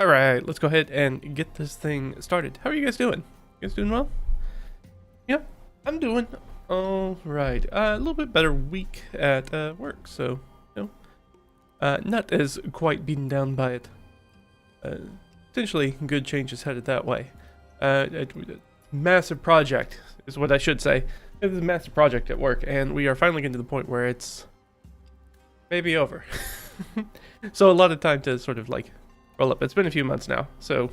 All right, let's go ahead and get this thing started. How are you guys doing? You guys doing well? Yeah, I'm doing all right. A little bit better week at work, so not as quite beaten down by it. Potentially good changes headed that way. A massive project is what I should say. It is a massive project at work, and we are finally getting to the point where it's maybe over. So a lot of time to sort of like roll up. It's been a few months now, so,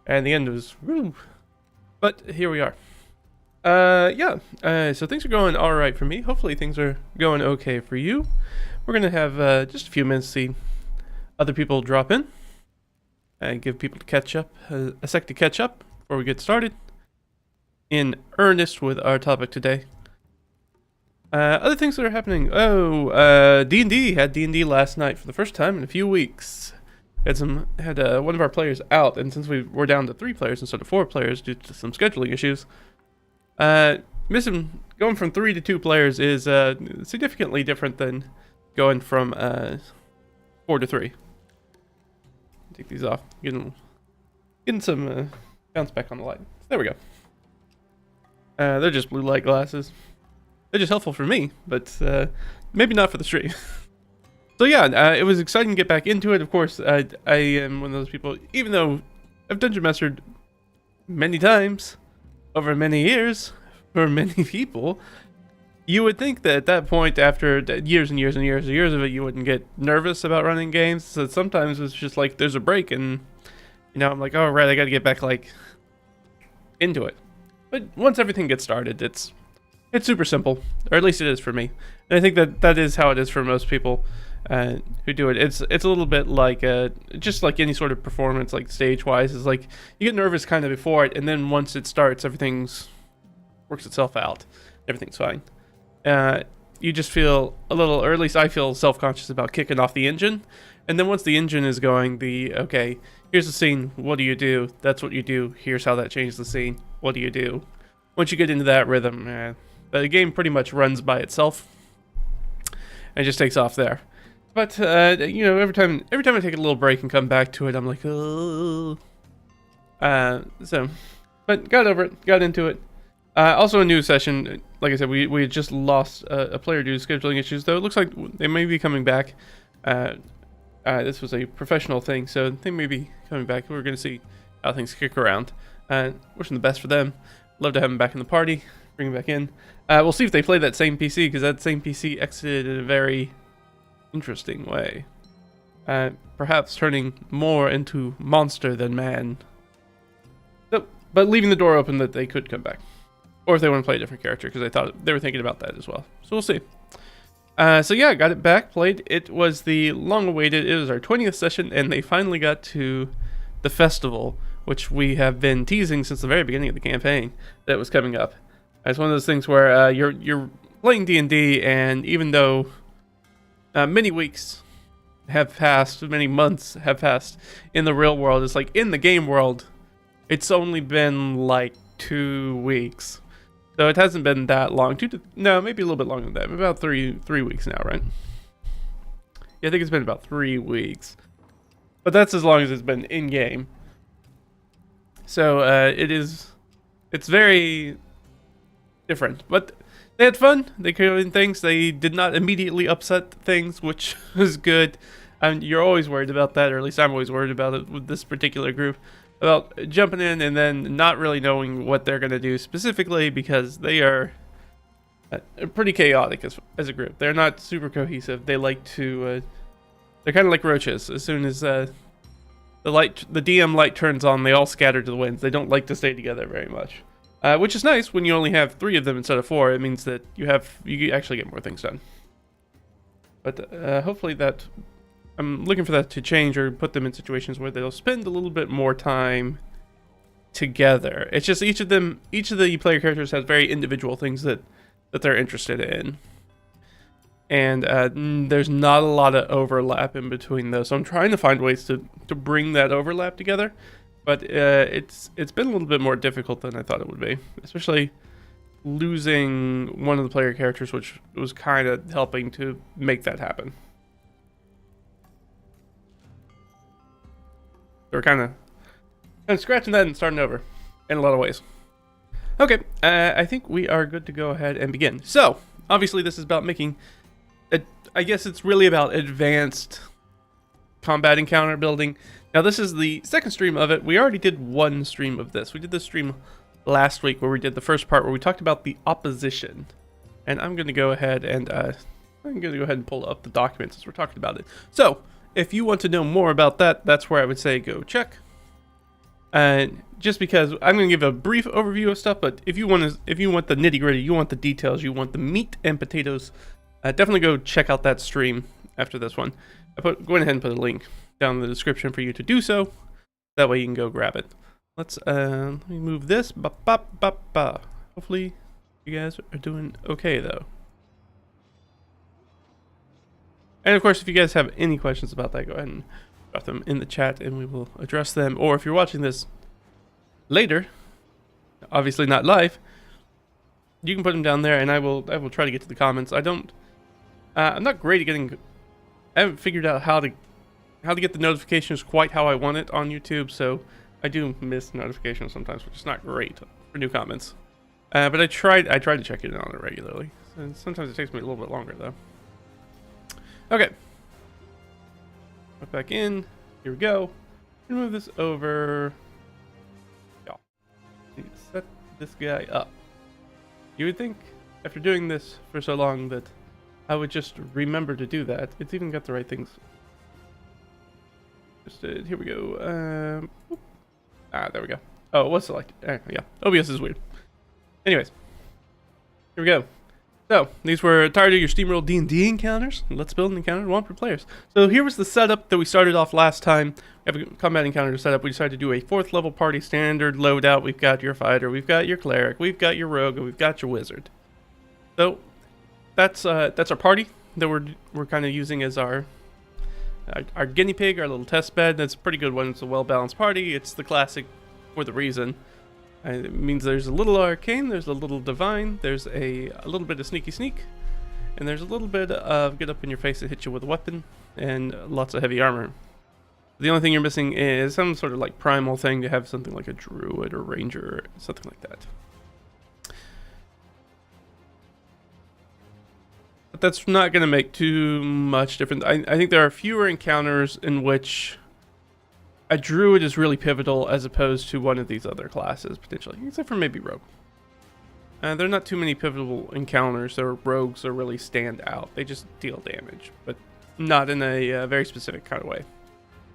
and the end was woo. But here we are. So things are going all right for me. Hopefully things are going okay for you. We're gonna have just a few minutes to see other people drop in and give people to catch up, a sec to catch up before we get started in earnest with our topic today. Other things that are happening. D&D had D&D last night for the first time in a few weeks. Had one of our players out, and since we were down to 3 players instead of 4 players due to some scheduling issues, going from 3 to 2 players is significantly different than going from 4 to 3. Take these off, getting some bounce back on the light. There we go. They're just blue light glasses. They're just helpful for me, but maybe not for the stream. So yeah, it was exciting to get back into it. Of course, I am one of those people, even though I've dungeon mastered many times over many years for many people, you would think that at that point, after years and years and years and years of it, you wouldn't get nervous about running games. So sometimes it's just like there's a break, and I'm like, oh right, I got to get back like into it. But once everything gets started, it's super simple, or at least it is for me. And I think that is how it is for most people who do it. It's a little bit like just like any sort of performance, like stage-wise. It's like you get nervous kind of before it, and then once it starts, everything's works itself out. Everything's fine. You just feel a little, or at least I feel self-conscious about kicking off the engine. And then once the engine is going, okay, here's the scene, what do you do? That's what you do. Here's how that changes the scene. What do you do? Once you get into that rhythm, the game pretty much runs by itself and just takes off there. But every time I take a little break and come back to it, I'm like, oh. But got over it, got into it. Also a new session. Like I said, we had just lost a player due to scheduling issues, though it looks like they may be coming back. This was a professional thing, so they may be coming back. We're going to see how things kick around. Wishing the best for them. Love to have them back in the party. Bring them back in. We'll see if they play that same PC, because that same PC exited in a very interesting way. Perhaps turning more into monster than man. So, but leaving the door open that they could come back. Or if they want to play a different character, because I thought they were thinking about that as well. So we'll see. So yeah, got it back, played. It was the long-awaited, it was our 20th session, and they finally got to the festival, which we have been teasing since the very beginning of the campaign that was coming up. It's one of those things where you're playing D&D, and even though many weeks have passed, many months have passed in the real world, it's like in the game world, it's only been like 2 weeks. So it hasn't been that long. No, maybe a little bit longer than that. About three weeks now, right? Yeah, I think it's been about 3 weeks. But that's as long as it's been in game. So it's very different. But they had fun. They created things. They did not immediately upset things, which was good. You're always worried about that, or at least I'm always worried about it with this particular group. About jumping in and then not really knowing what they're going to do specifically, because they are pretty chaotic as a group. They're not super cohesive. They like to... they're kind of like roaches. As soon as the DM light turns on, they all scatter to the winds. They don't like to stay together very much. Which is nice when you only have 3 of them instead of 4. It means that you actually get more things done. But hopefully that... I'm looking for that to change, or put them in situations where they'll spend a little bit more time together. It's just each of the player characters has very individual things that they're interested in. And there's not a lot of overlap in between those. So I'm trying to find ways to bring that overlap together. But it's been a little bit more difficult than I thought it would be. Especially losing one of the player characters, which was kind of helping to make that happen. we're kind of scratching that and starting over in a lot of ways. Okay, I think we are good to go ahead and begin. So, obviously this is about making, I guess it's really about advanced combat encounter building. Now this is the second stream of it. We already did one stream of this. We did this stream last week where we did the first part where we talked about the opposition. And I'm going to go ahead and pull up the documents as we're talking about it. So, if you want to know more about that, that's where I would say go check. And just because I'm going to give a brief overview of stuff, but if you want the nitty-gritty, you want the details, you want the meat and potatoes, definitely go check out that stream after this one. Go ahead and put a link down in the description for you to do so. That way you can go grab it. Let me move this. Hopefully you guys are doing okay though. And of course, if you guys have any questions about that, go ahead and drop them in the chat and we will address them. Or if you're watching this later, obviously not live, you can put them down there and I will try to get to the comments. I'm not great at I haven't figured out how to get the notifications quite how I want it on YouTube, so I do miss notifications sometimes, which is not great for new comments. But I try to check in on it regularly. And sometimes it takes me a little bit longer though. Okay. Put back in. Here we go. Move this over. Yeah. Set this guy up. You would think after doing this for so long that I would just remember to do that. It's even got the right things. Here we go. There we go. Oh, it was selected. Yeah. OBS is weird. Anyways. Here we go. So, these were tired of your steamroll D&D encounters. Let's build an encounter to want for players. So here was the setup that we started off last time. We have a combat encounter setup. We decided to do a 4th level party standard loadout. We've got your fighter, we've got your cleric, we've got your rogue, and we've got your wizard. So that's our party that we're kind of using as our guinea pig, our little test bed. That's a pretty good one. It's a well-balanced party. It's the classic for the reason. It means there's a little arcane, there's a little divine, there's a little bit of sneaky sneak, and there's a little bit of get up in your face and hit you with a weapon, and lots of heavy armor. The only thing you're missing is some sort of like primal thing to have something like a druid or ranger or something like that. But that's not going to make too much difference. I think there are fewer encounters in which a druid is really pivotal as opposed to one of these other classes, potentially. Except for maybe rogue. There are not too many pivotal encounters or rogues that really stand out. They just deal damage, but not in a very specific kind of way.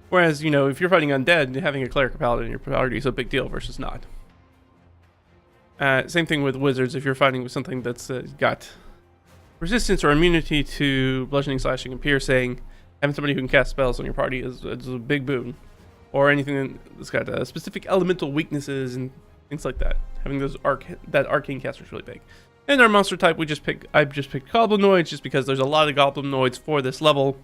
Whereas, you know, if you're fighting undead, having a cleric or paladin in your party is a big deal versus not. Same thing with wizards. If you're fighting with something that's got resistance or immunity to bludgeoning, slashing, and piercing, having somebody who can cast spells on your party is a big boon. Or anything that's got specific elemental weaknesses and things like that. Having those that arcane caster is really big. And our monster type, I've just picked goblinoids just because there's a lot of goblinoids for this level.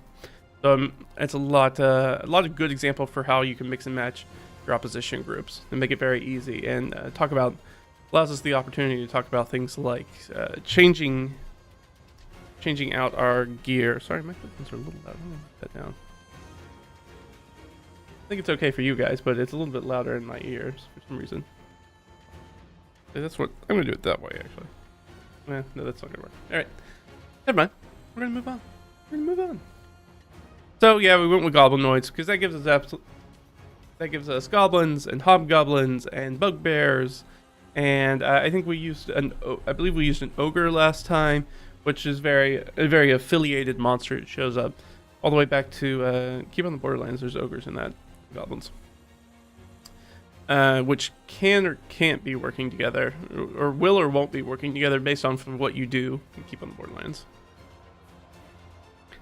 So it's a lot of good example for how you can mix and match your opposition groups and make it very easy. And allows us the opportunity to talk about things like changing out our gear. Sorry, my headphones are a little loud. I'm gonna put that down. I think it's okay for you guys, but it's a little bit louder in my ears for some reason. That's what I'm gonna do it that way, actually. No, that's not gonna work. All right, never mind. We're gonna move on. So yeah, we went with goblinoids because that gives us goblins and hobgoblins and bugbears, and I think I believe we used an ogre last time, which is a very affiliated monster. It shows up all the way back to Keep on the Borderlands. There's ogres in that. Goblins, which can or can't be working together, or will or won't be working together based on what you do and Keep on the Borderlands.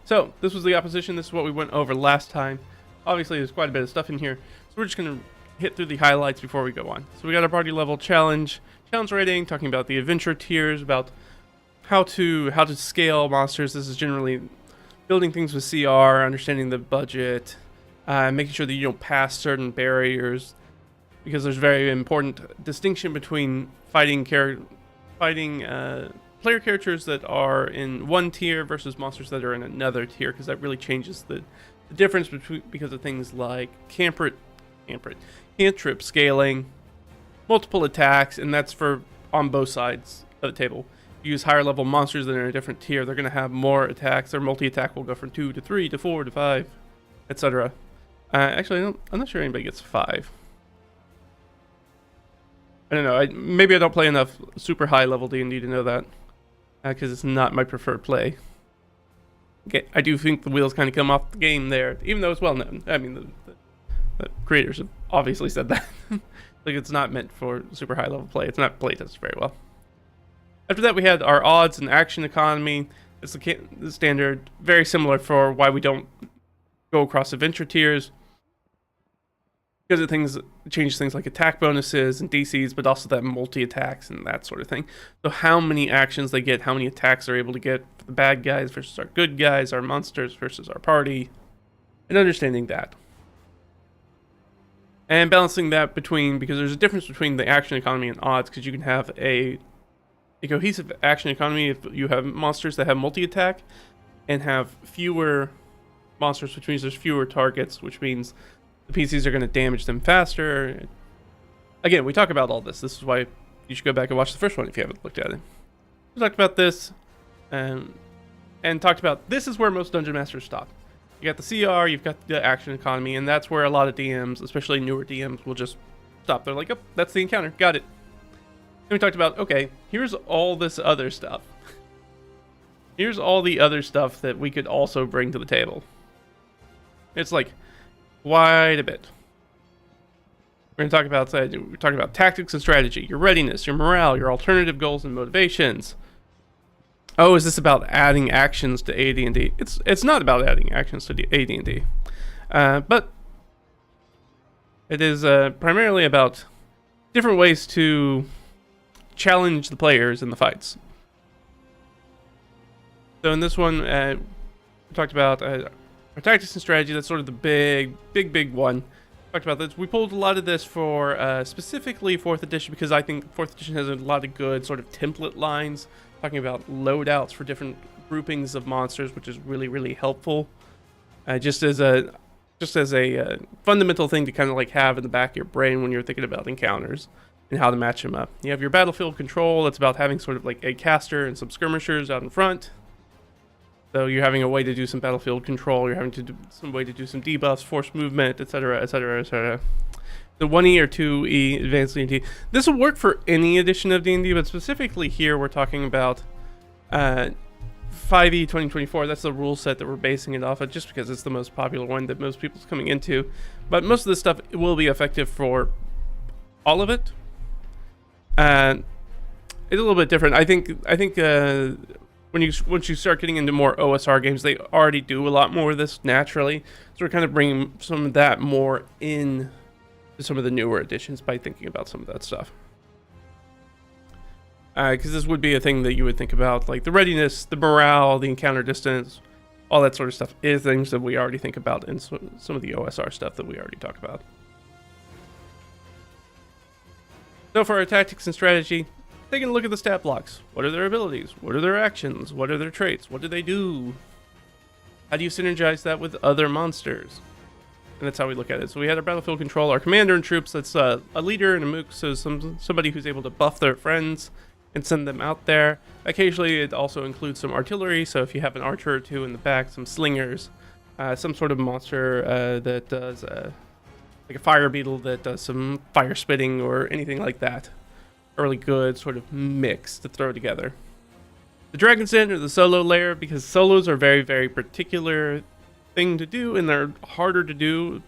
So this was the opposition. This is what we went over last time. Obviously there's quite a bit of stuff in here, so we're just going to hit through the highlights before we go on. So we got our party level challenge rating, talking about the adventure tiers, about how to scale monsters. This is generally building things with CR, understanding the budget, making sure that you don't pass certain barriers, because there's very important distinction between fighting player characters that are in one tier versus monsters that are in another tier, because that really changes the difference because of things like camp cantrip scaling, multiple attacks, and that's for on both sides of the table. You use higher level monsters that are in a different tier, they're going to have more attacks. Their multi-attack will go from 2 to 3 to 4 to 5, etc. Actually, I'm not sure anybody gets 5. I don't know. Maybe I don't play enough super high level D&D to know that, because it's not my preferred play. Okay, I do think the wheels kind of come off the game there, even though it's well known. I mean, the creators have obviously said that. Like, it's not meant for super high level play. It's not play tested very well. After that, we had our odds and action economy. It's the standard, very similar for why we don't go across adventure tiers. Because it changes things like attack bonuses and DCs, but also that multi-attacks and that sort of thing. So how many actions they get, how many attacks they're able to get for the bad guys versus our good guys, our monsters versus our party, and understanding that. And balancing that because there's a difference between the action economy and odds, because you can have a cohesive action economy if you have monsters that have multi-attack and have fewer monsters, which means there's fewer targets, which means the PCs are going to damage them faster. Again, we talk about all this. This is why you should go back and watch the first one if you haven't looked at it. We talked about this and talked about this is where most Dungeon Masters stop. You got the CR, you've got the action economy, and that's where a lot of DMs, especially newer DMs, will just stop. They're like, oh, that's the encounter. Got it. Then we talked about, okay, here's all this other stuff. Here's all the other stuff that we could also bring to the table. It's like quite a bit. We're going to talk about tactics and strategy, your readiness, your morale, your alternative goals and motivations. Oh, is this about adding actions to AD&D? It's not about adding actions to AD&D, but it is primarily about different ways to challenge the players in the fights. So in this one, we talked about our tactics and strategy. That's sort of the big one. We talked about this. We pulled a lot of this for specifically 4th edition, because I think 4th edition has a lot of good sort of template lines talking about loadouts for different groupings of monsters, which is really, really helpful. Just as a fundamental thing to kind of like have in the back of your brain when you're thinking about encounters and how to match them up. You have your battlefield control. That's about having sort of like a caster and some skirmishers out in front. So you're having a way to do some battlefield control. You're having to do some way to do some debuffs, force movement, etc., etc., etc. The 1E or 2E advanced D&D. This will work for any edition of D&D, but specifically here we're talking about 5E 2024. That's the rule set that we're basing it off of, just because it's the most popular one that most people's coming into. But most of this stuff will be effective for all of it. It's a little bit different. I think once you start getting into more OSR games, they already do a lot more of this naturally. So we're kind of bringing some of that more in to some of the newer editions by thinking about some of that stuff. Because this would be a thing that you would think about, like the readiness, the morale, the encounter distance, all that sort of stuff is things that we already think about in some of the OSR stuff that we already talk about. So for our tactics and strategy, taking a look at the stat blocks. What are their abilities? What are their actions? What are their traits? What do they do? How do you synergize that with other monsters? And that's how we look at it. So we had our battlefield control, our commander and troops. That's a leader and a mook, so somebody who's able to buff their friends and send them out there. Occasionally it also includes some artillery, so if you have an archer or two in the back, some slingers, some sort of monster that does like a fire beetle that does some fire spitting or anything like that. A really good sort of mix to throw together. The Dragon's Den or the solo layer, because solos are very, very particular thing to do, and they're harder to do,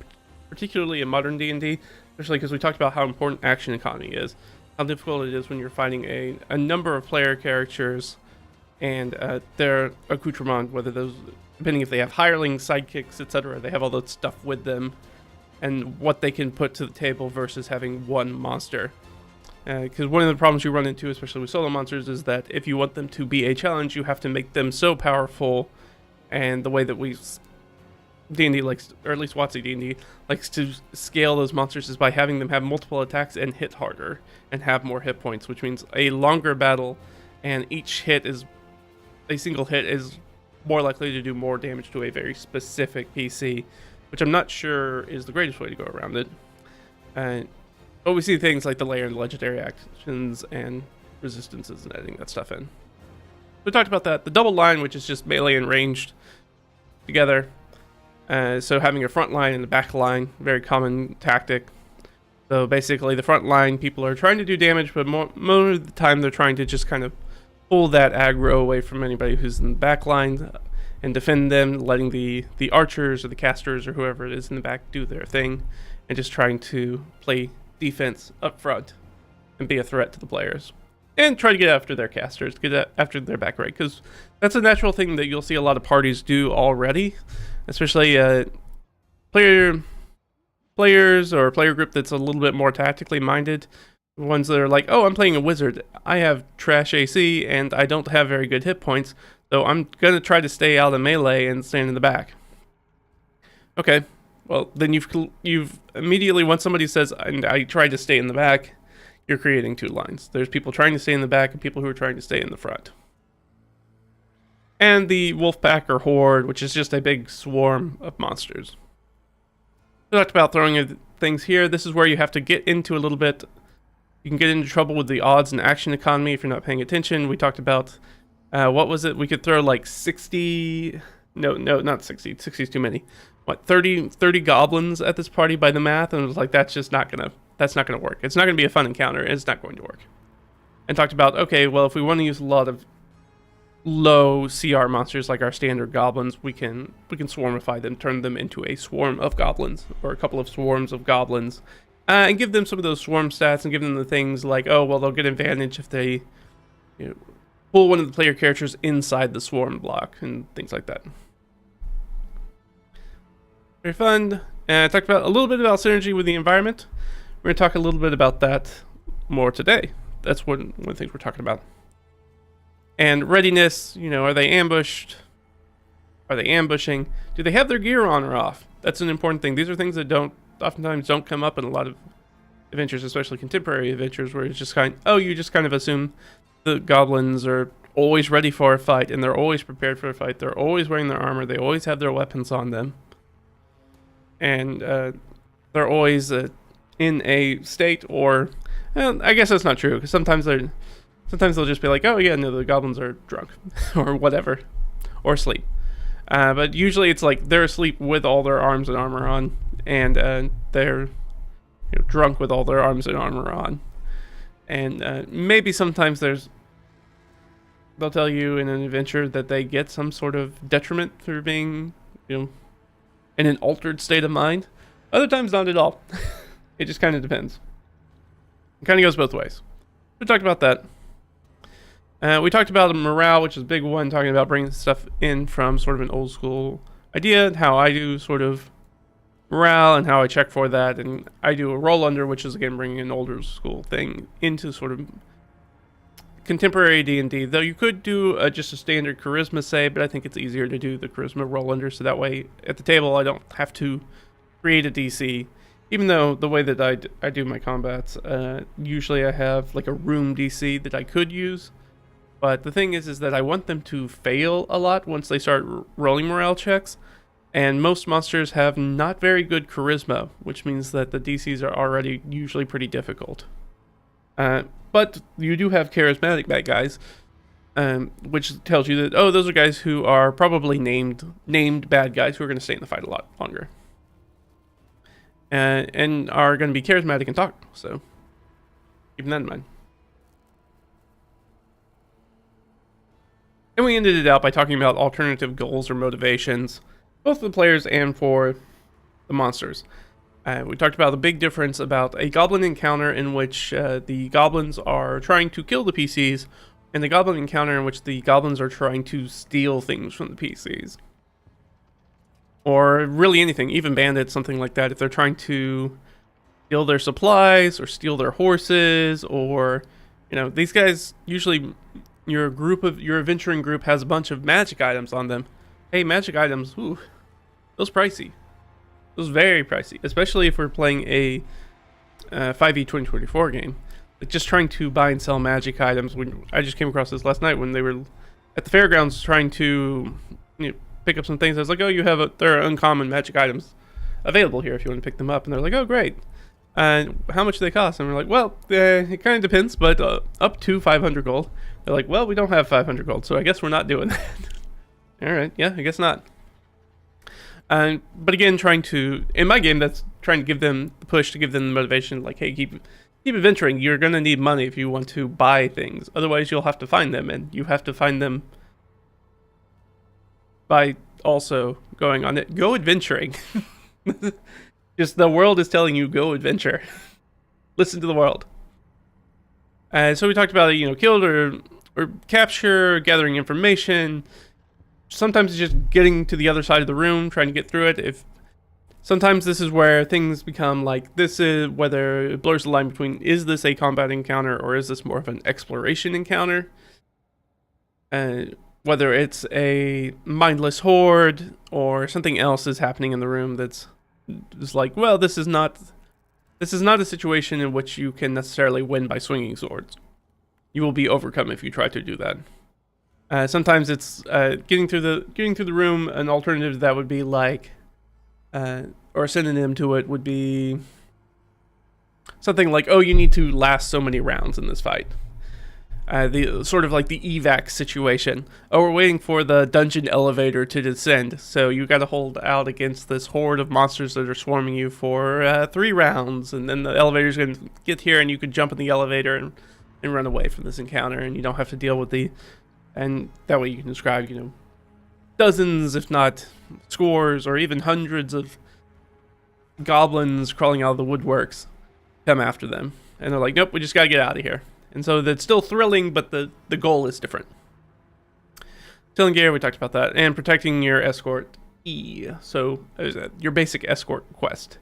particularly in modern D&D, especially because we talked about how important action economy is, how difficult it is when you're fighting a number of player characters and their accoutrement, whether those, depending if they have hirelings, sidekicks, etc., they have all that stuff with them, and what they can put to the table versus having one monster. Because one of the problems you run into, especially with solo monsters, is that if you want them to be a challenge, you have to make them so powerful. And the way that D&D likes, or at least WotC D&D likes to scale those monsters, is by having them have multiple attacks and hit harder and have more hit points, which means a longer battle, and each hit is a single hit is more likely to do more damage to a very specific PC, which I'm not sure is the greatest way to go around it. But we see things like the layer and legendary actions and resistances and adding that stuff in. We talked about that. The double line, which is just melee and ranged together. So having a front line and a back line, very common tactic. So basically the front line people are trying to do damage, but more of the time they're trying to just kind of pull that aggro away from anybody who's in the back line and defend them, letting the archers or the casters or whoever it is in the back do their thing, and just trying to play defense up front and be a threat to the players. And try to get after their casters, get after their back right, because that's a natural thing that you'll see a lot of parties do already, especially players or a player group that's a little bit more tactically minded. The ones that are like, oh, I'm playing a wizard, I have trash AC, and I don't have very good hit points, so I'm going to try to stay out of melee and stand in the back. Okay, well, then you've immediately, once somebody says, and I tried to stay in the back, you're creating two lines. There's people trying to stay in the back and people who are trying to stay in the front. And the wolf pack or horde, which is just a big swarm of monsters. We talked about throwing things here. This is where you have to get into a little bit. You can get into trouble with the odds and action economy if you're not paying attention. We talked about, what was it? We could throw like 60, no, not 60, 60 is too many. What, 30 goblins at this party by the math? And it was like, that's not gonna work. It's not gonna be a fun encounter. It's not going to work. And talked about, okay, well, if we want to use a lot of low CR monsters like our standard goblins, we can swarmify them, turn them into a swarm of goblins or a couple of swarms of goblins, and give them some of those swarm stats and give them the things like, oh, well, they'll get advantage if they pull one of the player characters inside the swarm block and things like that. Very fun. And I talked about a little bit about synergy with the environment. We're going to talk a little bit about that more today. That's one of the things we're talking about. And readiness, are they ambushed? Are they ambushing? Do they have their gear on or off? That's an important thing. These are things that oftentimes don't come up in a lot of adventures, especially contemporary adventures, where it's just you just kind of assume the goblins are always ready for a fight and they're always prepared for a fight. They're always wearing their armor. They always have their weapons on them. And they're always in a state, or I guess that's not true, because sometimes they'll just be like, oh yeah, no, the goblins are drunk or whatever, or asleep. But usually it's like they're asleep with all their arms and armor on, and they're drunk with all their arms and armor on. And maybe sometimes they'll tell you in an adventure that they get some sort of detriment through being in an altered state of mind. Other times not at all. It just kind of depends. It kind of goes both ways. We talked about that. We talked about morale, which is a big one, talking about bringing stuff in from sort of an old school idea, and how I do sort of morale and how I check for that. And I do a roll under, which is again bringing an older school thing into sort of contemporary D&D, though you could do just a standard charisma save, but I think it's easier to do the charisma roll under, so that way at the table I don't have to create a DC. Even though the way that I do my combats, usually I have like a room DC that I could use, but the thing is that I want them to fail a lot once they start rolling morale checks, and most monsters have not very good charisma, which means that the DCs are already usually pretty difficult. But you do have charismatic bad guys, which tells you that, oh, those are guys who are probably named bad guys who are going to stay in the fight a lot longer. And are going to be charismatic and talk, so keep that in mind. And we ended it out by talking about alternative goals or motivations, both for the players and for the monsters. We talked about the big difference about a goblin encounter in which the goblins are trying to kill the PCs, and the goblin encounter in which the goblins are trying to steal things from the PCs. Or really anything, even bandits, something like that. If they're trying to steal their supplies or steal their horses, or these guys, usually your adventuring group has a bunch of magic items on them. Hey, magic items, ooh, those pricey. It was very pricey, especially if we're playing a 5e 2024 game. Like just trying to buy and sell magic items. I just came across this last night when they were at the fairgrounds trying to pick up some things. I was like, oh, there are uncommon magic items available here if you want to pick them up. And they're like, oh, great. And how much do they cost? And we're like, well, it kind of depends, but up to 500 gold. They're like, well, we don't have 500 gold, so I guess we're not doing that. All right, yeah, I guess not. But again, in my game, that's trying to give them the push, to give them the motivation, like, hey, keep adventuring. You're going to need money if you want to buy things. Otherwise, you'll have to find them, and you have to find them by also going on it. Go adventuring. Just the world is telling you, go adventure. Listen to the world. So we talked about, killed or capture, gathering information. Sometimes it's just getting to the other side of the room, trying to get through it. Sometimes this is where things become like, this is whether it blurs the line between, is this a combat encounter or is this more of an exploration encounter? Whether it's a mindless horde or something else is happening in the room that's just like, well, this is not a situation in which you can necessarily win by swinging swords. You will be overcome if you try to do that. Sometimes it's getting through the room. An alternative to that would be like, or a synonym to it would be something like, oh, you need to last so many rounds in this fight. The sort of like the evac situation. Oh, we're waiting for the dungeon elevator to descend, so you got to hold out against this horde of monsters that are swarming you for 3 rounds, and then the elevator's going to get here, and you can jump in the elevator and run away from this encounter, and you don't have to deal with and that way you can describe, dozens, if not scores, or even hundreds of goblins crawling out of the woodworks come after them, and they're like, nope, we just got to get out of here. And so that's still thrilling, but the goal is different. Stealing gear, we talked about that. And protecting your escort So your basic escort quest.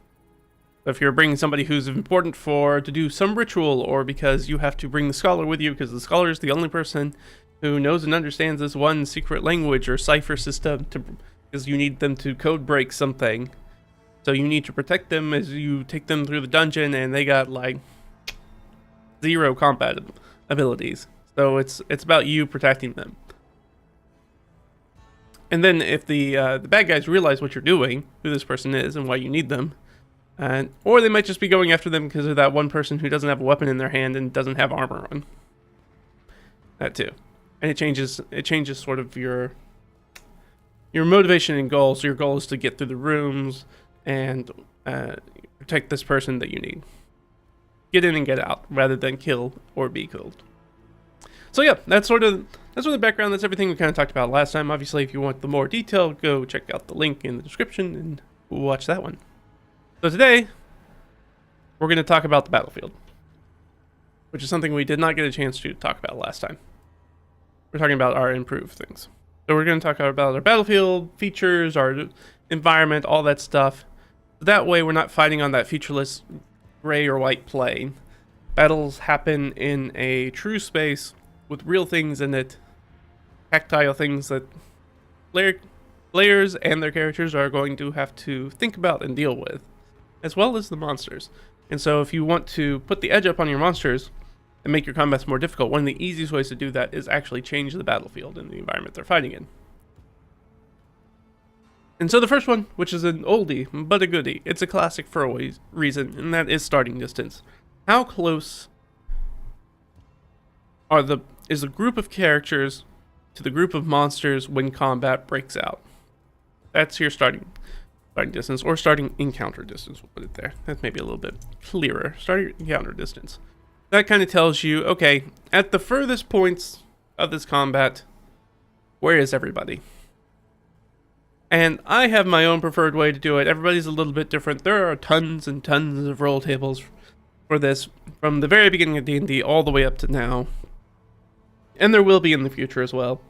So if you're bringing somebody who's important to do some ritual, or because you have to bring the scholar with you, because the scholar is the only person who knows and understands this one secret language or cipher system, because you need them to code break something. So you need to protect them as you take them through the dungeon, and they got like 0 combat abilities. So it's about you protecting them. And then if the bad guys realize what you're doing, who this person is, and why you need them, or they might just be going after them because of that one person who doesn't have a weapon in their hand and doesn't have armor on. That too. And it changes sort of your motivation and goal. So your goal is to get through the rooms and protect this person that you need. Get in and get out, rather than kill or be killed. So yeah, that's sort of the background. That's everything we kind of talked about last time. Obviously, if you want the more detail, go check out the link in the description and watch that one. So today, we're going to talk about the battlefield, which is something we did not get a chance to talk about last time. We're talking about our improved things. So we're going to talk about our battlefield, features, our environment, all that stuff. That way, we're not fighting on that featureless gray or white plane. Battles happen in a true space with real things in it, tactile things that players and their characters are going to have to think about and deal with, as well as the monsters. And so if you want to put the edge up on your monsters and make your combats more difficult, one of the easiest ways to do that is actually change the battlefield and the environment they're fighting in. And so the first one, which is an oldie but a goodie, it's a classic for a reason, and that is starting distance. How close is a group of characters to the group of monsters when combat breaks out? That's your starting distance, or starting encounter distance. We'll put it there. That's maybe a little bit clearer. Starting encounter distance. That kind of tells you, okay, at the furthest points of this combat, where is everybody? And I have my own preferred way to do it. Everybody's a little bit different. There are tons and tons of roll tables for this, from the very beginning of D&D all the way up to now. And there will be in the future as well.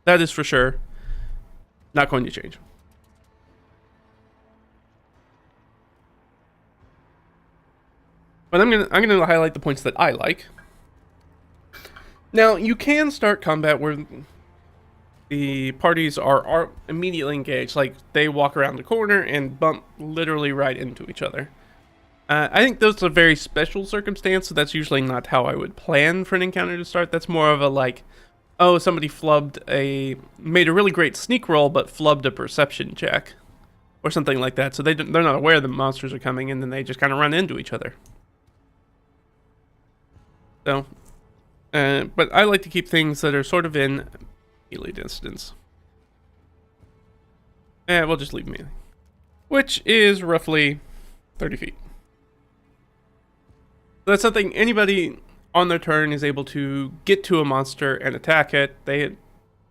That is for sure not going to change. But I'm gonna highlight the points that I like. Now, you can start combat where the parties are immediately engaged, like they walk around the corner and bump literally right into each other. I think those are a very special circumstance, so that's usually not how I would plan for an encounter to start. That's more of a like, oh, somebody made a really great sneak roll, but flubbed a perception check. or something like that. So they're not aware the monsters are coming, and then they just kind of run into each other. So, but I like to keep things that are sort of in melee distance. We'll just leave melee, which is roughly 30 feet. So that's something anybody on their turn is able to get to a monster and attack it.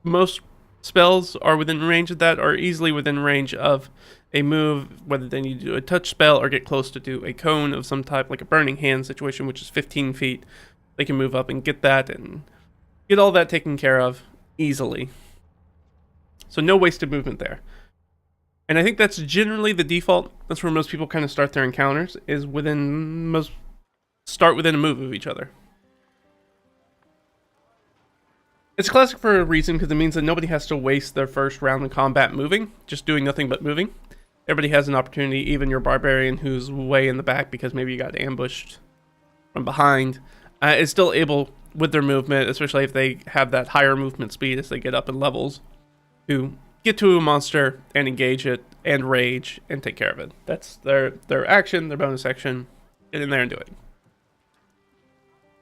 Most spells are within range of that, or easily within range of a move, whether they need to do a touch spell or get close to do a cone of some type, like a burning hand situation, which is 15 feet. They can move up and get that and get all that taken care of easily. So no wasted movement there. And I think that's generally the default. That's where most people kind of start their encounters, is start within a move of each other. It's classic for a reason, because it means that nobody has to waste their first round in combat moving, just doing nothing but moving. Everybody has an opportunity, even your barbarian who's way in the back because maybe you got ambushed from behind, is still able, with their movement, especially if they have that higher movement speed as they get up in levels, to get to a monster and engage it and rage and take care of it. That's their action, their bonus action. Get in there and do it.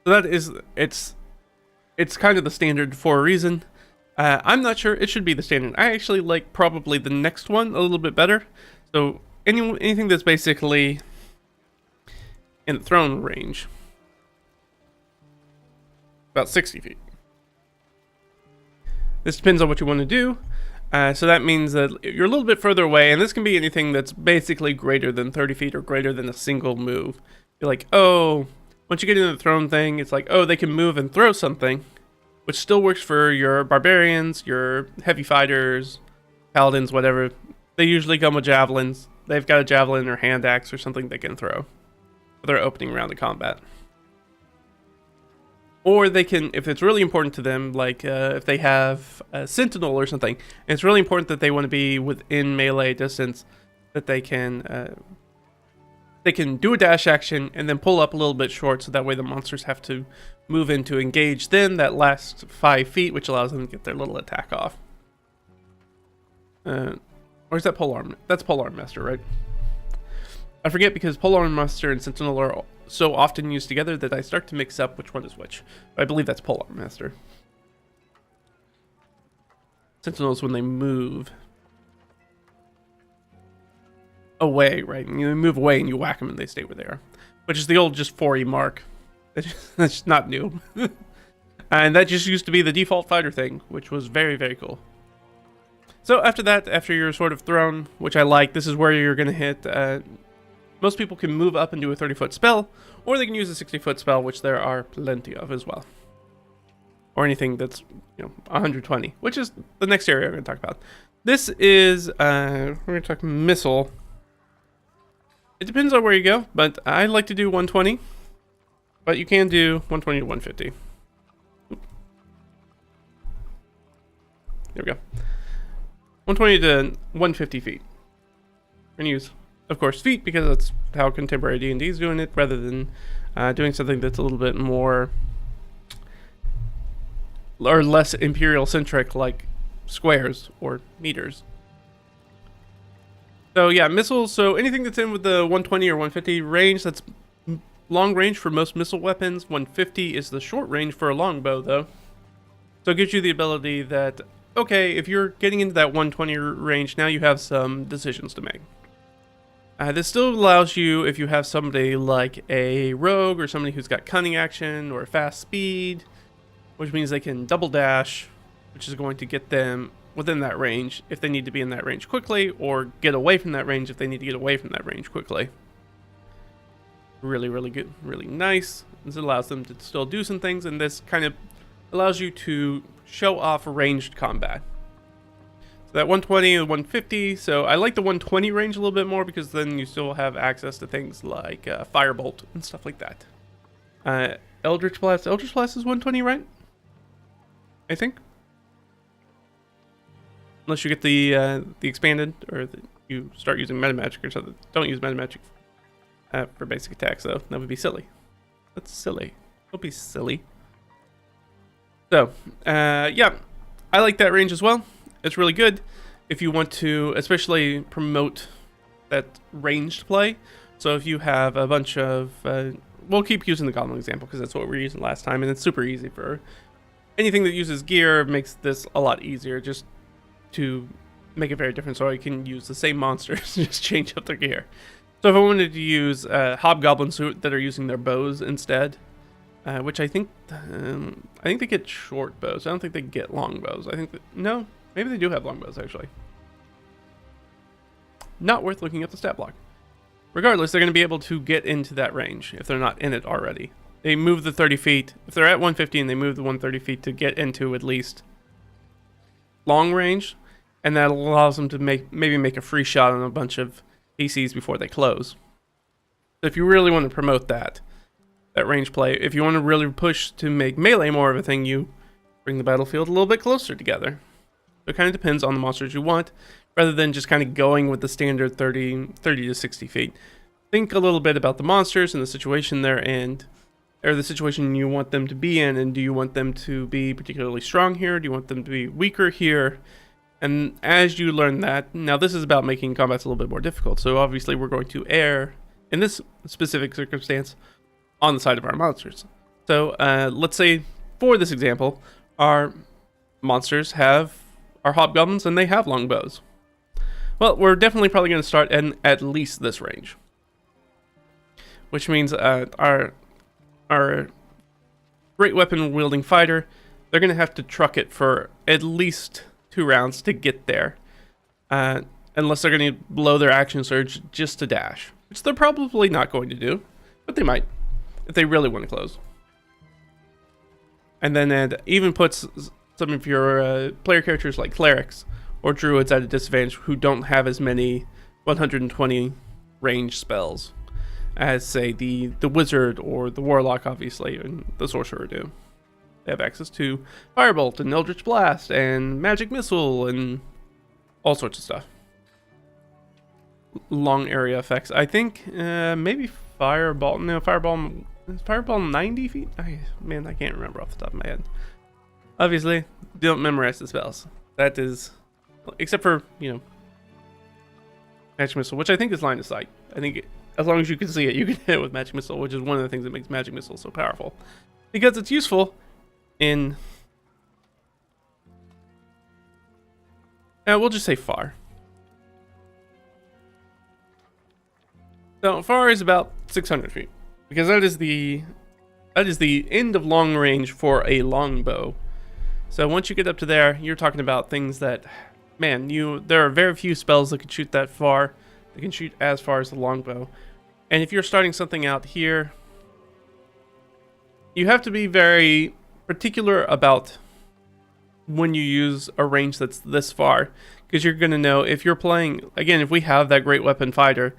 So that is, it's kind of the standard for a reason. I'm not sure it should be the standard. I actually like probably the next one a little bit better. So anything that's basically in the throne range, about 60 feet. This depends on what you want to do. So that means that you're a little bit further away, and this can be anything that's basically greater than 30 feet or greater than a single move. You're like, oh, once you get into the throne thing, it's like, oh, they can move and throw something, which still works for your barbarians, your heavy fighters, paladins, whatever. They usually come with javelins. They've got a javelin or hand axe or something they can throw for their opening round of combat. Or they can, if it's really important to them, like if they have a sentinel or something, and it's really important that they want to be within melee distance, that they can do a dash action and then pull up a little bit short, so that way the monsters have to move in to engage them that last 5 feet, which allows them to get their little attack off. Or is that polearm? That's polearm master, right? I forget, because polearm master and sentinel are so often used together that I start to mix up which one is which. But I believe that's polearm master. Sentinel is when they move away, right? And you move away and you whack them and they stay where they are, which is the old just 4E mark. That's not new. And that just used to be the default fighter thing, which was very, very cool. So after that, after you're sort of thrown, which I like, this is where you're going to hit. Most people can move up and do a 30-foot spell, or they can use a 60-foot spell, which there are plenty of as well. Or anything that's, 120, which is the next area I'm going to talk about. This is, we're going to talk missile. It depends on where you go, but I like to do 120. But you can do 120 to 150. There we go. 120 to 150 feet. We're going to use, of course, feet, because that's how contemporary D&D is doing it, rather than doing something that's a little bit more or less imperial-centric, like squares or meters. So yeah, missiles, so anything that's in with the 120 or 150 range, that's long range for most missile weapons. 150 is the short range for a longbow, though. So it gives you the ability that, okay, if you're getting into that 120 range, now you have some decisions to make. This still allows you, if you have somebody like a rogue or somebody who's got cunning action or fast speed, which means they can double dash, which is going to get them within that range if they need to be in that range quickly, or get away from that range if they need to get away from that range quickly. Really, really good, really nice. This allows them to still do some things, and this kind of allows you to show off ranged combat. So that 120 and 150, so I like the 120 range a little bit more, because then you still have access to things like Firebolt and stuff like that. Eldritch Blast is 120, right? I think. Unless you get the expanded, or you start using metamagic or something. Don't use metamagic for basic attacks, though. That would be silly. That's silly. Don't be silly. So, yeah, I like that range as well. It's really good if you want to especially promote ranged play. So if you have a bunch of, we'll keep using the goblin example because that's what we were using last time, and it's super easy for anything that uses gear. Makes this a lot easier just to make it very different. So I can use the same monsters, just change up their gear. So if I wanted to use hobgoblins that are using their bows instead, which I think they get short bows. I don't think they get long bows. I think no, maybe they do have long bows actually. Not worth looking at the stat block. Regardless, they're going to be able to get into that range if they're not in it already. They move the 30 feet. If they're at 150 and they move the 130 feet to get into at least long range, and that allows them to maybe make a free shot on a bunch of PCs before they close. So if you really want to promote that range play, if you want to really push to make melee more of a thing, you bring the battlefield a little bit closer together. So it kind of depends on the monsters you want, rather than just kind of going with the standard 30 to 60 feet. Think a little bit about the monsters and the situation they're in, or the situation you want them to be in, and do you want them to be particularly strong here? Do you want them to be weaker here? And as you learn that, now this is about making combats a little bit more difficult, so obviously we're going to err, in this specific circumstance, on the side of our monsters. So let's say, for this example, our monsters are hobgoblins and they have longbows. Well, we're definitely probably going to start in at least this range, which means our great weapon wielding fighter, they're going to have to truck it for at least 2 rounds to get there, unless they're going to blow their action surge just to dash, which they're probably not going to do, but they might if they really want to close. And then it even puts some of your player characters like clerics or druids at a disadvantage who don't have as many 120 range spells as, say, the wizard or the warlock, obviously, and the sorcerer do. They have access to Firebolt and Eldritch Blast and Magic Missile and all sorts of stuff. Long area effects. I think maybe Fireball. No, is Fireball 90 feet? Man, I can't remember off the top of my head. Obviously, don't memorize the spells. That is, except for, Magic Missile, which I think is line of sight. I think as long as you can see it, you can hit it with Magic Missile, which is one of the things that makes Magic Missile so powerful. Because it's useful in... we'll just say far. So far is about 600 feet. Because that is the end of long range for a longbow. So once you get up to there, you're talking about things that, man, there are very few spells that can shoot that far. They can shoot as far as the longbow. And if you're starting something out here, you have to be very particular about when you use a range that's this far, because you're going to know if you're playing, again, if we have that great weapon fighter,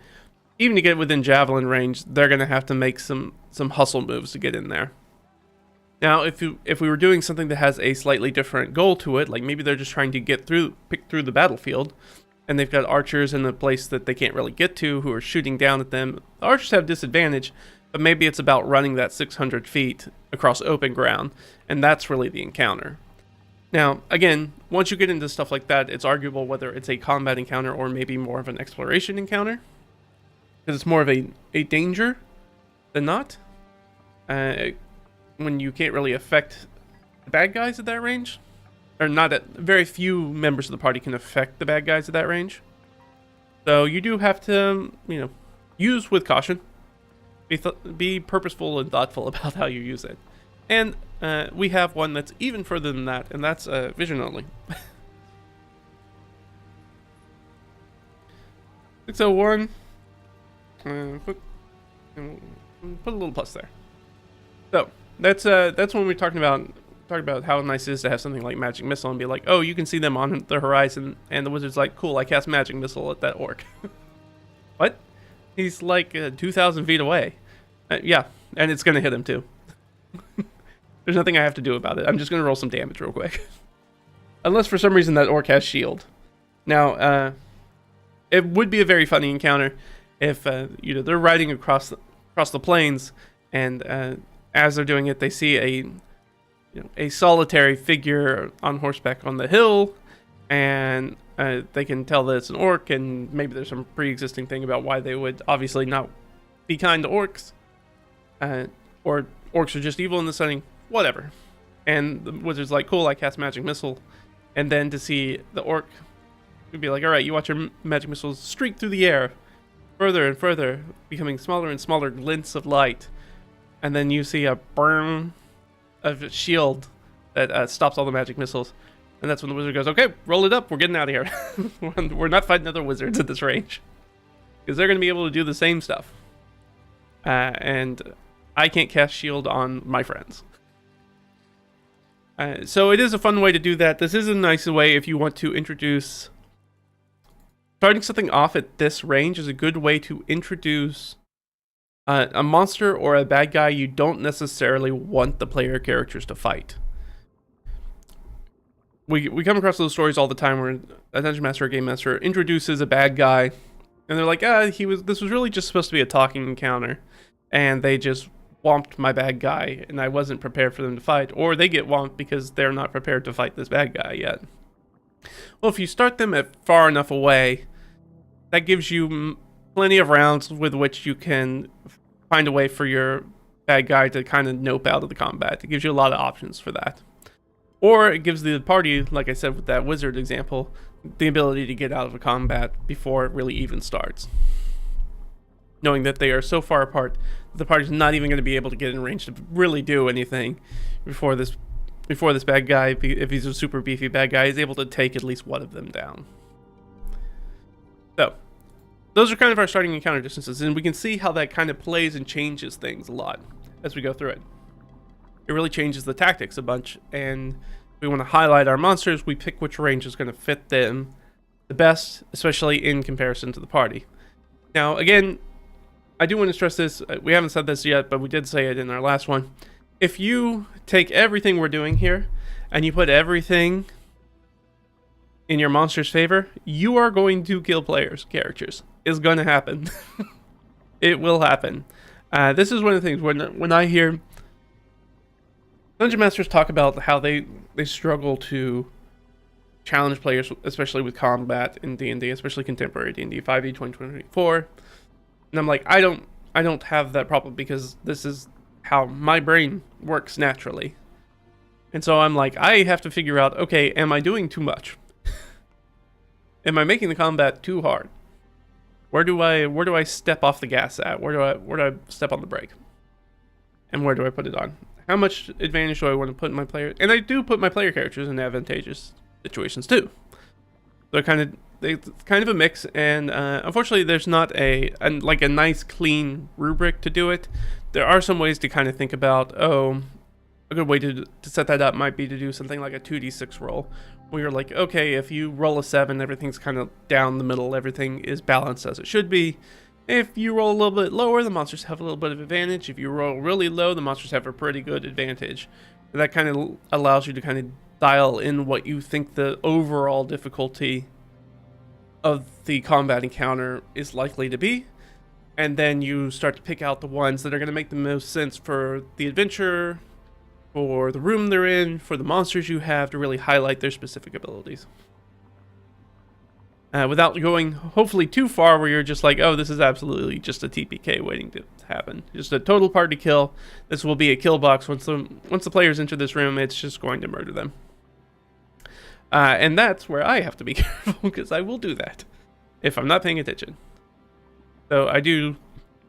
even to get within javelin range, they're going to have to make some hustle moves to get in there. Now, if we were doing something that has a slightly different goal to it, like maybe they're just trying to pick through the battlefield, and they've got archers in a place that they can't really get to who are shooting down at them. The archers have disadvantage, but maybe it's about running that 600 feet across open ground, and that's really the encounter. Now, again, once you get into stuff like that, it's arguable whether it's a combat encounter or maybe more of an exploration encounter. Because it's more of a danger than not. When you can't really affect the bad guys at that range. Or very few members of the party can affect the bad guys at that range. So you do have to, use with caution. Be purposeful and thoughtful about how you use it. And we have one that's even further than that, and that's vision only. 601. Put a little plus there. So that's when we're talking about how nice it is to have something like Magic Missile and be like, oh, you can see them on the horizon, and the wizard's like, cool, I cast Magic Missile at that orc. What? He's like 2,000 feet away. Yeah, and it's gonna hit him too. There's nothing I have to do about it. I'm just gonna roll some damage real quick. Unless for some reason that orc has shield. Now, it would be a very funny encounter if they're riding across the plains, and as they're doing it, they see a solitary figure on horseback on the hill, and They can tell that it's an orc, and maybe there's some pre-existing thing about why they would obviously not be kind to orcs. Or orcs are just evil in the setting, whatever. And the wizard's like, cool, I cast magic missile. And then to see the orc, you'd be like, all right, you watch your magic missiles streak through the air, further and further, becoming smaller and smaller glints of light. And then you see a burn of a shield that stops all the magic missiles. And that's when the wizard goes, okay, roll it up, we're getting out of here. We're not fighting other wizards at this range. Because they're going to be able to do the same stuff. And I can't cast shield on my friends. So it is a fun way to do that. This is a nice way if you want to introduce... Starting something off at this range is a good way to introduce a monster or a bad guy you don't necessarily want the player characters to fight. We come across those stories all the time where a dungeon master or game master introduces a bad guy, and they're like, this was really just supposed to be a talking encounter, and they just whomped my bad guy, and I wasn't prepared for them to fight, or they get whomped because they're not prepared to fight this bad guy yet. Well, if you start them at far enough away, that gives you plenty of rounds with which you can find a way for your bad guy to kind of nope out of the combat. It gives you a lot of options for that. Or it gives the party, like I said with that wizard example, the ability to get out of a combat before it really even starts. Knowing that they are so far apart, the party's not even going to be able to get in range to really do anything before this bad guy, if he's a super beefy bad guy, is able to take at least one of them down. So, those are kind of our starting encounter distances, and we can see how that kind of plays and changes things a lot as we go through it. It really changes the tactics a bunch, and we want to highlight our monsters. We pick which range is going to fit them the best, especially in comparison to the party. Now, again, I do want to stress this. We haven't said this yet, but we did say it in our last one. If you take everything we're doing here and you put everything in your monster's favor, you are going to kill characters. It's going to happen. It will happen. This is one of the things when I hear Dungeon Masters talk about how they struggle to challenge players, especially with combat in D&D, especially contemporary D&D 5e 2024. And I'm like, I don't have that problem because this is how my brain works naturally. And so I'm like, I have to figure out, okay, am I doing too much? Am I making the combat too hard? Where do I step off the gas at? Where do I step on the brake? And where do I put it on? How much advantage do I want to put in my player? And I do put my player characters in advantageous situations too. So it's kind of a mix, and unfortunately there's not a nice clean rubric to do it. There are some ways to kind of think about, a good way to set that up might be to do something like a 2d6 roll, where you're like, okay, if you roll a 7, everything's kind of down the middle, everything is balanced as it should be. If you roll a little bit lower, the monsters have a little bit of advantage. If you roll really low, the monsters have a pretty good advantage. That kind of allows you to kind of dial in what you think the overall difficulty of the combat encounter is likely to be, and then you start to pick out the ones that are going to make the most sense for the adventure, for the room they're in, for the monsters you have, to really highlight their specific abilities. Without going hopefully too far where you're just like, oh, this is absolutely just a TPK waiting to happen. Just a total party kill. This will be a kill box. Once the players enter this room, it's just going to murder them. And that's where I have to be careful, because I will do that if I'm not paying attention. So I do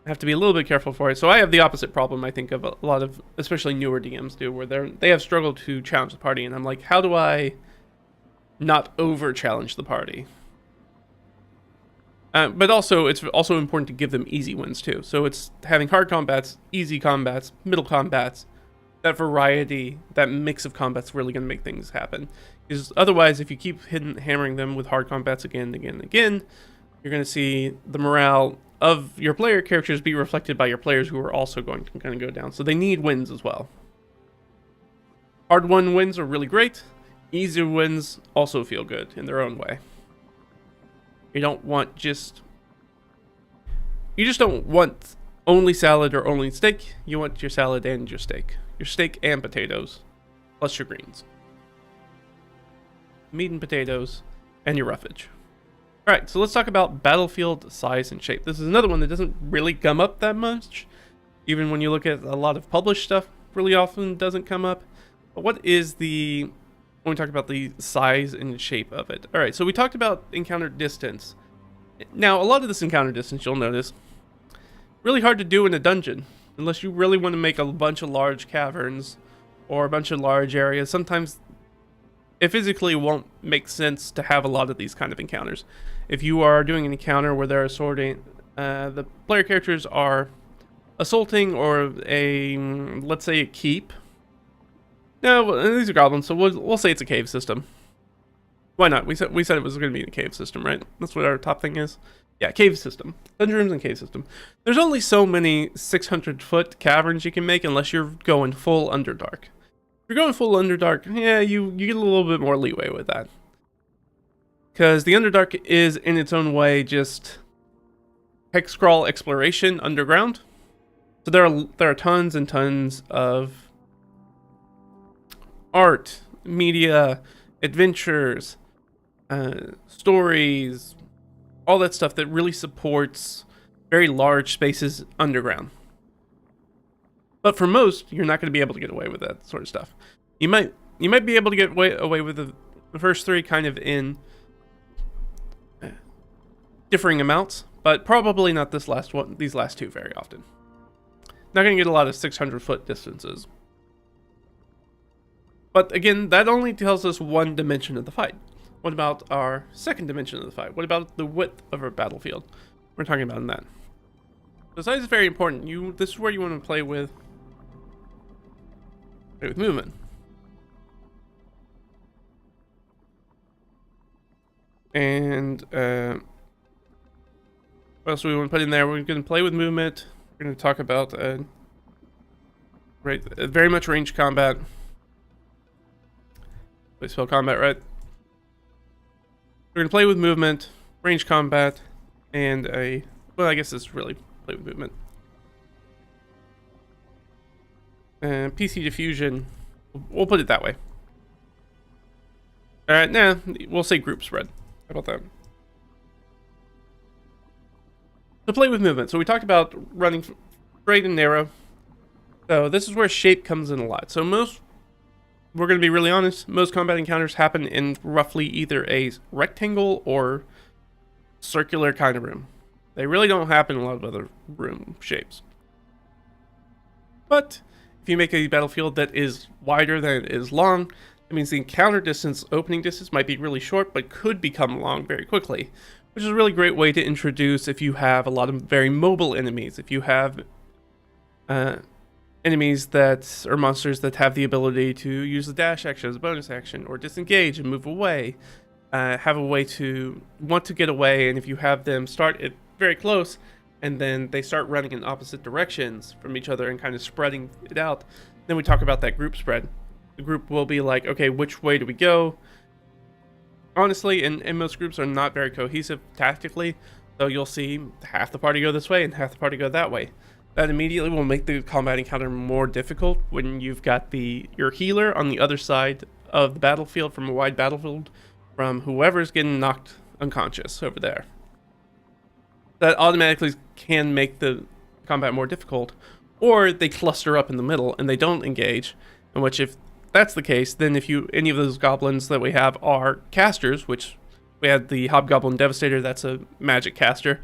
have to be a little bit careful for it. So I have the opposite problem, I think, of a lot of, especially newer DMs do, where they have struggled to challenge the party, and I'm like, how do I not over-challenge the party? But also, it's also important to give them easy wins, too. So it's having hard combats, easy combats, middle combats. That variety, that mix of combat's really going to make things happen. Because otherwise, if you keep hammering them with hard combats again and again and again, you're going to see the morale of your player characters be reflected by your players, who are also going to kind of go down. So they need wins as well. Hard won wins are really great. Easy wins also feel good in their own way. You don't want only salad or only steak. You want your salad and your steak. Your steak and potatoes, plus your greens. Meat and potatoes, and your roughage. Alright, so let's talk about battlefield size and shape. This is another one that doesn't really come up that much. Even when you look at a lot of published stuff, really often doesn't come up. But what is when we talk about the size and shape of it? Alright, so we talked about encounter distance. Now, a lot of this encounter distance, you'll notice, really hard to do in a dungeon. Unless you really want to make a bunch of large caverns or a bunch of large areas. Sometimes it physically won't make sense to have a lot of these kind of encounters. If you are doing an encounter where they're assaulting, the player characters are assaulting or let's say a keep. No, these are goblins, so we'll say it's a cave system. Why not? We said it was going to be a cave system, right? That's what our top thing is. Yeah, cave system. Dungeon rooms and cave system. There's only so many 600-foot caverns you can make unless you're going full Underdark. If you're going full Underdark, yeah, you get a little bit more leeway with that. Because the Underdark is, in its own way, just hexcrawl exploration underground. So there are tons and tons of art, media, adventures, stories, all that stuff that really supports very large spaces underground. But for most, you're not going to be able to get away with that sort of stuff. You might be able to get away with the first three kind of in differing amounts, but probably not these last two very often. Not going to get a lot of 600-foot distances. But again, that only tells us one dimension of the fight. What about our second dimension of the fight? What about the width of our battlefield? We're talking about that. So size is very important. This is where you want to play with movement. And what else do we want to put in there? We're going to play with movement. We're going to talk about very much ranged combat. Play spell combat, right? We're going to play with movement, range combat, and well, I guess it's really play with movement. PC diffusion, we'll put it that way. We'll say group spread. How about that? So play with movement. So we talked about running straight and narrow. So this is where shape comes in a lot. So we're going to be really honest, most combat encounters happen in roughly either a rectangle or circular kind of room. They really don't happen in a lot of other room shapes. But if you make a battlefield that is wider than it is long, it means the encounter distance, opening distance, might be really short, but could become long very quickly, which is a really great way to introduce if you have a lot of very mobile enemies. If you have enemies or monsters that have the ability to use the dash action as a bonus action, or disengage and move away, have a way to want to get away, and if you have them start it very close, and then they start running in opposite directions from each other and kind of spreading it out, then we talk about that group spread. The group will be like, okay, which way do we go? Honestly, and most groups are not very cohesive tactically, so you'll see half the party go this way and half the party go that way. That immediately will make the combat encounter more difficult when you've got your healer on the other side of the battlefield, from a wide battlefield, from whoever's getting knocked unconscious over there. That automatically can make the combat more difficult, or they cluster up in the middle and they don't engage, in which if that's the case, then if any of those goblins that we have are casters, which we had the Hobgoblin Devastator, that's a magic caster,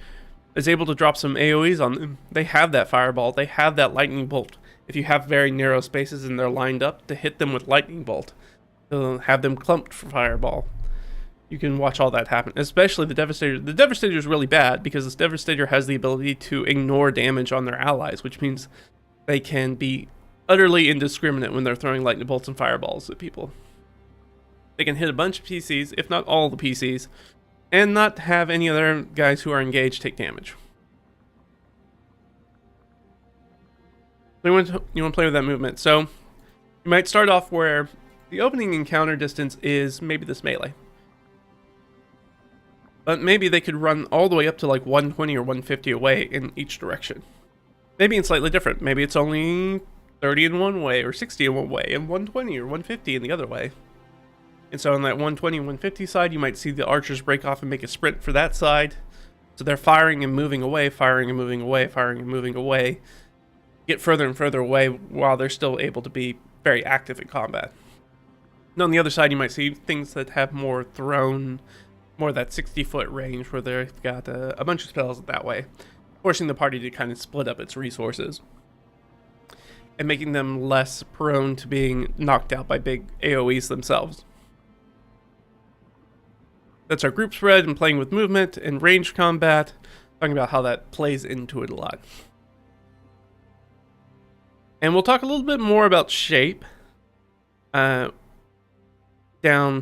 is able to drop some AoEs on them. They have that fireball, they have that lightning bolt. If you have very narrow spaces and they're lined up, to hit them with lightning bolt, to have them clumped for fireball. You can watch all that happen, especially the Devastator. The Devastator is really bad because this Devastator has the ability to ignore damage on their allies, which means they can be utterly indiscriminate when they're throwing lightning bolts and fireballs at people. They can hit a bunch of PCs, if not all the PCs, and not have any other guys who are engaged take damage. So you want to play with that movement. So you might start off where the opening encounter distance is maybe this melee. But maybe they could run all the way up to like 120 or 150 away in each direction. Maybe it's slightly different. Maybe it's only 30 in one way, or 60 in one way, and 120 or 150 in the other way. And so on that 120, 150 side, you might see the archers break off and make a sprint for that side. So they're firing and moving away, firing and moving away, firing and moving away. Get further and further away while they're still able to be very active in combat. And on the other side, you might see things that have more thrown, more that 60-foot range where they've got a bunch of spells that way, forcing the party to kind of split up its resources and making them less prone to being knocked out by big AoEs themselves. That's our group spread and playing with movement and ranged combat, talking about how that plays into it a lot. And we'll talk a little bit more about shape down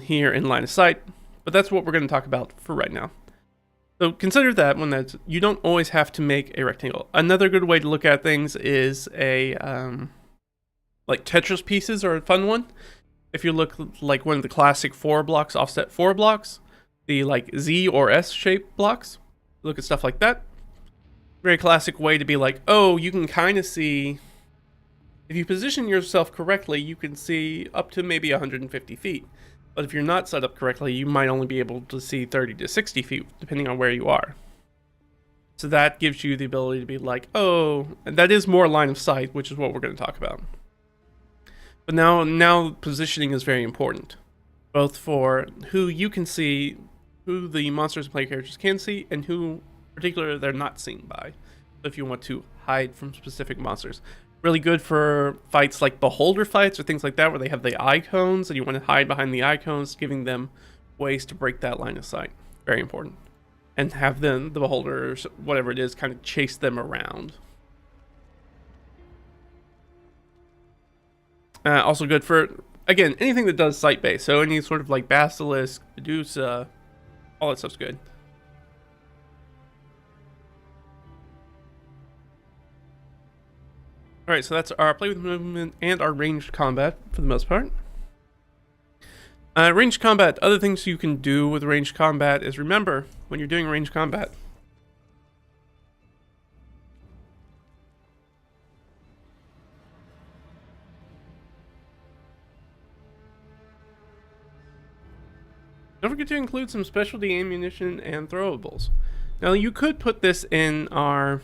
here in line of sight, but that's what we're going to talk about for right now. So consider that when that's, you don't always have to make a rectangle. Another good way to look at things is a like Tetris pieces are a fun one. If you look like one of the classic 4 blocks, offset 4 blocks, the like Z or S shaped blocks, look at stuff like that. Very classic way to be like, oh, you can kind of see, if you position yourself correctly, you can see up to maybe 150 feet. But if you're not set up correctly, you might only be able to see 30 to 60 feet, depending on where you are. So that gives you the ability to be like, oh, and that is more line of sight, which is what we're going to talk about. But now positioning is very important, both for who you can see, who the monsters and player characters can see, and who particularly they're not seen by. So if you want to hide from specific monsters. Really good for fights like beholder fights or things like that where they have the eye cones and you want to hide behind the eye cones, giving them ways to break that line of sight. Very important. And have them, the beholders, whatever it is, kind of chase them around. Also good for, again, anything that does sight-based. So any sort of like Basilisk, Medusa, all that stuff's good. Alright, so that's our play with movement and our ranged combat for the most part. Ranged combat, other things you can do with ranged combat is remember, when you're doing ranged combat, don't forget to include some specialty ammunition and throwables. Now you could put this in our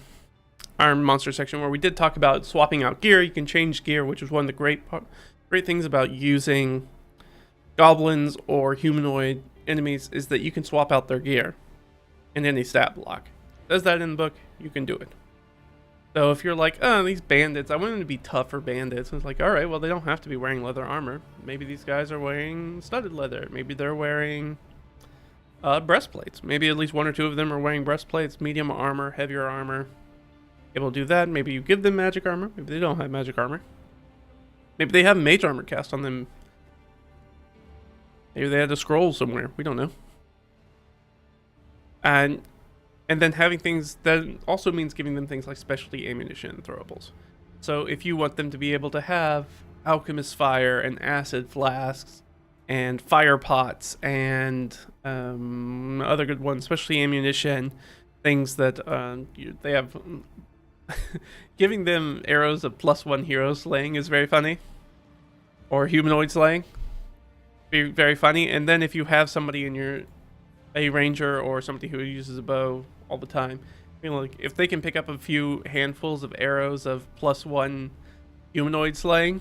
monster section where we did talk about swapping out gear. You can change gear, which is one of the great things about using goblins or humanoid enemies is that you can swap out their gear in any stat block. Does that in the book, you can do it. So if you're like, oh, these bandits, I want them to be tougher bandits. And it's like, all right, well, they don't have to be wearing leather armor. Maybe these guys are wearing studded leather. Maybe they're wearing breastplates. Maybe at least 1 or 2 of them are wearing breastplates, medium armor, heavier armor. Able to do that. Maybe you give them magic armor. Maybe they don't have magic armor. Maybe they have mage armor cast on them. Maybe they had a scroll somewhere. We don't know. And then having things that also means giving them things like specialty ammunition and throwables. So if you want them to be able to have alchemist fire and acid flasks and fire pots and other good ones, especially ammunition, things that they have. Giving them arrows of +1 hero slaying is very funny, or humanoid slaying, be very funny. And then if you have somebody in a ranger or somebody who uses a bow all the time, you know, like if they can pick up a few handfuls of arrows of +1 humanoid slaying,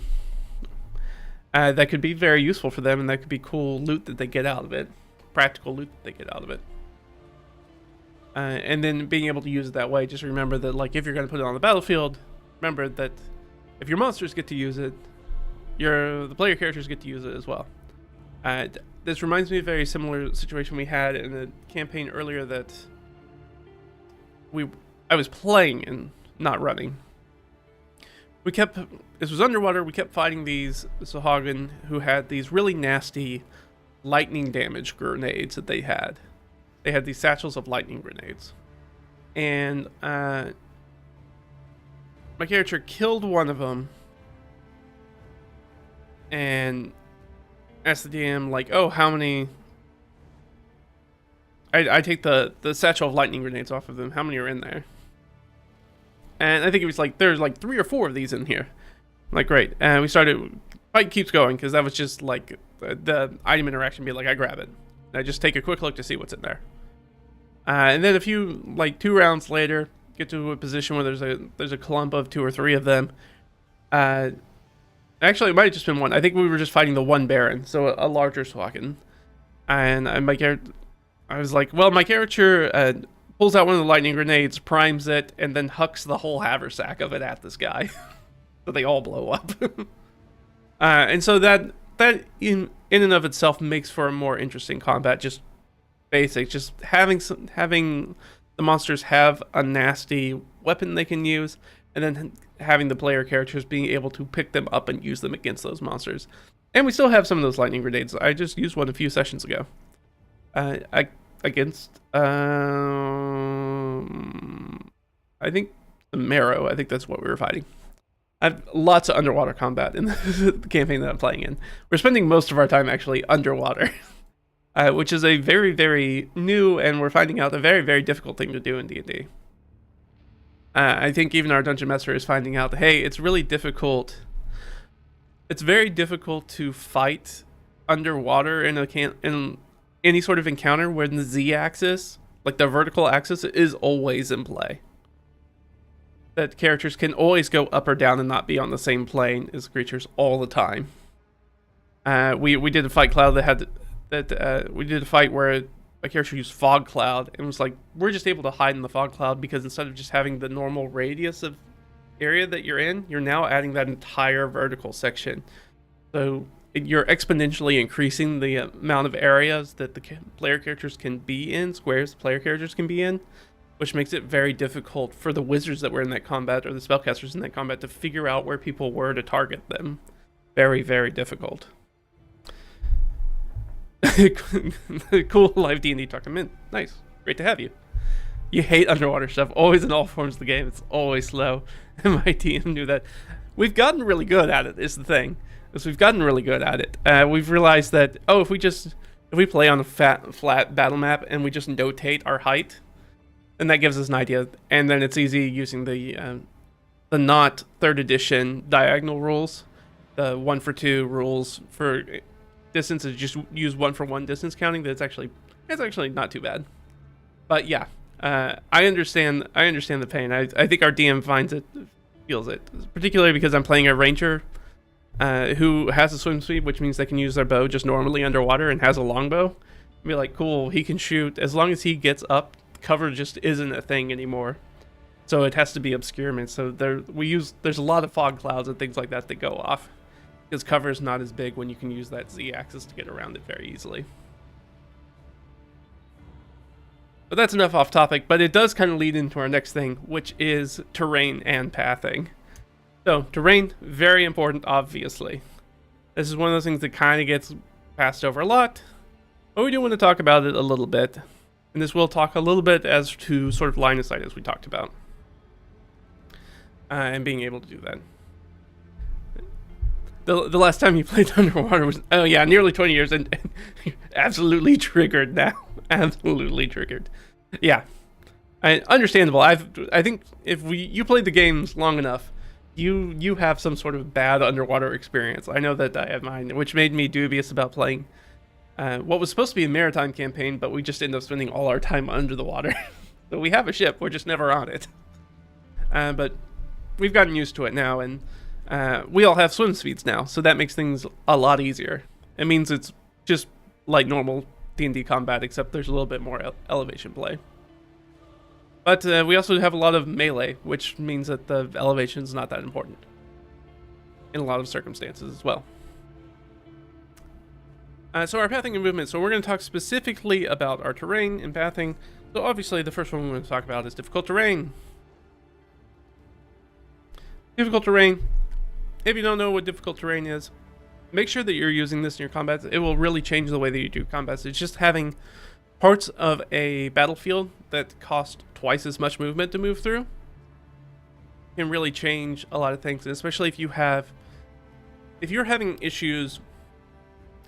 that could be very useful for them, and that could be cool loot that they get out of it, practical loot that they get out of it. And then being able to use it that way, just remember that, like, if you're going to put it on the battlefield, remember that if your monsters get to use it, the player characters get to use it as well. This reminds me of a very similar situation we had in a campaign earlier that I was playing and not running. This was underwater, we kept fighting these Sahagin who had these really nasty lightning damage grenades that they had. They had these satchels of lightning grenades. And my character killed one of them and asked the DM, like, oh, how many... I take the satchel of lightning grenades off of them. How many are in there? And I think it was like, there's like 3 or 4 of these in here. I'm like, great. And we started... Fight keeps going, because that was just like the item interaction be like, I grab it. And I just take a quick look to see what's in there. And then a few, like 2 rounds later, get to a position where there's a clump of 2 or 3 of them. Actually, it might have just been 1. I think we were just fighting the 1 Baron, so a larger Swakin. And my character, I was like, well, my character pulls out one of the lightning grenades, primes it, and then hucks the whole haversack of it at this guy. So they all blow up. And so that in and of itself makes for a more interesting combat. Just basic, just having the monsters have a nasty weapon they can use, and then having the player characters being able to pick them up and use them against those monsters. And we still have some of those lightning grenades. I just used one a few sessions ago. Against I think the Marrow. I think that's what we were fighting. I have lots of underwater combat in the campaign that I'm playing in. We're spending most of our time actually underwater, which is a very, very new, and we're finding out a very, very difficult thing to do in D&D. I think even our dungeon master is finding out that, hey, it's really difficult. It's very difficult to fight underwater in any sort of encounter where the Z-axis, like the vertical axis, is always in play. That characters can always go up or down and not be on the same plane as creatures all the time. We did a fight cloud we did a fight where a character used fog cloud, and was like, we're just able to hide in the fog cloud because instead of just having the normal radius of area that you're in, you're now adding that entire vertical section. So you're exponentially increasing the amount of areas that the player characters can be in, squares the player characters can be in, which makes it very difficult for the wizards that were in that combat, or the spellcasters in that combat, to figure out where people were to target them. Very, very difficult. Cool live D&D talk. I'm in. Nice. Great to have you. You hate underwater stuff. Always in all forms of the game. It's always slow. And my DM knew that. We've gotten really good at it, is the thing. We've gotten really good at it. We've realized that, if we play on a flat battle map and we just notate our height, and that gives us an idea. And then it's easy using the not 3rd edition diagonal rules, the 1 for 2 rules for distance, is just use 1 for 1 distance counting. It's actually not too bad. But yeah, I understand the pain. I think our DM feels it, particularly because I'm playing a ranger who has a swim speed, which means they can use their bow just normally underwater and has a longbow. Be like, cool, he can shoot as long as he gets up. Cover just isn't a thing anymore, so it has to be obscurement. So there's a lot of fog clouds and things like that go off, because cover is not as big when you can use that Z-axis to get around it very easily. But that's enough off topic, but it does kind of lead into our next thing, which is terrain and pathing. So terrain, very important, obviously. This is one of those things that kind of gets passed over a lot, but we do want to talk about it a little bit. And this will talk a little bit as to sort of line of sight, as we talked about. And being able to do that. The last time you played underwater was, nearly 20 years, and absolutely triggered now. Absolutely triggered. Yeah. Understandable. I think if you played the games long enough, you have some sort of bad underwater experience. I know that I have mine, which made me dubious about playing what was supposed to be a maritime campaign, but we just ended up spending all our time under the water. So we have a ship, we're just never on it. But we've gotten used to it now, and we all have swim speeds now, so that makes things a lot easier. It means it's just like normal D&D combat, except there's a little bit more elevation play. But we also have a lot of melee, which means that the elevation is not that important in a lot of circumstances as well. So our pathing and movement. So we're going to talk specifically about our terrain and pathing. So obviously the first one we're going to talk about is difficult terrain. Difficult terrain. If you don't know what difficult terrain is, make sure that you're using this in your combats. It will really change the way that you do combats. It's just having parts of a battlefield that cost twice as much movement to move through can really change a lot of things, and especially if you're having issues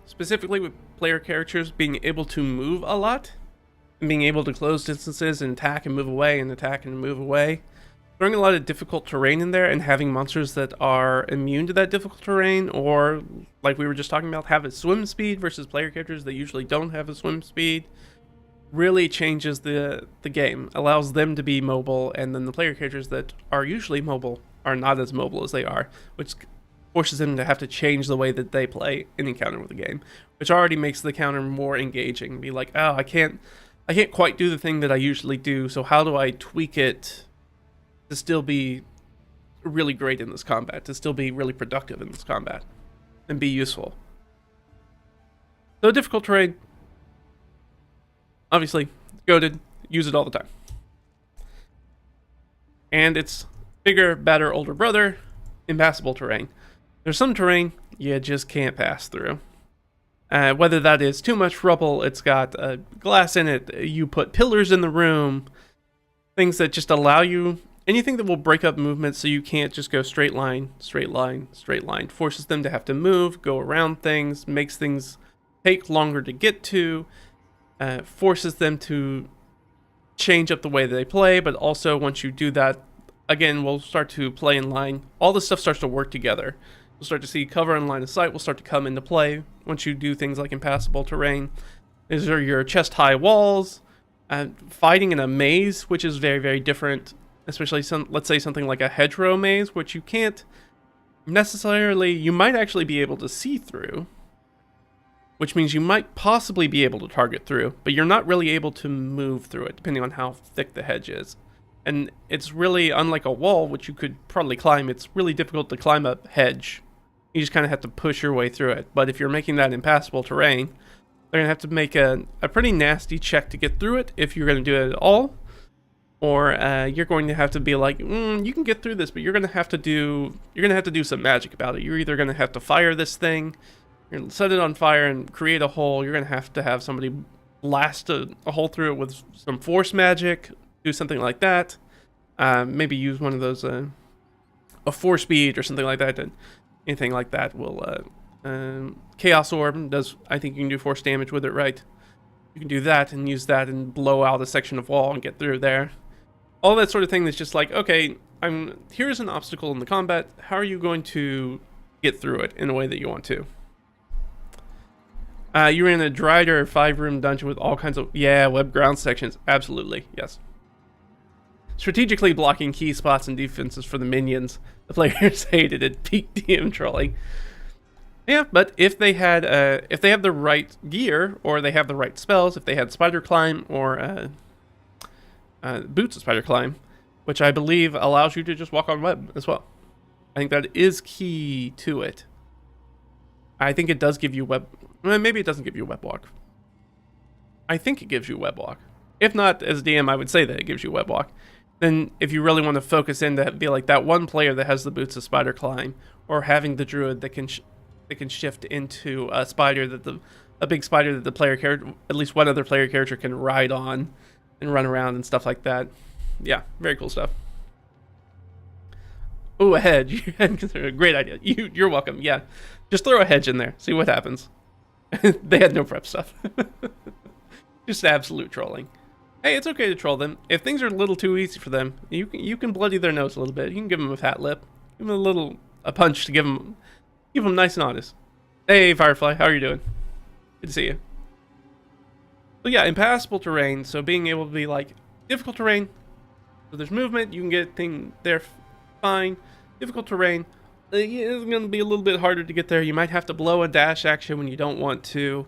specifically with player characters being able to move a lot and being able to close distances and attack and move away and attack and move away, throwing a lot of difficult terrain in there and having monsters that are immune to that difficult terrain, or like we were just talking about, have a swim speed versus player characters that usually don't have a swim speed, really changes the game. Allows them to be mobile, and then the player characters that are usually mobile are not as mobile as they are, which forces them to have to change the way that they play an encounter with the game, which already makes the encounter more engaging. Be like, oh, I can't quite do the thing that I usually do, so how do I tweak it to still be really great in this combat, to still be really productive in this combat, and be useful. So difficult terrain, obviously, goated, use it all the time. And it's bigger, better, older brother, impassable terrain. There's some terrain you just can't pass through. Whether that is too much rubble, it's got glass in it, you put pillars in the room, things that just allow you, anything that will break up movement so you can't just go straight line, straight line, straight line. Forces them to have to move, go around things, makes things take longer to get to, forces them to change up the way they play, but also once you do that, again, we'll start to play in line. All this stuff starts to work together. We'll start to see cover and line of sight will start to come into play once you do things like impassable terrain. These are your chest-high walls, fighting in a maze, which is very, very different. Especially let's say something like a hedgerow maze, which you can't necessarily, you might actually be able to see through, which means you might possibly be able to target through, but you're not really able to move through it, depending on how thick the hedge is. And it's really, unlike a wall, which you could probably climb, it's really difficult to climb a hedge. You just kind of have to push your way through it. But if you're making that impassable terrain, they're going to have to make a pretty nasty check to get through it, if you're going to do it at all. Or you're going to have to be like, you can get through this, but you're going to have to do some magic about it. You're either going to have to fire this thing, you're going to set it on fire and create a hole. You're going to have somebody blast a hole through it with some force magic, do something like that. Maybe use one of those, a force speed or something like that. Anything like that will, Chaos Orb does, I think you can do force damage with it, right? You can do that and use that and blow out a section of wall and get through there. All that sort of thing that's just like, okay, here's an obstacle in the combat. How are you going to get through it in a way that you want to? You're in a Drider 5-room dungeon with all kinds of, web ground sections. Absolutely, yes. Strategically blocking key spots and defenses for the minions. The players hated it. Peak DM trolling. Yeah, but if they have the right gear, or they have the right spells, if they had Spider Climb or Boots of Spider Climb, which I believe allows you to just walk on web as well. I think that is key to it. I think it does give you web. Well, maybe it doesn't give you web walk. I think it gives you web walk. If not, as DM, I would say that it gives you web walk. Then, if you really want to focus in to be like that one player that has the Boots of Spider Climb, or having the Druid that can shift into a spider a big spider that the player character, at least one other player character, can ride on and run around and stuff like that. Yeah, very cool stuff. Oh, a hedge. Great idea. You're welcome. Yeah, just throw a hedge in there. See what happens. They had no prep stuff. Just absolute trolling. Hey, it's okay to troll them. If things are a little too easy for them, you can bloody their nose a little bit. You can give them a fat lip. Give them a punch to keep them nice and honest. Hey, Firefly, how are you doing? Good to see you. So yeah, impassable terrain. So being able to be like, difficult terrain, so there's movement, you can get thing there fine. Difficult terrain, it's going to be a little bit harder to get there. You might have to blow a dash action when you don't want to,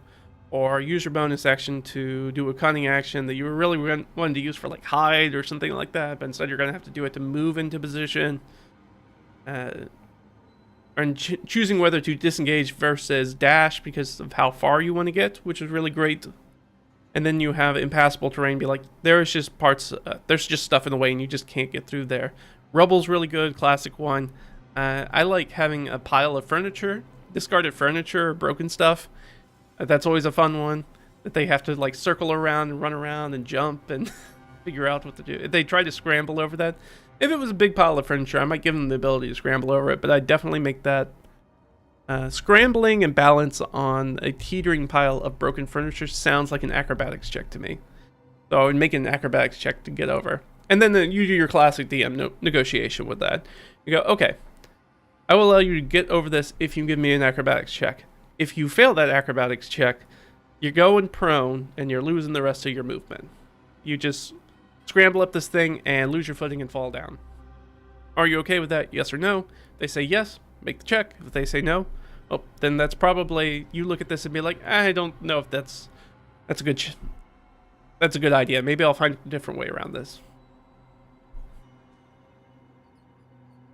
or use your bonus action to do a cunning action that you were really wanting to use for like hide or something like that, but instead you're going to have to do it to move into position. And choosing whether to disengage versus dash because of how far you want to get, which is really great. And then you have impassable terrain, be like, there's just stuff in the way and you just can't get through there. Rubble's really good, classic one. I like having a pile of furniture, discarded furniture, or broken stuff. That's always a fun one, that they have to like circle around and run around and jump and figure out what to do. If they try to scramble over that, if it was a big pile of furniture, I might give them the ability to scramble over it, but I'd definitely make that scrambling and balance on a teetering pile of broken furniture sounds like an acrobatics check to me. So I would make an acrobatics check to get over. and then you do your classic DM negotiation with that. You go, okay, I will allow you to get over this if you give me an acrobatics check. If you fail that acrobatics check, you're going prone and you're losing the rest of your movement. You just scramble up this thing and lose your footing and fall down. Are you okay with that? Yes or no? If they say yes, make the check. If they say no, oh, then that's probably, you look at this and be like, I don't know if that's a good idea. Maybe I'll find a different way around this.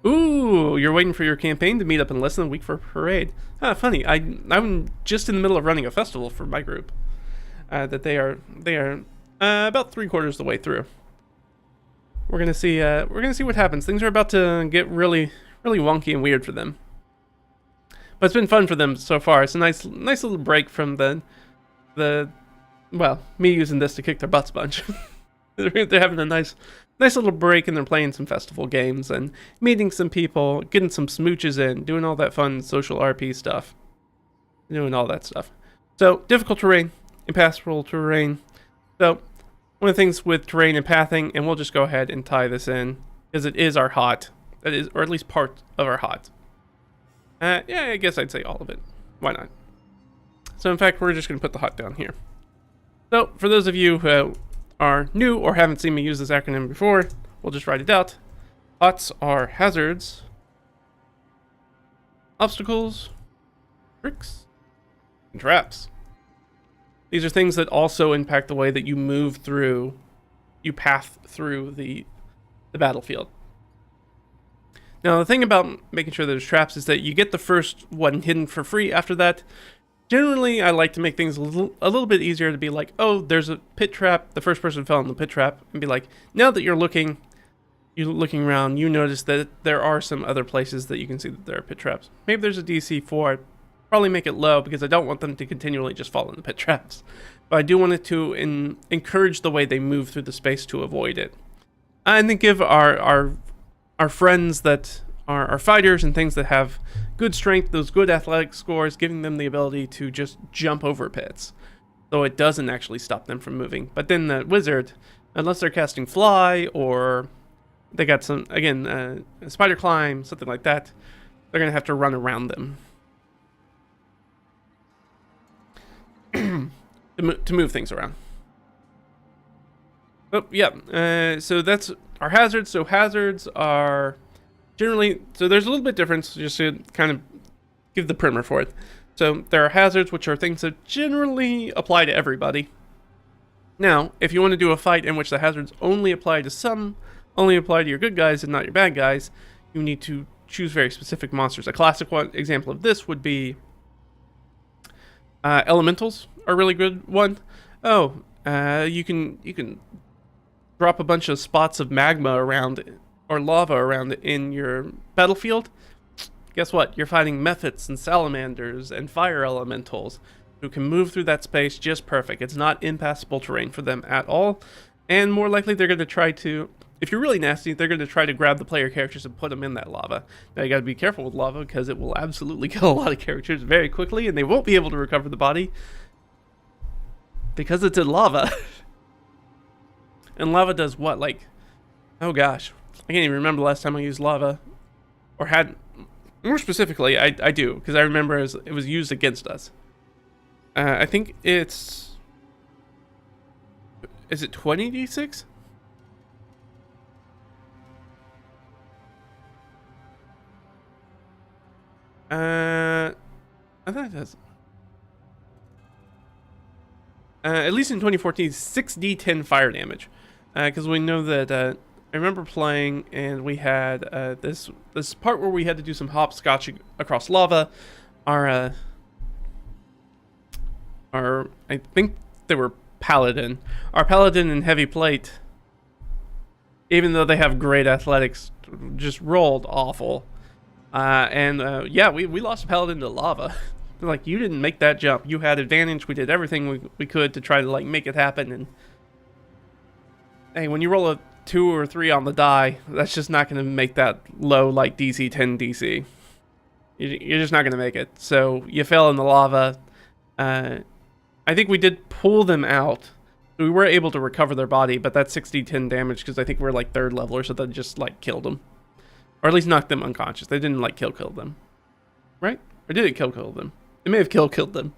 Ooh, you're waiting for your campaign to meet up in less than a week for a parade. Funny. I'm just in the middle of running a festival for my group. That they are about 3/4 the way through. We're gonna see what happens. Things are about to get really, really wonky and weird for them. But it's been fun for them so far. It's a nice little break from well, me using this to kick their butts a bunch. They're having a nice little break, and they're playing some festival games and meeting some people, getting some smooches in, doing all that fun social RP stuff. Doing all that stuff. So, difficult terrain, impassable terrain. So, one of the things with terrain and pathing, and we'll just go ahead and tie this in, because it is our hot. That is, or at least part of our hot. Yeah, I guess I'd say all of it. Why not? So, in fact, we're just going to put the hot down here. So, for those of you who are new or haven't seen me use this acronym before, we'll just write it out. HOTS are hazards, obstacles, tricks, and traps. These are things that also impact the way that you move through, you path through the battlefield. Now, the thing about making sure there's traps is that you get the first one hidden for free. After that, generally, I like to make things a little bit easier to be like, oh, there's a pit trap. The first person fell in the pit trap, and be like, now that you're looking around, you notice that there are some other places that you can see that there are pit traps. Maybe there's a DC for it. Probably make it low because I don't want them to continually just fall in the pit traps. But I do want it to encourage the way they move through the space to avoid it. And then give our friends that are fighters and things that have good strength, those good athletic scores, giving them the ability to just jump over pits. So it doesn't actually stop them from moving. But then the wizard, unless they're casting fly or they got some, again, a spider climb, something like that, they're going to have to run around them. to move things around. Oh, yeah. So that's our hazards. So hazards are generally, so there's a little bit difference just to kind of give the primer for it. So there are hazards, which are things that generally apply to everybody. Now, if you want to do a fight in which the hazards only apply to your good guys and not your bad guys, you need to choose very specific monsters. A classic example of this would be elementals are a really good one. Oh, you can drop a bunch of spots of magma around or lava around in your battlefield. Guess what? You're fighting mephits and salamanders and fire elementals who can move through that space just perfect. It's not impassable terrain for them at all. And more likely they're going to try to, if you're really nasty, they're going to try to grab the player characters and put them in that lava. Now you got to be careful with lava because it will absolutely kill a lot of characters very quickly and they won't be able to recover the body because it's in lava. And lava does what? Like, oh gosh, I can't even remember the last time I used lava. Or had, more specifically, I do, because I remember it was used against us. I think is it 20d6? I thought it does. At least in 2014, 6d10 fire damage. Because we know that, I remember playing and we had this part where we had to do some hopscotching across lava. Our I think they were paladin. Our paladin and heavy plate, even though they have great athletics, just rolled awful. Yeah, we lost a paladin to lava. Like, you didn't make that jump. You had advantage. We did everything we could to try to like make it happen. And hey, when you roll a 2 or 3 on the die, that's just not going to make that low like DC 10 DC. You're just not going to make it. So you fell in the lava. I think we did pull them out, So we were able to recover their body, but that's 60-10 damage because I think we're like 3rd level, so that just like killed them. Or at least knocked them unconscious. They didn't like kill them. Right? Or did it kill them? It may have killed them.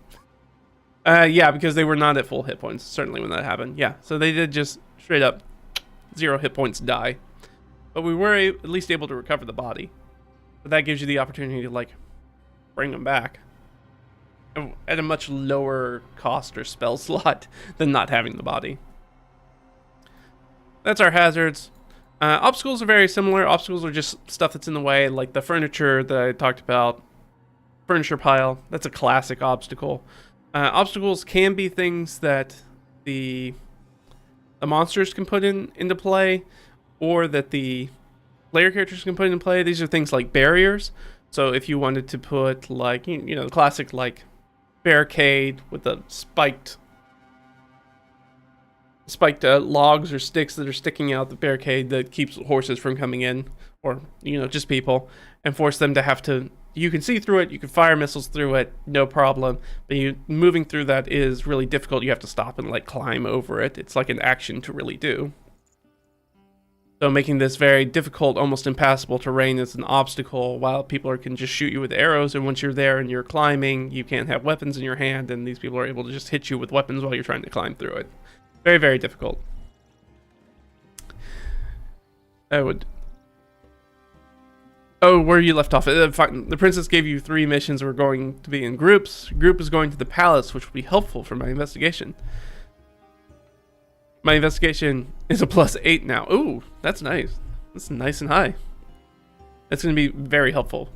Yeah, because they were not at full hit points, certainly when that happened. Yeah, so they did just straight up 0 hit points die. But we were at least able to recover the body. But that gives you the opportunity to like bring them back at a much lower cost or spell slot than not having the body. That's our hazards. Obstacles are very similar. Obstacles are just stuff that's in the way, like the furniture that I talked about. Furniture pile, that's a classic obstacle. Obstacles can be things that the monsters can put into play, or that the player characters can put into play. These are things like barriers. So if you wanted to put like, you know, the classic like barricade with the spiked logs or sticks that are sticking out the barricade that keeps horses from coming in, or, you know, just people, and force them to have to, you can see through it, you can fire missiles through it, no problem, but moving through that is really difficult. You have to stop and like climb over it. It's like an action to really do. So making this very difficult, almost impassable terrain is an obstacle, while people can just shoot you with arrows, and once you're there and you're climbing, you can't have weapons in your hand, and these people are able to just hit you with weapons while you're trying to climb through it. Very, very difficult. Oh, where you left off. The princess gave you 3 missions. We're going to be in groups. Group is going to the palace, which will be helpful for my investigation. My investigation is a +8 now. Ooh, that's nice. That's nice and high. That's going to be very helpful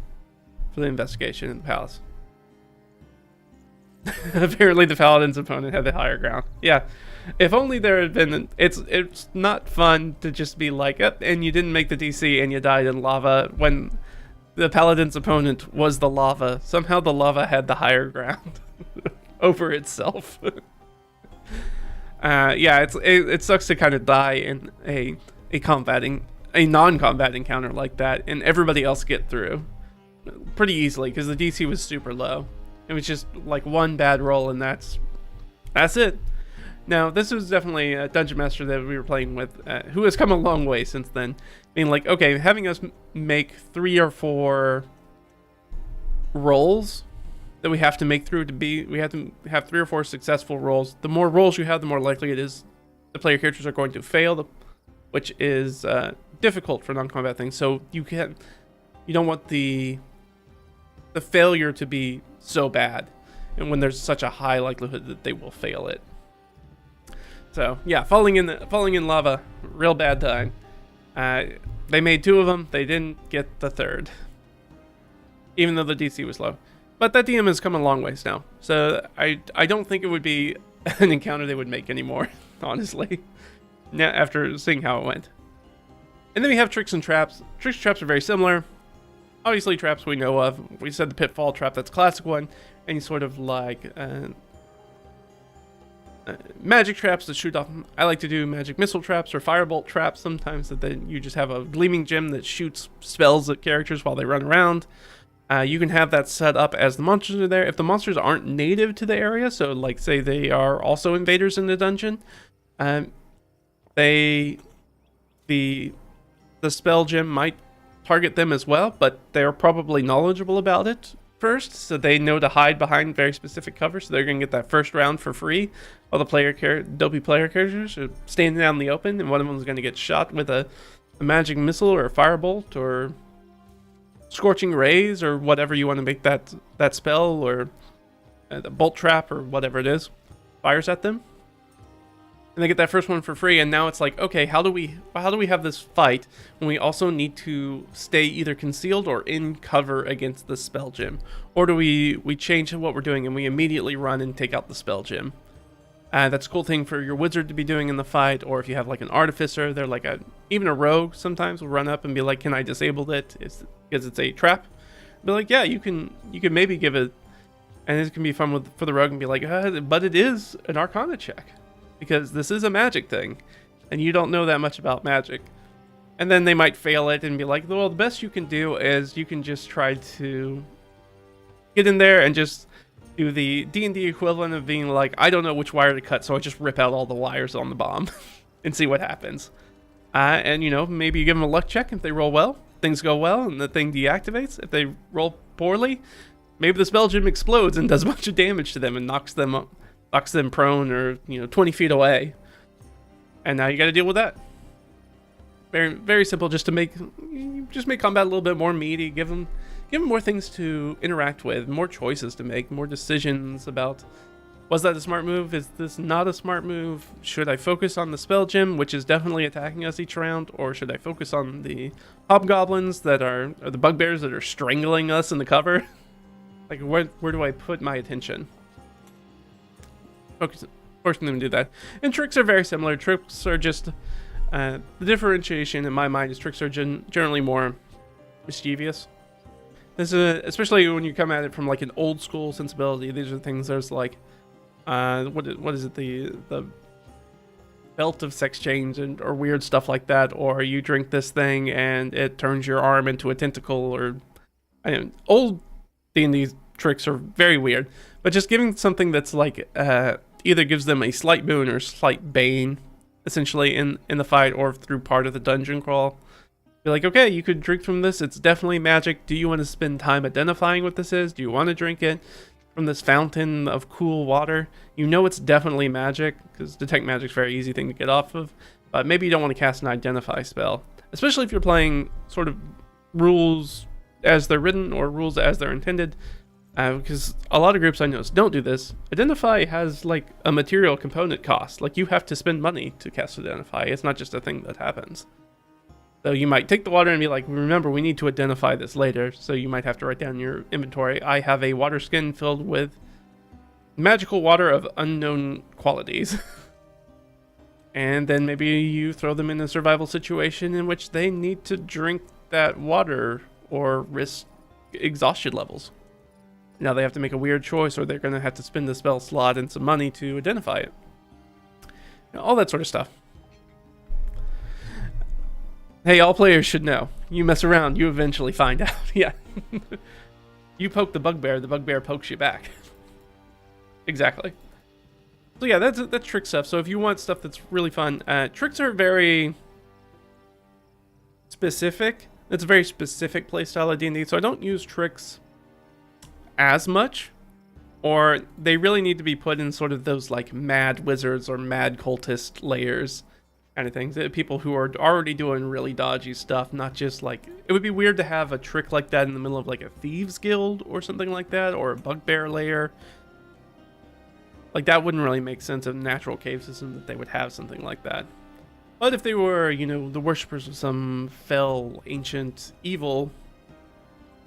for the investigation in the palace. Apparently the paladin's opponent had the higher ground. Yeah. If only there had been... It's not fun to just be like, oh, and you didn't make the DC and you died in lava, when the paladin's opponent was the lava. Somehow the lava had the higher ground over itself. Yeah, it sucks to kind of die in a non-combat encounter like that, and everybody else get through pretty easily because the DC was super low. It was just like one bad roll, and that's it. Now, this was definitely a dungeon master that we were playing with, who has come a long way since then. Being like, okay, having us make 3 or 4 rolls that we have to make through we have to have 3 or 4 successful rolls. The more rolls you have, the more likely it is the player characters are going to fail, which is difficult for non-combat things. So you don't want the failure to be so bad, and when there's such a high likelihood that they will fail it. So yeah, falling in lava, real bad time. They made 2 of them. They didn't get the 3rd, even though the DC was low. But that DM has come a long ways now, so I don't think it would be an encounter they would make anymore, honestly. Now, after seeing how it went. And then we have tricks and traps. Tricks and traps are very similar. Obviously, traps we know of. We said the pitfall trap, that's a classic one. Any sort of like magic traps that shoot off. I like to do magic missile traps or firebolt traps sometimes, that then you just have a gleaming gem that shoots spells at characters while they run around. You can have that set up as the monsters are there. If the monsters aren't native to the area, so like say they are also invaders in the dungeon, the spell gem might target them as well, but they're probably knowledgeable about it first, so they know to hide behind very specific cover, so they're going to get that first round for free, while the dopey player characters are standing out in the open, and one of them is going to get shot with a magic missile or a firebolt or scorching rays or whatever you want to make that spell, or the bolt trap or whatever it is, fires at them. And they get that first one for free, and now it's like, okay, how do we have this fight when we also need to stay either concealed or in cover against the spell gem? Or do we change what we're doing and we immediately run and take out the spell gem? That's a cool thing for your wizard to be doing in the fight, or if you have like an artificer, they're like even a rogue sometimes will run up and be like, can I disable it? Because it's a trap. Be like, yeah, you can maybe give it, and it can be fun for the rogue and be like, but it is an Arcana check, because this is a magic thing, and you don't know that much about magic. And then they might fail it and be like, well, the best you can do is you can just try to get in there and just to the D&D equivalent of being like, I don't know which wire to cut, so I just rip out all the wires on the bomb and see what happens. And, you know, maybe you give them a luck check. If they roll well, things go well, and the thing deactivates. If they roll poorly, maybe the spell gem explodes and does a bunch of damage to them and knocks them prone or, you know, 20 feet away. And now you got to deal with that. Very, very simple, just to make combat a little bit more meaty. Give them more things to interact with, more choices to make, more decisions about, was that a smart move? Is this not a smart move? Should I focus on the spell gem, which is definitely attacking us each round, or should I focus on the hobgoblins that are or the bugbears that are strangling us in the cover? Like, where do I put my attention? Forcing them to do that. And tricks are very similar. Tricks are just the differentiation in my mind is tricks are generally more mischievous. This is especially when you come at it from like an old school sensibility. These are things there's like what is it, the belt of sex change or weird stuff like that, or you drink this thing and it turns your arm into a tentacle, or old D&D tricks are very weird. But just giving something that's like either gives them a slight boon or slight bane, essentially in the fight or through part of the dungeon crawl. You're like, okay, you could drink from this. It's definitely magic. Do you want to spend time identifying what this is? Do you want to drink it from this fountain of cool water? You know it's definitely magic, because detect magic's a very easy thing to get off of. But maybe you don't want to cast an identify spell, especially if you're playing sort of rules as they're written or rules as they're intended. Because a lot of groups I know don't do this. Identify has like a material component cost. Like you have to spend money to cast Identify. It's not just a thing that happens. So you might take the water and be like, remember, we need to identify this later. So you might have to write down in your inventory, I have a water skin filled with magical water of unknown qualities. And then maybe you throw them in a survival situation in which they need to drink that water or risk exhaustion levels. Now they have to make a weird choice, or they're going to have to spend the spell slot and some money to identify it. You know, all that sort of stuff. Hey, all players should know. You mess around, you eventually find out. Yeah. You poke the bugbear pokes you back. Exactly. So yeah, that's trick stuff. So if you want stuff that's really fun, tricks are very specific. It's a very specific playstyle of D&D, so I don't use tricks as much, or they really need to be put in sort of those like mad wizards or mad cultist layers kind of things. People who are already doing really dodgy stuff, not just like, it would be weird to have a trick like that in the middle of like a thieves guild or something like that, or a bugbear lair. Like that wouldn't really make sense of a natural cave system that they would have something like that. But if they were, you know, the worshippers of some fell ancient evil,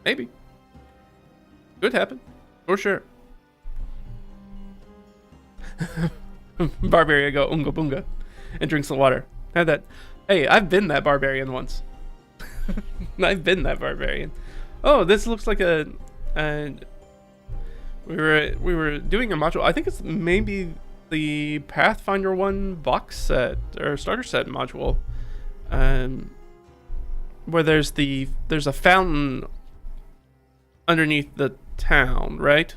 maybe. Could happen, for sure. Barbarian go unga bunga and drinks the water. Had that. Hey, I've been that barbarian once. I've been that barbarian. Oh, this looks like a we were doing a module. I think it's maybe the Pathfinder 1 box set or starter set module, where there's a fountain underneath the town, right?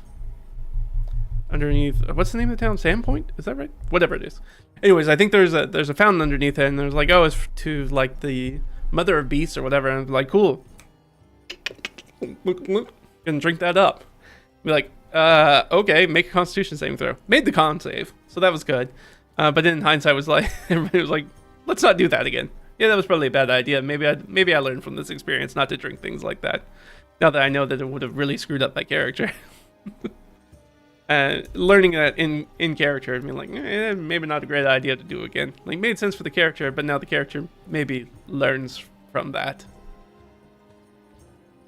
Underneath, what's the name of the town? Sandpoint? Is that right? Whatever it is. Anyways, I think there's a fountain underneath it, and there's like, oh, it's to like the mother of beasts or whatever. And I'm like, cool. Gonna drink that up. Be like, okay, make a Constitution saving throw. Made the con save, so that was good. But then in hindsight, was like, everybody was like, let's not do that again. Yeah, that was probably a bad idea. Maybe I learned from this experience not to drink things like that. Now that I know that it would have really screwed up my character. Learning that in character, I mean, like, maybe not a great idea to do again. Like, made sense for the character, but now the character maybe learns from that.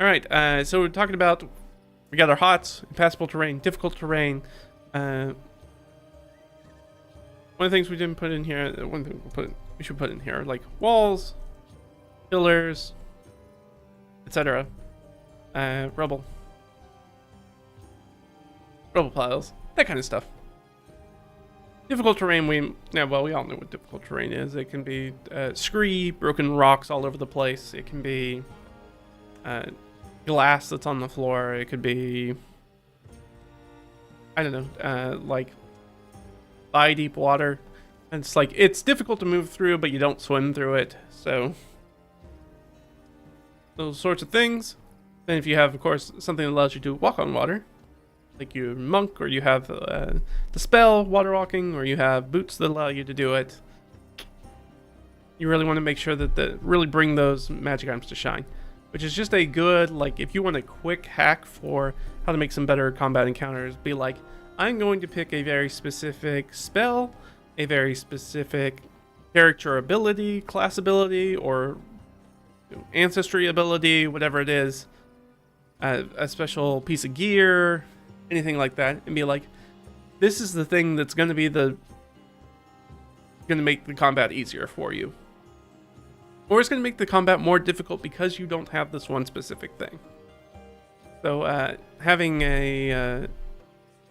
All right, so we're talking about, we got our hots, impassable terrain, difficult terrain. One of the things we didn't put in here, one thing we should put in here, like walls, pillars, etc. Rubble piles, that kind of stuff. Difficult terrain, we all know what difficult terrain is. It can be scree, broken rocks all over the place. It can be glass that's on the floor. It could be I don't know, like thigh deep water. And it's like, it's difficult to move through, but you don't swim through it. So those sorts of things. Then if you have, of course, something that allows you to walk on water, like you're a monk, or you have the spell water walking, or you have boots that allow you to do it, you really want to make sure that really bring those magic items to shine, which is just a good, like, if you want a quick hack for how to make some better combat encounters, be like, I'm going to pick a very specific spell, a very specific character ability, class ability, or ancestry ability, whatever it is, a special piece of gear, anything like that, and be like, this is the thing that's going to make the combat easier for you, or it's going to make the combat more difficult because you don't have this one specific thing. So having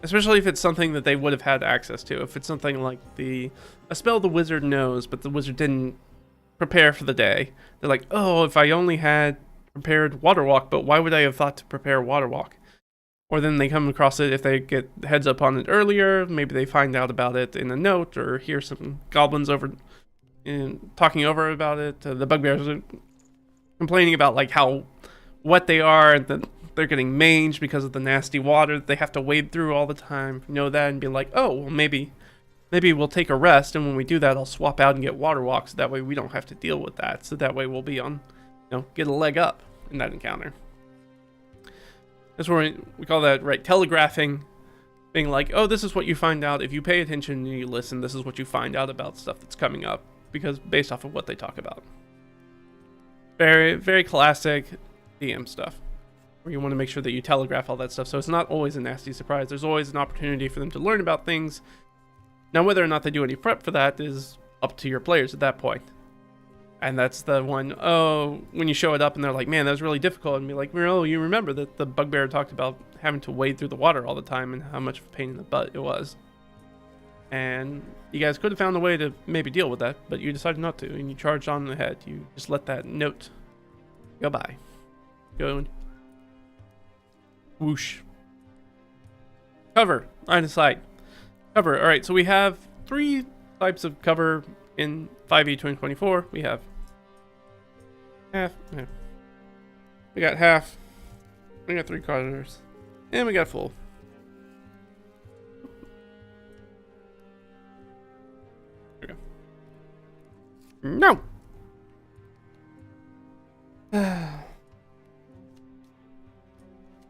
especially if it's something that they would have had access to, if it's something like a spell the wizard knows but the wizard didn't prepare for the day, they're like, oh, if I only had prepared water walk, but why would I have thought to prepare water walk? Or then they come across it, if they get heads up on it earlier, maybe they find out about it in a note, or hear some goblins talking over about it. The bugbears are complaining about like how wet they are, and that they're getting manged because of the nasty water that they have to wade through all the time. You know that, and be like, oh, well, maybe we'll take a rest, and when we do that, I'll swap out and get water walk, so that way we don't have to deal with that. So that way we'll be on, get a leg up in that encounter. That's where we call that, right, telegraphing, being like, oh, this is what you find out if you pay attention and you listen. This is what you find out about stuff that's coming up, because based off of what they talk about. Very, very classic DM stuff, where you want to make sure that you telegraph all that stuff, so it's not always a nasty surprise. There's always an opportunity for them to learn about things. Now, whether or not they do any prep for that is up to your players at that point. And that's the one, when you show it up and they're like, man, that was really difficult, and be like, well, you remember that the bugbear talked about having to wade through the water all the time and how much of a pain in the butt it was. And you guys could have found a way to maybe deal with that, but you decided not to, and you charged on ahead. You just let that note go by. Go and whoosh. Cover, line of sight. Cover, alright, so we have 3 types of cover in 5e 2024. We have half, no. We got half, we got 3 quarters, and we got full. There we go. No! There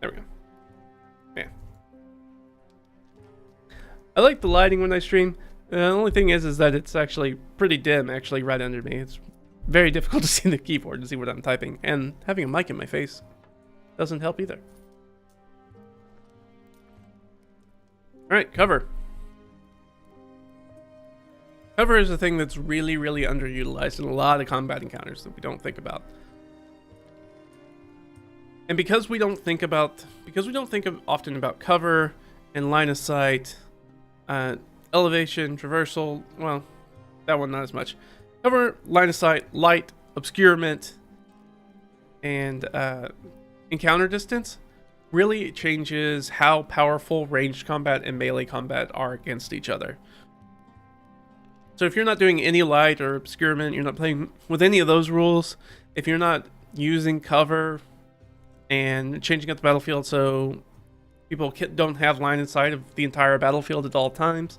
we go. Yeah. I like the lighting when I stream. The only thing is that it's actually pretty dim, actually, right under me. It's very difficult to see the keyboard and see what I'm typing, and having a mic in my face doesn't help either. Alright, cover. Cover is a thing that's really, really underutilized in a lot of combat encounters that we don't think about. And because we don't think often about cover and line of sight, elevation, traversal, well, that one not as much. Cover, line of sight, light, obscurement, and encounter distance really changes how powerful ranged combat and melee combat are against each other. So if you're not doing any light or obscurement, you're not playing with any of those rules, if you're not using cover and changing up the battlefield so people don't have line of sight of the entire battlefield at all times,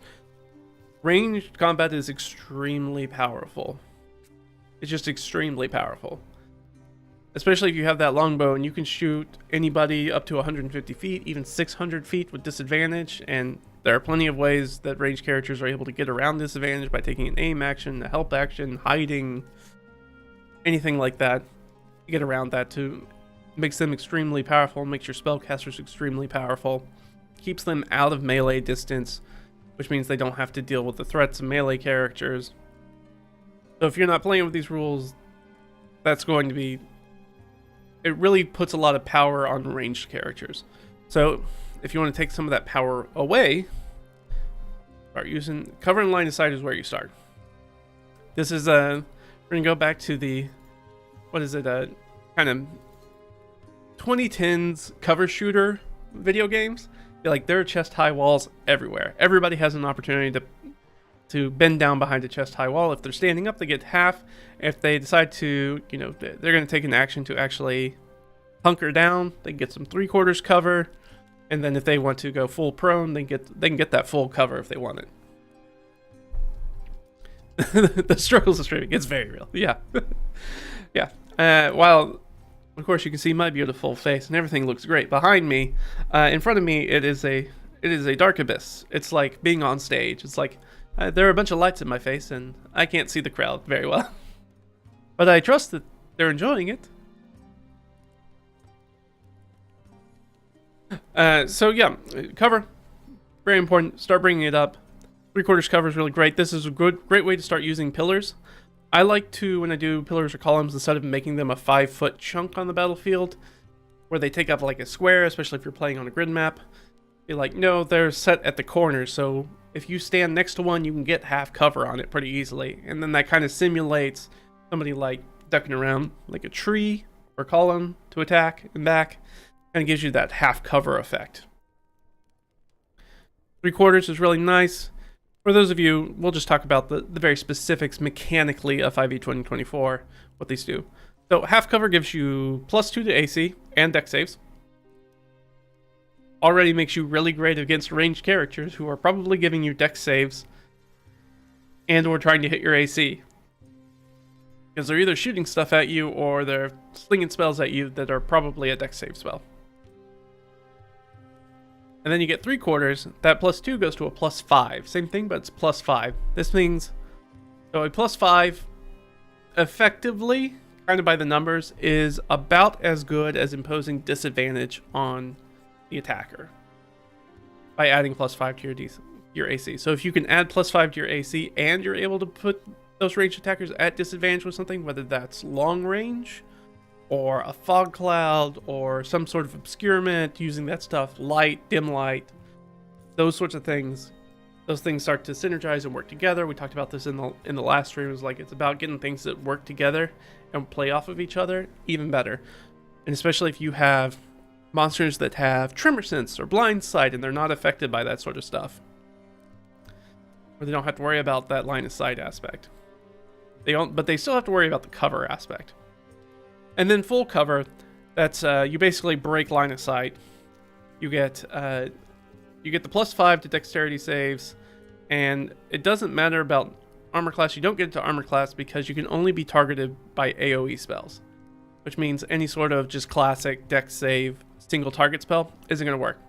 ranged combat is extremely powerful. It's just extremely powerful. Especially if you have that longbow and you can shoot anybody up to 150 feet, even 600 feet with disadvantage, and there are plenty of ways that ranged characters are able to get around disadvantage by taking an aim action, a help action, hiding, anything like that. You get around that too. Makes them extremely powerful, makes your spellcasters extremely powerful, keeps them out of melee distance, which means they don't have to deal with the threats of melee characters. So if you're not playing with these rules, that's going to be... It really puts a lot of power on ranged characters. So if you want to take some of that power away, start using cover and line of sight is where you start. This is we're gonna go back to the, what is it, kind of 2010s cover shooter video games. Like, there are chest-high walls everywhere. Everybody has an opportunity to bend down behind a chest-high wall. If they're standing up, they get half. If they decide to, you know, they're going to take an action to actually hunker down, they get some 3/4 cover. And then if they want to go full prone, they can get that full cover if they want it. The struggles of streaming, it's very real. Yeah. Yeah. While, of course, you can see my beautiful face and everything looks great behind me, in front of me it is a dark abyss. It's like being on stage. It's like there are a bunch of lights in my face and I can't see the crowd very well. But I trust that they're enjoying it. So yeah, cover, very important. Start bringing it up. 3/4 cover is really great. This is a great way to start using pillars. I like to, when I do pillars or columns, instead of making them a 5-foot chunk on the battlefield, where they take up like a square, especially if you're playing on a grid map, be like, no, they're set at the corners, so if you stand next to one, you can get half cover on it pretty easily. And then that kind of simulates somebody like ducking around like a tree or column to attack and back, and gives you that half cover effect. 3/4 is really nice. For those of you, we'll just talk about the very specifics mechanically of 5e 2024, what these do. So half cover gives you +2 to AC and dex saves. Already makes you really great against ranged characters who are probably giving you dex saves and or trying to hit your AC. Because they're either shooting stuff at you or they're slinging spells at you that are probably a dex save spell. And then you get 3/4. That +2 goes to a +5. Same thing, but it's +5. This means, so a +5, effectively, kind of by the numbers, is about as good as imposing disadvantage on the attacker by adding +5 to your AC. So if you can add +5 to your AC and you're able to put those ranged attackers at disadvantage with something, whether that's long range, or a fog cloud, or some sort of obscurement, using that stuff, light, dim light, those sorts of things. Those things start to synergize and work together. We talked about this in the last stream. It's like, it's about getting things that work together and play off of each other even better. And especially if you have monsters that have tremor sense or blind sight and they're not affected by that sort of stuff, or they don't have to worry about that line of sight aspect. But they still have to worry about the cover aspect. And then full cover, that's you basically break line of sight. You get the +5 to dexterity saves, and it doesn't matter about armor class. You don't get into armor class because you can only be targeted by AoE spells, which means any sort of just classic dex save single target spell isn't going to work.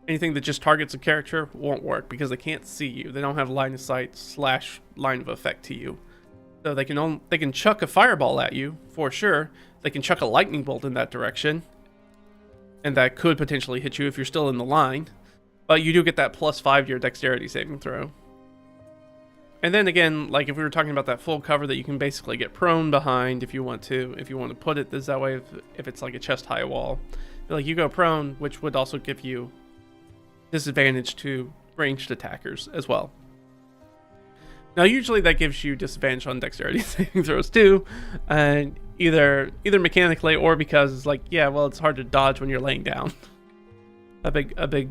Anything that just targets a character won't work because they can't see you. They don't have line of sight / line of effect to you. So they can chuck a fireball at you, for sure. They can chuck a lightning bolt in that direction, and that could potentially hit you if you're still in the line. But you do get that +5 to your dexterity saving throw. And then again, like if we were talking about that full cover that you can basically get prone behind if you want to put it this that way, if it's like a chest high wall. Like you go prone, which would also give you disadvantage to ranged attackers as well. Now, usually that gives you disadvantage on dexterity saving throws too, and either mechanically or because it's like, yeah, well, it's hard to dodge when you're laying down a big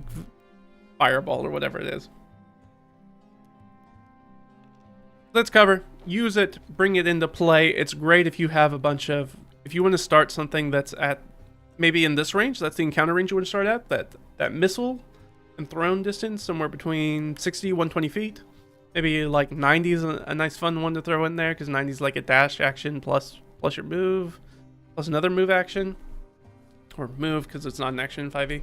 fireball or whatever it is. Let's cover. Use it. Bring it into play. It's great if you have if you want to start something that's at maybe in this range. That's the encounter range you want to start at. That missile and thrown distance somewhere between 60 120 feet. Maybe like 90 is a nice fun one to throw in there, because 90 is like a dash action plus your move, plus another move action. Or move, because it's not an action in 5e.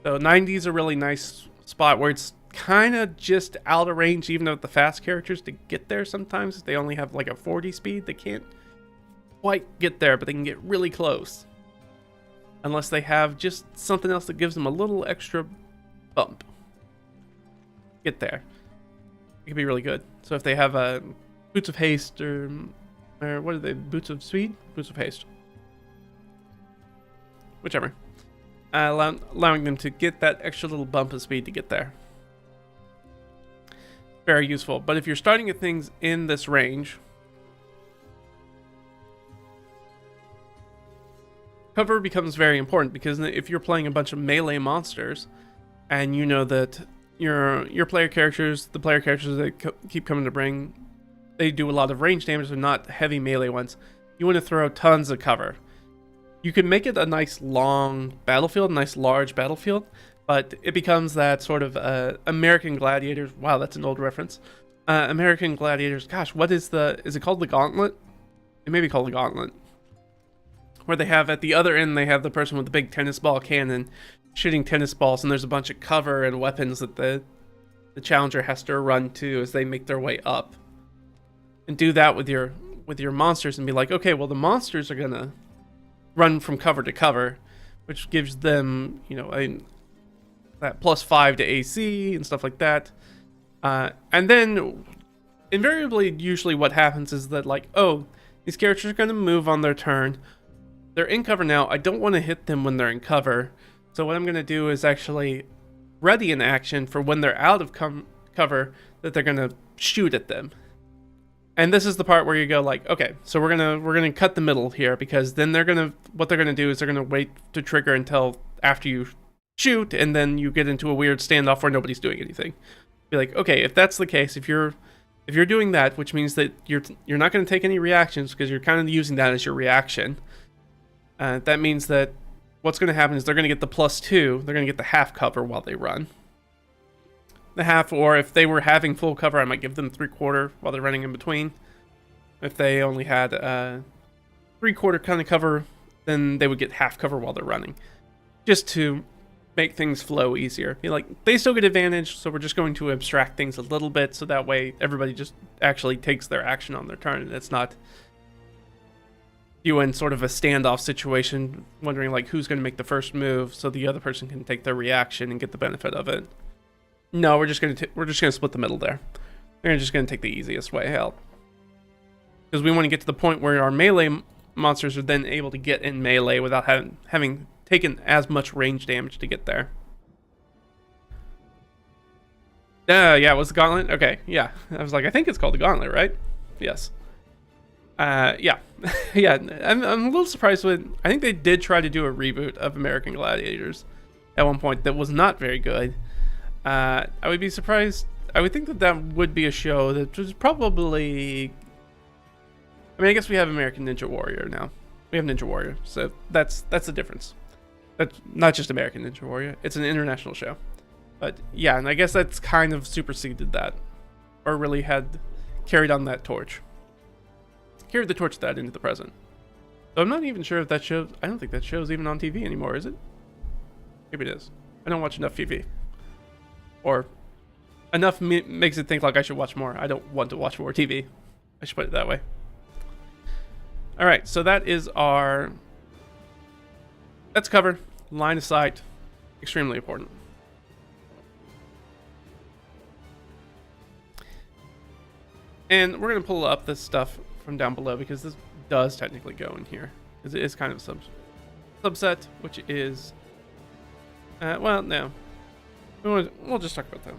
So 90 is a really nice spot where it's kind of just out of range, even though the fast characters to get there sometimes. They only have like a 40 speed. They can't quite get there, but they can get really close. Unless they have just something else that gives them a little extra bump. Get there. It can be really good. So if they have Boots of Haste or what are they? Boots of Speed? Boots of Haste. Whichever. Allowing them to get that extra little bump of speed to get there. Very useful. But if you're starting at things in this range, cover becomes very important, because if you're playing a bunch of melee monsters, and you know that your player characters, the player characters that keep coming to bring, they do a lot of range damage, they're not heavy melee ones. You want to throw tons of cover. You can make it a nice long battlefield, a nice large battlefield, but it becomes that sort of American Gladiators. Wow, that's an old reference. American Gladiators. Gosh, what is it called the Gauntlet? It may be called the Gauntlet. Where they have, at the other end, they have the person with the big tennis ball cannon shooting tennis balls, and there's a bunch of cover and weapons that the challenger has to run to as they make their way up. And do that with your monsters and be like, okay, well, the monsters are gonna run from cover to cover, which gives them, that +5 to AC and stuff like that. And then invariably, usually what happens is that, like, oh, these characters are going to move on their turn. They're in cover now. I don't want to hit them when they're in cover. So what I'm going to do is actually ready an action for when they're out of cover that they're going to shoot at them. And this is the part where you go like, okay, so we're gonna cut the middle here, because then what they're gonna do is they're gonna wait to trigger until after you shoot, and then you get into a weird standoff where nobody's doing anything. Be like, okay, if that's the case, if you're doing that, which means that you're not gonna take any reactions because you're kind of using that as your reaction. That means that what's gonna happen is they're gonna get the +2, they're gonna get the half cover while they run. The half, or if they were having full cover, I might give them 3/4 while they're running in between. If they only had 3/4 kind of cover, then they would get half cover while they're running, just to make things flow easier. Be like, they still get advantage, so we're just going to abstract things a little bit, so that way everybody just actually takes their action on their turn, and it's not you in sort of a standoff situation, wondering like who's going to make the first move, so the other person can take their reaction and get the benefit of it. No, we're just gonna split the middle there. We're just gonna take the easiest way out, because we want to get to the point where our melee monsters are then able to get in melee without having taken as much range damage to get there. Yeah, it was the Gauntlet? Okay, yeah. I was like, I think it's called the Gauntlet, right? Yes. Yeah. Yeah, I'm a little surprised with... I think they did try to do a reboot of American Gladiators at one point that was not very good. I would be surprised. I would think that would be a show that was probably... I mean, I guess we have American Ninja Warrior now. We have Ninja Warrior, so that's the difference. That's not just American Ninja Warrior. It's an international show. But yeah, and I guess that's kind of superseded that. Or really had carried on that torch. Carried the torch of that into the present. So I'm not even sure if that show... I don't think that show's even on TV anymore, is it? Maybe it is. I don't watch enough TV. Or enough makes it think like I should watch more. I don't want to watch more TV. I should put it that way. Alright, so that is our... That's cover. Line of sight. Extremely important. And we're going to pull up this stuff from down below, because this does technically go in here. It is kind of a subset, which is... well, no. We'll just talk about that.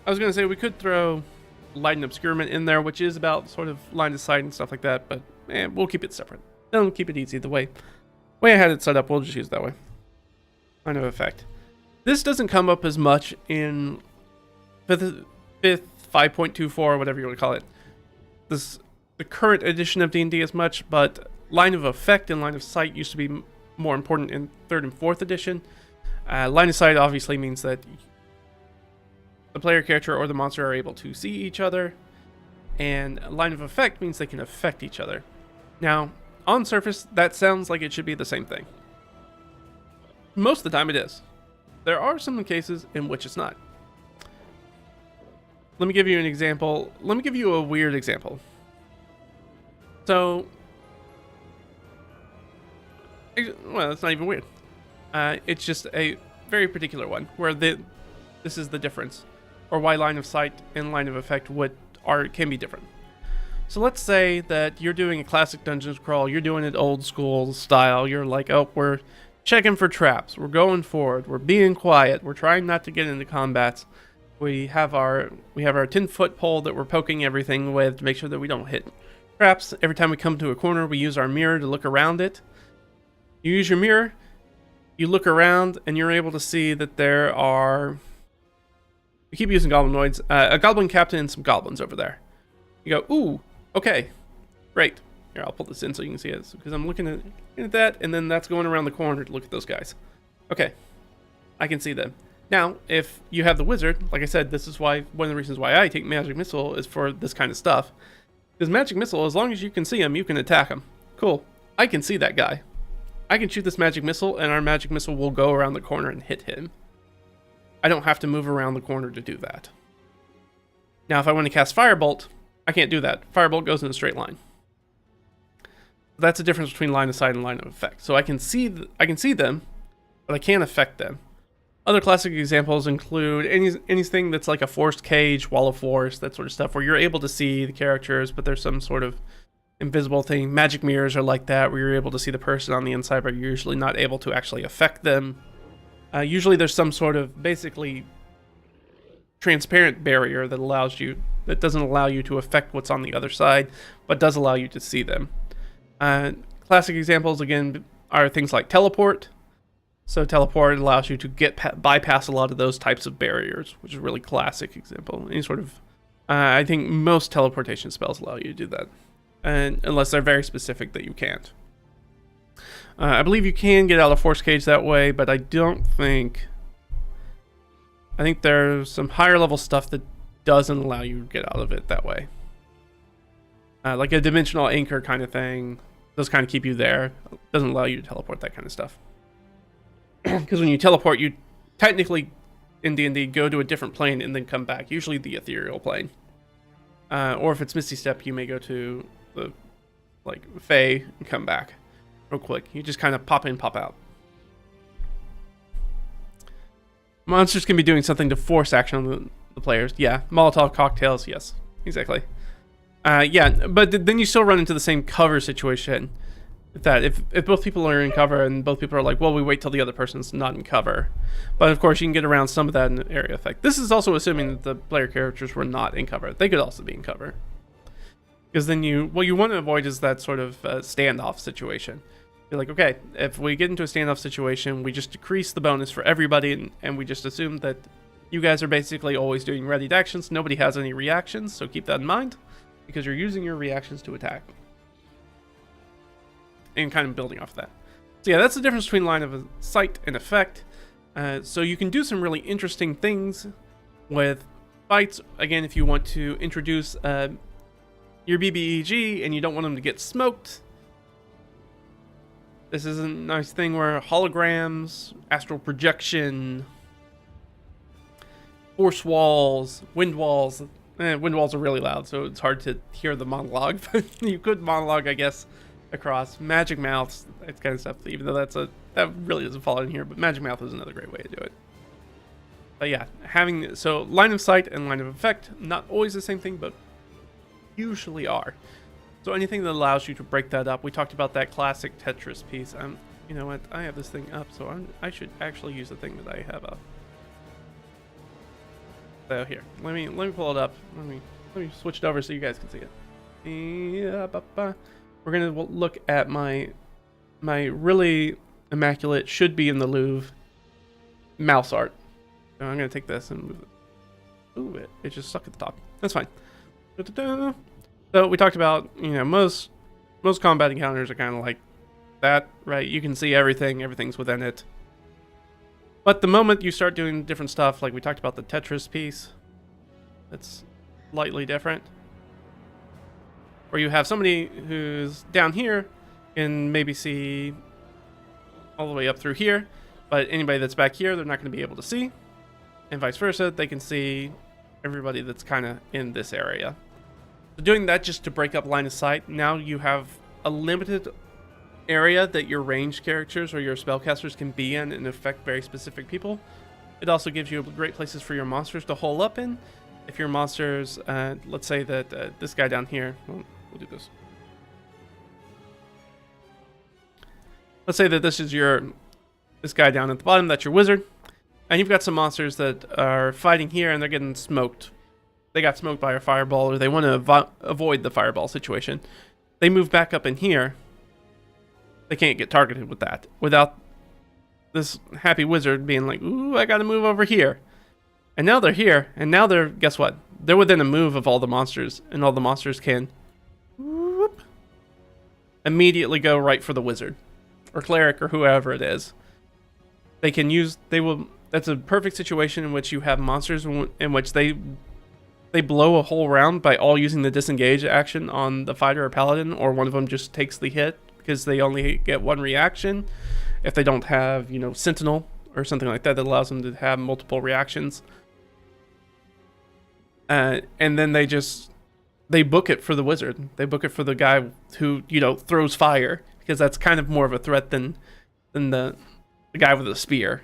I was going to say we could throw light and obscurement in there, which is about sort of line of sight and stuff like that, but we'll keep it separate. Don't keep it easy. The way I had it set up, we'll just use it that way. Line of effect. This doesn't come up as much in 5th 5.24, whatever you want to call it. The current edition of D&D as much, but line of effect and line of sight used to be more important in 3rd and 4th edition. Line of sight obviously means that the player character or the monster are able to see each other, and line of effect means they can affect each other. Now, on surface, that sounds like it should be the same thing. Most of the time it is. There are some cases in which it's not. Let me give you an example. Let me give you a weird example. So, well, it's not even weird. It's just a very particular one where this is the difference, or why line of sight and line of effect can be different. So let's say that you're doing a classic dungeons crawl, you're doing it old school style. You're like, oh, we're checking for traps, we're going forward, we're being quiet, we're trying not to get into combats. We have our 10-foot pole that we're poking everything with to make sure that we don't hit traps. Every time we come to a corner, we use our mirror to look around it. You use your mirror, you look around, and you're able to see that there are... You keep using goblinoids. A goblin captain and some goblins over there. You go, ooh, okay, great. Here, I'll pull this in so you can see it. Because I'm looking at that, and then that's going around the corner to look at those guys. Okay, I can see them. Now, if you have the wizard, like I said, this is why one of the reasons why I take Magic Missile is for this kind of stuff. Because Magic Missile, as long as you can see him, you can attack him. Cool. I can see that guy. I can shoot this Magic Missile, and our Magic Missile will go around the corner and hit him. I don't have to move around the corner to do that. Now, if I want to cast Firebolt, I can't do that. Firebolt goes in a straight line. That's the difference between line of sight and line of effect. So I can see them, but I can't affect them. Other classic examples include anything that's like a forced cage, wall of force, that sort of stuff, where you're able to see the characters, but there's some sort of invisible thing. Magic mirrors are like that, where you're able to see the person on the inside, but you're usually not able to actually affect them. Usually there's some sort of basically transparent barrier that doesn't allow you to affect what's on the other side, but does allow you to see them. Classic examples, again, are things like teleport. So teleport allows you to bypass a lot of those types of barriers, which is a really classic example. Any sort of, I think most teleportation spells allow you to do that, and unless they're very specific that you can't. I believe you can get out of Force Cage that way, but I think there's some higher level stuff that doesn't allow you to get out of it that way. Like a dimensional anchor kind of thing does kind of keep you there. Doesn't allow you to teleport, that kind of stuff. Because when you teleport, you technically, in D&D, go to a different plane and then come back. Usually the ethereal plane. Or if it's Misty Step, you may go to the, Fae and come back real quick. You just kind of pop in, pop out. Monsters can be doing something to force action on the players. Yeah, Molotov cocktails, yes, exactly. Yeah, but then you still run into the same cover situation. That if both people are in cover and both people are like, well, we wait till the other person's not in cover. But of course, you can get around some of that in area effect. This is also assuming that the player characters were not in cover. They could also be in cover. Because then what you want to avoid is that sort of standoff situation. You're like, okay, if we get into a standoff situation, we just decrease the bonus for everybody, and we just assume that you guys are basically always doing readied actions. Nobody has any reactions, so keep that in mind, because you're using your reactions to attack. And kind of building off of that. So yeah, that's the difference between line of sight and effect. So you can do some really interesting things with fights. Again, if you want to introduce your BBEG and you don't want them to get smoked, this is a nice thing where holograms, astral projection, force walls, wind walls. Wind walls are really loud, so it's hard to hear the monologue. But you could monologue, I guess, across magic mouths, that kind of stuff. Even though that really doesn't fall in here, but magic mouth is another great way to do it. But yeah, so line of sight and line of effect, not always the same thing, but usually are. So anything that allows you to break that up. We talked about that classic Tetris piece. You know what? I have this thing up, so I should actually use the thing that I have up. So here, let me pull it up. Let me switch it over so you guys can see it. Yeah, we're gonna look at my really immaculate, should be in the Louvre mouse art. So I'm gonna take this and move it. Ooh, it just stuck at the top. That's fine. Da-da-da. So we talked about, most combat encounters are kind of like that, right? You can see everything's within it. But the moment you start doing different stuff, like we talked about the Tetris piece, that's slightly different. Where you have somebody who's down here and maybe see all the way up through here, but anybody that's back here, they're not going to be able to see. And vice versa, they can see everybody that's kind of in this area. So doing that just to break up line of sight, now you have a limited area that your ranged characters or your spellcasters can be in and affect very specific people. It also gives you great places for your monsters to hole up in. If your monsters, let's say that this guy down here, we'll do this. Let's say that this is this guy down at the bottom, that's your wizard. And you've got some monsters that are fighting here and they're getting smoked. They got smoked by a fireball, or they want to avoid the fireball situation. They move back up in here. they can't get targeted with that without this happy wizard being like, ooh, I gotta move over here. And now they're here, and now they're, guess what? They're within a move of all the monsters, and all the monsters can whoop, immediately go right for the wizard or cleric or whoever it is. They can use, that's a perfect situation in which you have monsters in which they blow a whole round by all using the disengage action on the fighter or paladin, or one of them just takes the hit because they only get one reaction. If they don't have, sentinel or something like that allows them to have multiple reactions. And then they book it for the wizard. They book it for the guy who, throws fire, because that's kind of more of a threat than the guy with a spear.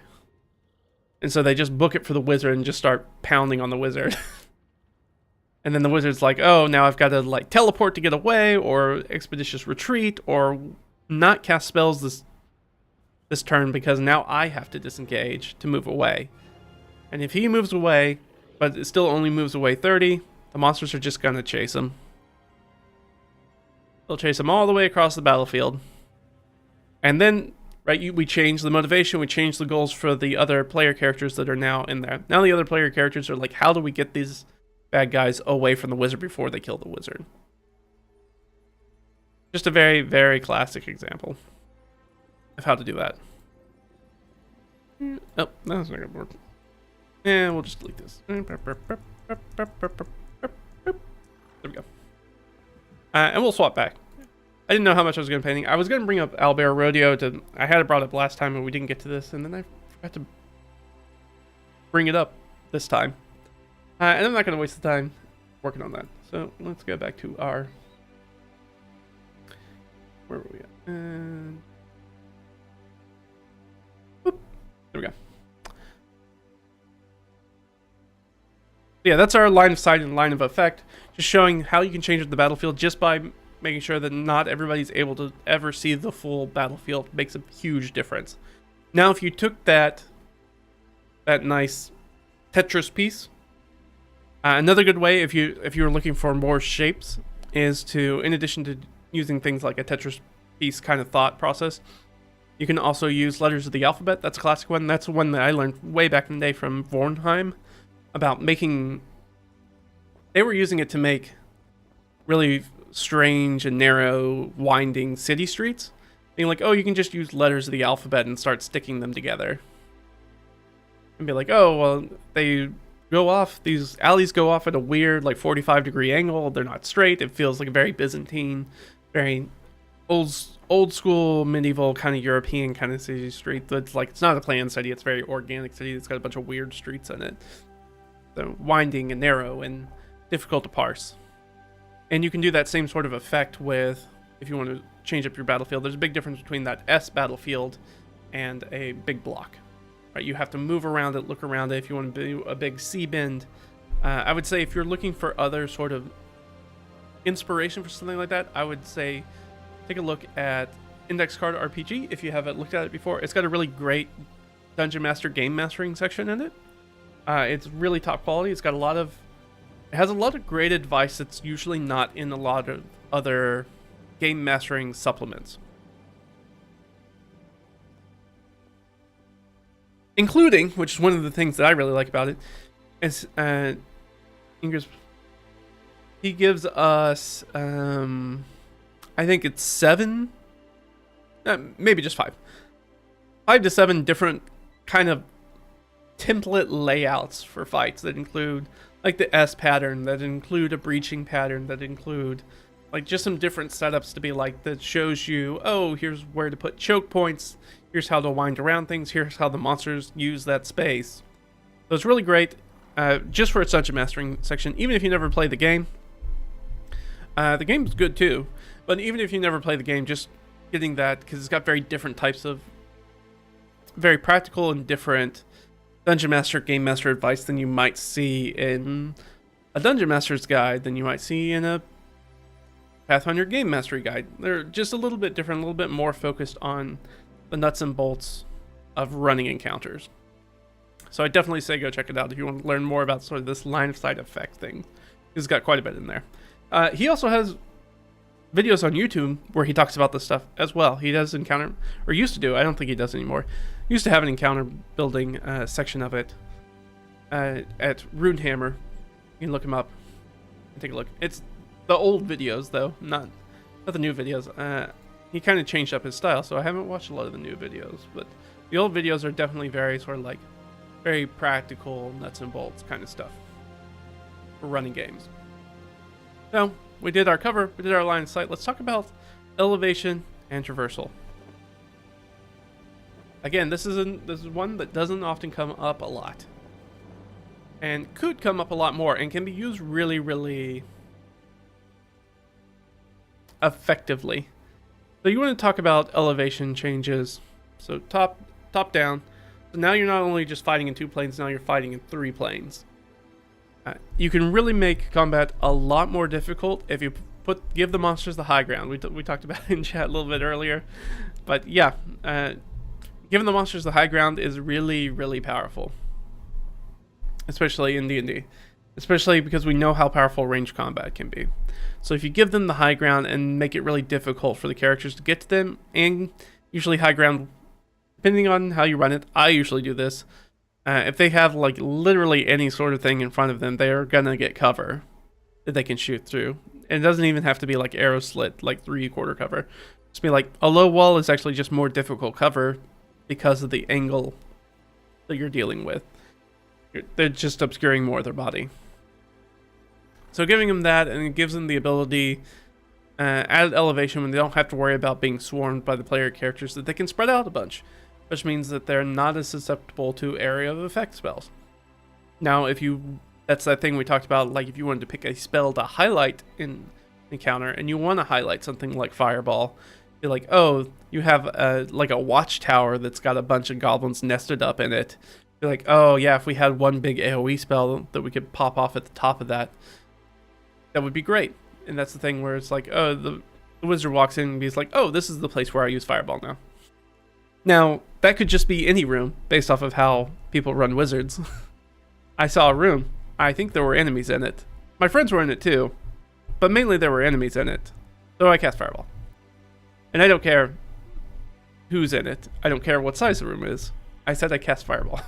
And so they just book it for the wizard and just start pounding on the wizard. And then the wizard's like, oh, now I've got to like teleport to get away, or expeditious retreat, or not cast spells this turn because now I have to disengage to move away. And if he moves away, but it still only moves away 30, the monsters are just going to chase him. They'll chase him all the way across the battlefield. And then, right, we change the motivation, we change the goals for the other player characters that are now in there. Now the other player characters are like, how do we get these bad guys away from the wizard before they kill the wizard? Just a very, very classic example of how to do that. Oh, that's not gonna work. Yeah, we'll just delete this. There we go. And we'll swap back. I didn't know how much I was going to painting. I was going to bring up Owlbear Rodeo. I had it brought up last time and we didn't get to this, and then I forgot to bring it up this time. And I'm not going to waste the time working on that. So let's go back to our... Where were we at? And... Whoop. There we go. Yeah, that's our line of sight and line of effect. Just showing how you can change the battlefield just by making sure that not everybody's able to ever see the full battlefield. Makes a huge difference. Now, if you took that nice Tetris piece, another good way, if you're looking for more shapes, is to, in addition to using things like a Tetris piece kind of thought process, you can also use letters of the alphabet. That's a classic one. That's one that I learned way back in the day from Vornheim about making. They were using it to make really strange and narrow, winding city streets. Being like, oh, you can just use letters of the alphabet and start sticking them together. And be like, oh, well, they go off, these alleys go off at a weird, like 45-degree angle. They're not straight. It feels like a very Byzantine, very old school, medieval kind of European kind of city street. That's like, it's not a planned city. It's a very organic city. It's got a bunch of weird streets in it. So winding and narrow and difficult to parse. And you can do that same sort of effect with, if you want to change up your battlefield. There's a big difference between that S battlefield and a big block. Right? You have to move around it, look around it. If you want to do a big C bend, I would say if you're looking for other sort of inspiration for something like that, I would say take a look at Index Card RPG if you haven't looked at it before. It's got a really great Dungeon Master game mastering section in it. It's really top quality. It has a lot of great advice that's usually not in a lot of other game mastering supplements. Including, which is one of the things that I really like about it, is he gives us, I think it's 7, maybe just 5 to 7 different kind of template layouts for fights that include like the S pattern, that include a breaching pattern, that include like just some different setups to be like, that shows you, oh, here's where to put choke points, here's how to wind around things, here's how the monsters use that space. So it's really great, just for its dungeon mastering section. Even if you never play the game is good too, but even if you never play the game, just getting that, because it's got very different types of very practical and different Dungeon Master, Game Master advice than you might see in a Dungeon Master's guide, than you might see in a Pathfinder Game Mastery guide. They're just a little bit different, a little bit more focused on the nuts and bolts of running encounters. So I definitely say go check it out if you want to learn more about sort of this line of sight effect thing. He's got quite a bit in there. He also has videos on YouTube where he talks about this stuff as well. He does encounter, or used to do, I don't think he does anymore. He used to have an encounter building section of it at Runehammer. You can look him up and take a look. It's the old videos though, not the new videos. He kind of changed up his style, so I haven't watched a lot of the new videos, but the old videos are definitely very sort of like very practical, nuts and bolts kind of stuff for running games. So we did our cover, we did our line of sight. Let's talk about elevation and traversal. Again, this is one that doesn't often come up a lot, and could come up a lot more, and can be used really, really effectively. So you want to talk about elevation changes. So top down. So now you're not only just fighting in 2 planes, now you're fighting in 3 planes. You can really make combat a lot more difficult if you give the monsters the high ground. We talked about it in chat a little bit earlier, but yeah, giving the monsters the high ground is really, really powerful, especially in D&D, especially because we know how powerful ranged combat can be. So if you give them the high ground and make it really difficult for the characters to get to them, and usually high ground, depending on how you run it, I usually do this. If they have like literally any sort of thing in front of them, they are gonna get cover that they can shoot through. And it doesn't even have to be like arrow slit, like 3/4 cover. Just be like a low wall is actually just more difficult cover because of the angle that you're dealing with. They're just obscuring more of their body. So giving them that, and it gives them the ability at elevation when they don't have to worry about being swarmed by the player characters, that they can spread out a bunch, which means that they're not as susceptible to area of effect spells. Now, that's that thing we talked about, like if you wanted to pick a spell to highlight in encounter, and you want to highlight something like Fireball, you're like, oh, you have like a watchtower that's got a bunch of goblins nested up in it. You're like, oh yeah, if we had one big AoE spell that we could pop off at the top of that, that would be great. And that's the thing where it's like, oh, the wizard walks in and he's like, oh, this is the place where I use Fireball now. Now, that could just be any room based off of how people run wizards. I saw a room. I think there were enemies in it. My friends were in it too, but mainly there were enemies in it. So I cast Fireball. And I don't care who's in it. I don't care what size the room is. I said I cast Fireball.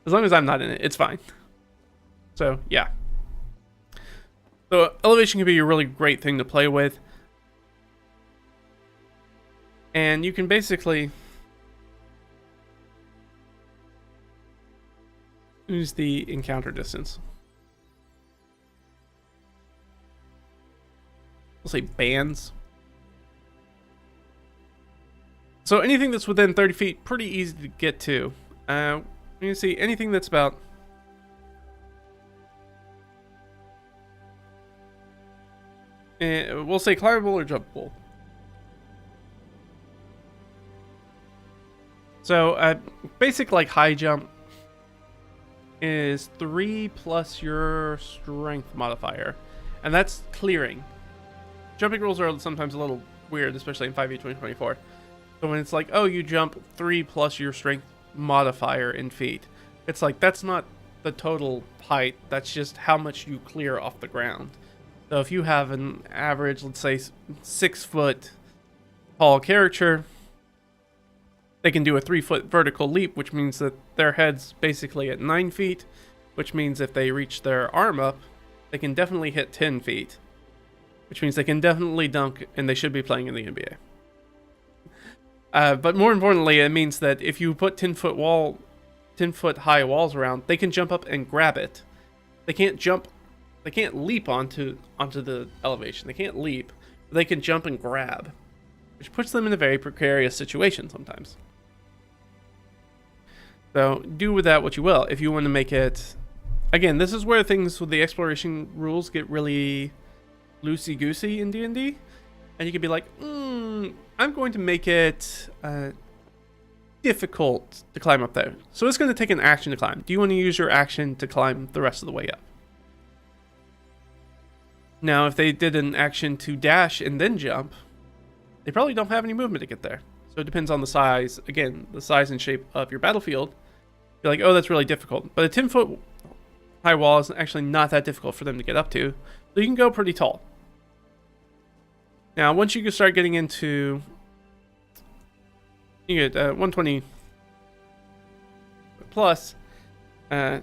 As long as I'm not in it, it's fine. So, yeah. So elevation can be a really great thing to play with. And you can basically use the encounter distance. We'll say bands. So anything that's within 30 feet, pretty easy to get to. You can see anything that's about we'll say climbable or jumpable. So basic like high jump is 3 plus your strength modifier, and that's clearing. Jumping rules are sometimes a little weird, especially in 5e 2024. So when it's like, oh, you jump 3 plus your strength modifier in feet, it's like that's not the total height, that's just how much you clear off the ground. So if you have an average, let's say 6 foot tall character, they can do a 3 foot vertical leap, which means that their head's basically at 9 feet, which means if they reach their arm up, they can definitely hit 10 feet, which means they can definitely dunk, and they should be playing in the NBA. But more importantly, it means that if you put 10 foot high walls around, they can jump up and grab it. They can't leap onto the elevation. They can't leap, but they can jump and grab, which puts them in a very precarious situation sometimes. So do with that what you will. If you want to make it, again, this is where things with the exploration rules get really loosey-goosey in D&D, and you could be like, I'm going to make it difficult to climb up there. So it's going to take an action to climb. Do you want to use your action to climb the rest of the way up? Now, if they did an action to dash and then jump, they probably don't have any movement to get there. So it depends on the size, again, the size and shape of your battlefield. You're like, oh, that's really difficult. But a 10 foot high wall is actually not that difficult for them to get up to. So you can go pretty tall. Now, once you start getting into, you get 120 plus. Now,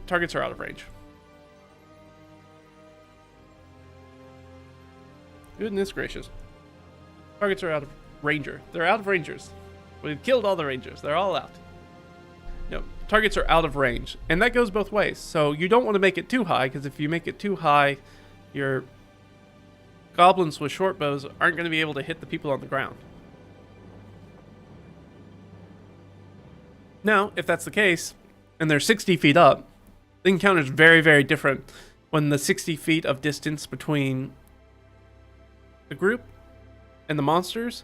targets are out of range. Goodness gracious. Targets are out of ranger. They're out of rangers. We've killed all the rangers. They're all out. No, targets are out of range. And that goes both ways. So you don't want to make it too high, because if you make it too high, your goblins with short bows aren't going to be able to hit the people on the ground. Now, if that's the case, and they're 60 feet up, the encounter is very, very different when the 60 feet of distance between the group and the monsters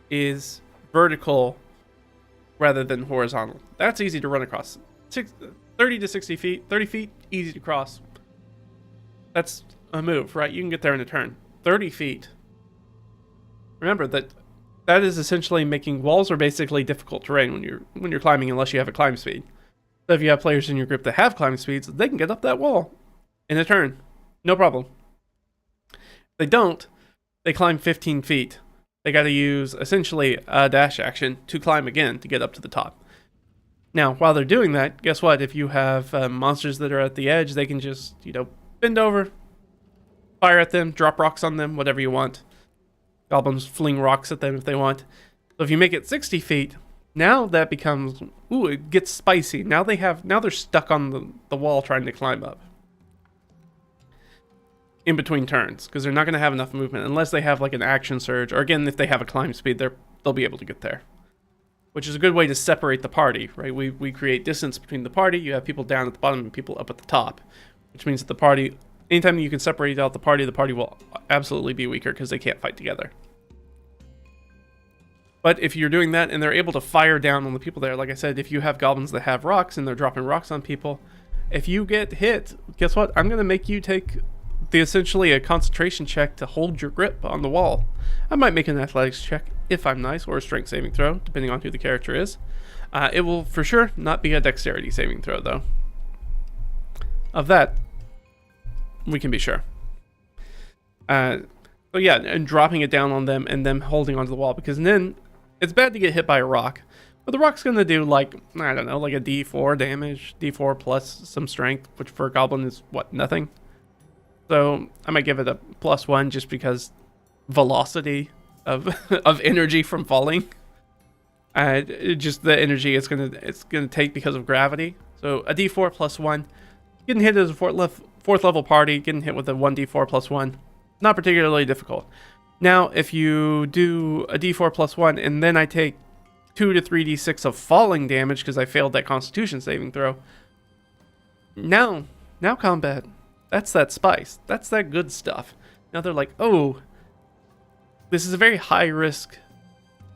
is vertical rather than horizontal. That's easy to run across. 30 to 60 feet, 30 feet, easy to cross. That's a move, right? You can get there in a turn. 30 feet. Remember that is essentially making walls are basically difficult terrain when you're climbing, unless you have a climb speed. So if you have players in your group that have climb speeds, they can get up that wall in a turn. No problem. If they don't, they climb 15 feet. They got to use essentially a dash action to climb again to get up to the top. Now, while they're doing that, guess what? If you have monsters that are at the edge, they can just, bend over, fire at them, drop rocks on them, whatever you want. Goblins fling rocks at them if they want. So if you make it 60 feet, now that becomes, it gets spicy. Now they're stuck on the wall trying to climb up in between turns, because they're not going to have enough movement unless they have like an action surge, or again, if they have a climb speed, they'll be able to get there. Which is a good way to separate the party, right? We create distance between the party. You have people down at the bottom and people up at the top, which means that the party, anytime you can separate out the party will absolutely be weaker because they can't fight together. But if you're doing that and they're able to fire down on the people there, like I said, if you have goblins that have rocks and they're dropping rocks on people, if you get hit, guess what? I'm going to make you take essentially a concentration check to hold your grip on the wall. I might make an athletics check if I'm nice, or a strength saving throw, depending on who the character is. It will for sure not be a dexterity saving throw, though. Of that, we can be sure. So yeah, and dropping it down on them and them holding onto the wall, because then it's bad to get hit by a rock, but the rock's going to do like, I don't know, like a d4 damage, d4 plus some strength, which for a goblin is what, nothing? So I might give it a +1 just because velocity of of energy from falling. Just the energy it's gonna take because of gravity. So a d4 +1. Getting hit as a fourth level party, getting hit with a 1d4 +1, not particularly difficult. Now, if you do a d4 +1 and then I take 2 to 3d6 of falling damage because I failed that Constitution saving throw. Now combat. That's that spice. That's that good stuff. Now they're like, oh, this is a very high risk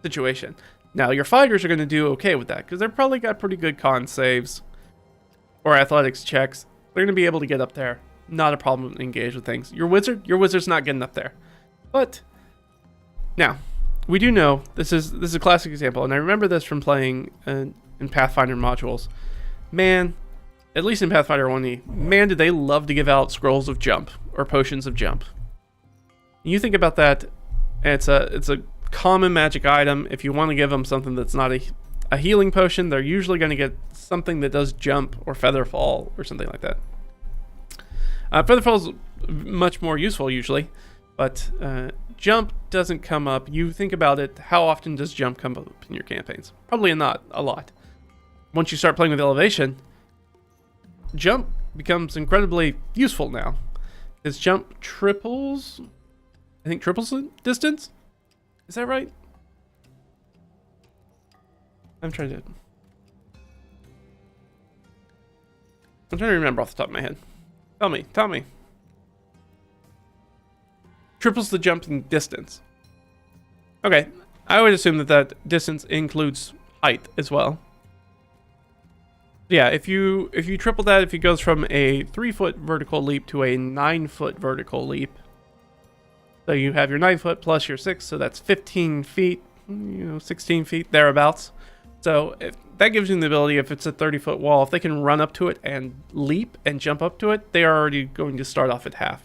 situation. Now your fighters are going to do okay with that because they've probably got pretty good con saves or athletics checks. They're going to be able to get up there. Not a problem to engage with things. Your wizard's not getting up there. But now we do know this is a classic example, and I remember this from playing in Pathfinder modules. Man, at least in Pathfinder 1e, man, did they love to give out scrolls of jump or potions of jump. You think about that, and it's a common magic item. If you want to give them something that's not a healing potion, they're usually going to get something that does jump or feather fall or something like that. Feather fall is much more useful usually, but jump doesn't come up. You think about it, how often does jump come up in your campaigns? Probably not a lot. Once you start playing with elevation, jump becomes incredibly useful now, because jump triples the distance. Is that right? I'm trying to remember off the top of my head. Tell me. Triples the jumping distance. Okay, I would assume that distance includes height as well. Yeah, if you triple that, if it goes from a 3-foot vertical leap to a 9-foot vertical leap, so you have your 9 foot plus your 6, so that's 15 feet, 16 feet thereabouts. So if that gives them the ability, if it's a 30-foot wall, if they can run up to it and leap and jump up to it, they are already going to start off at half.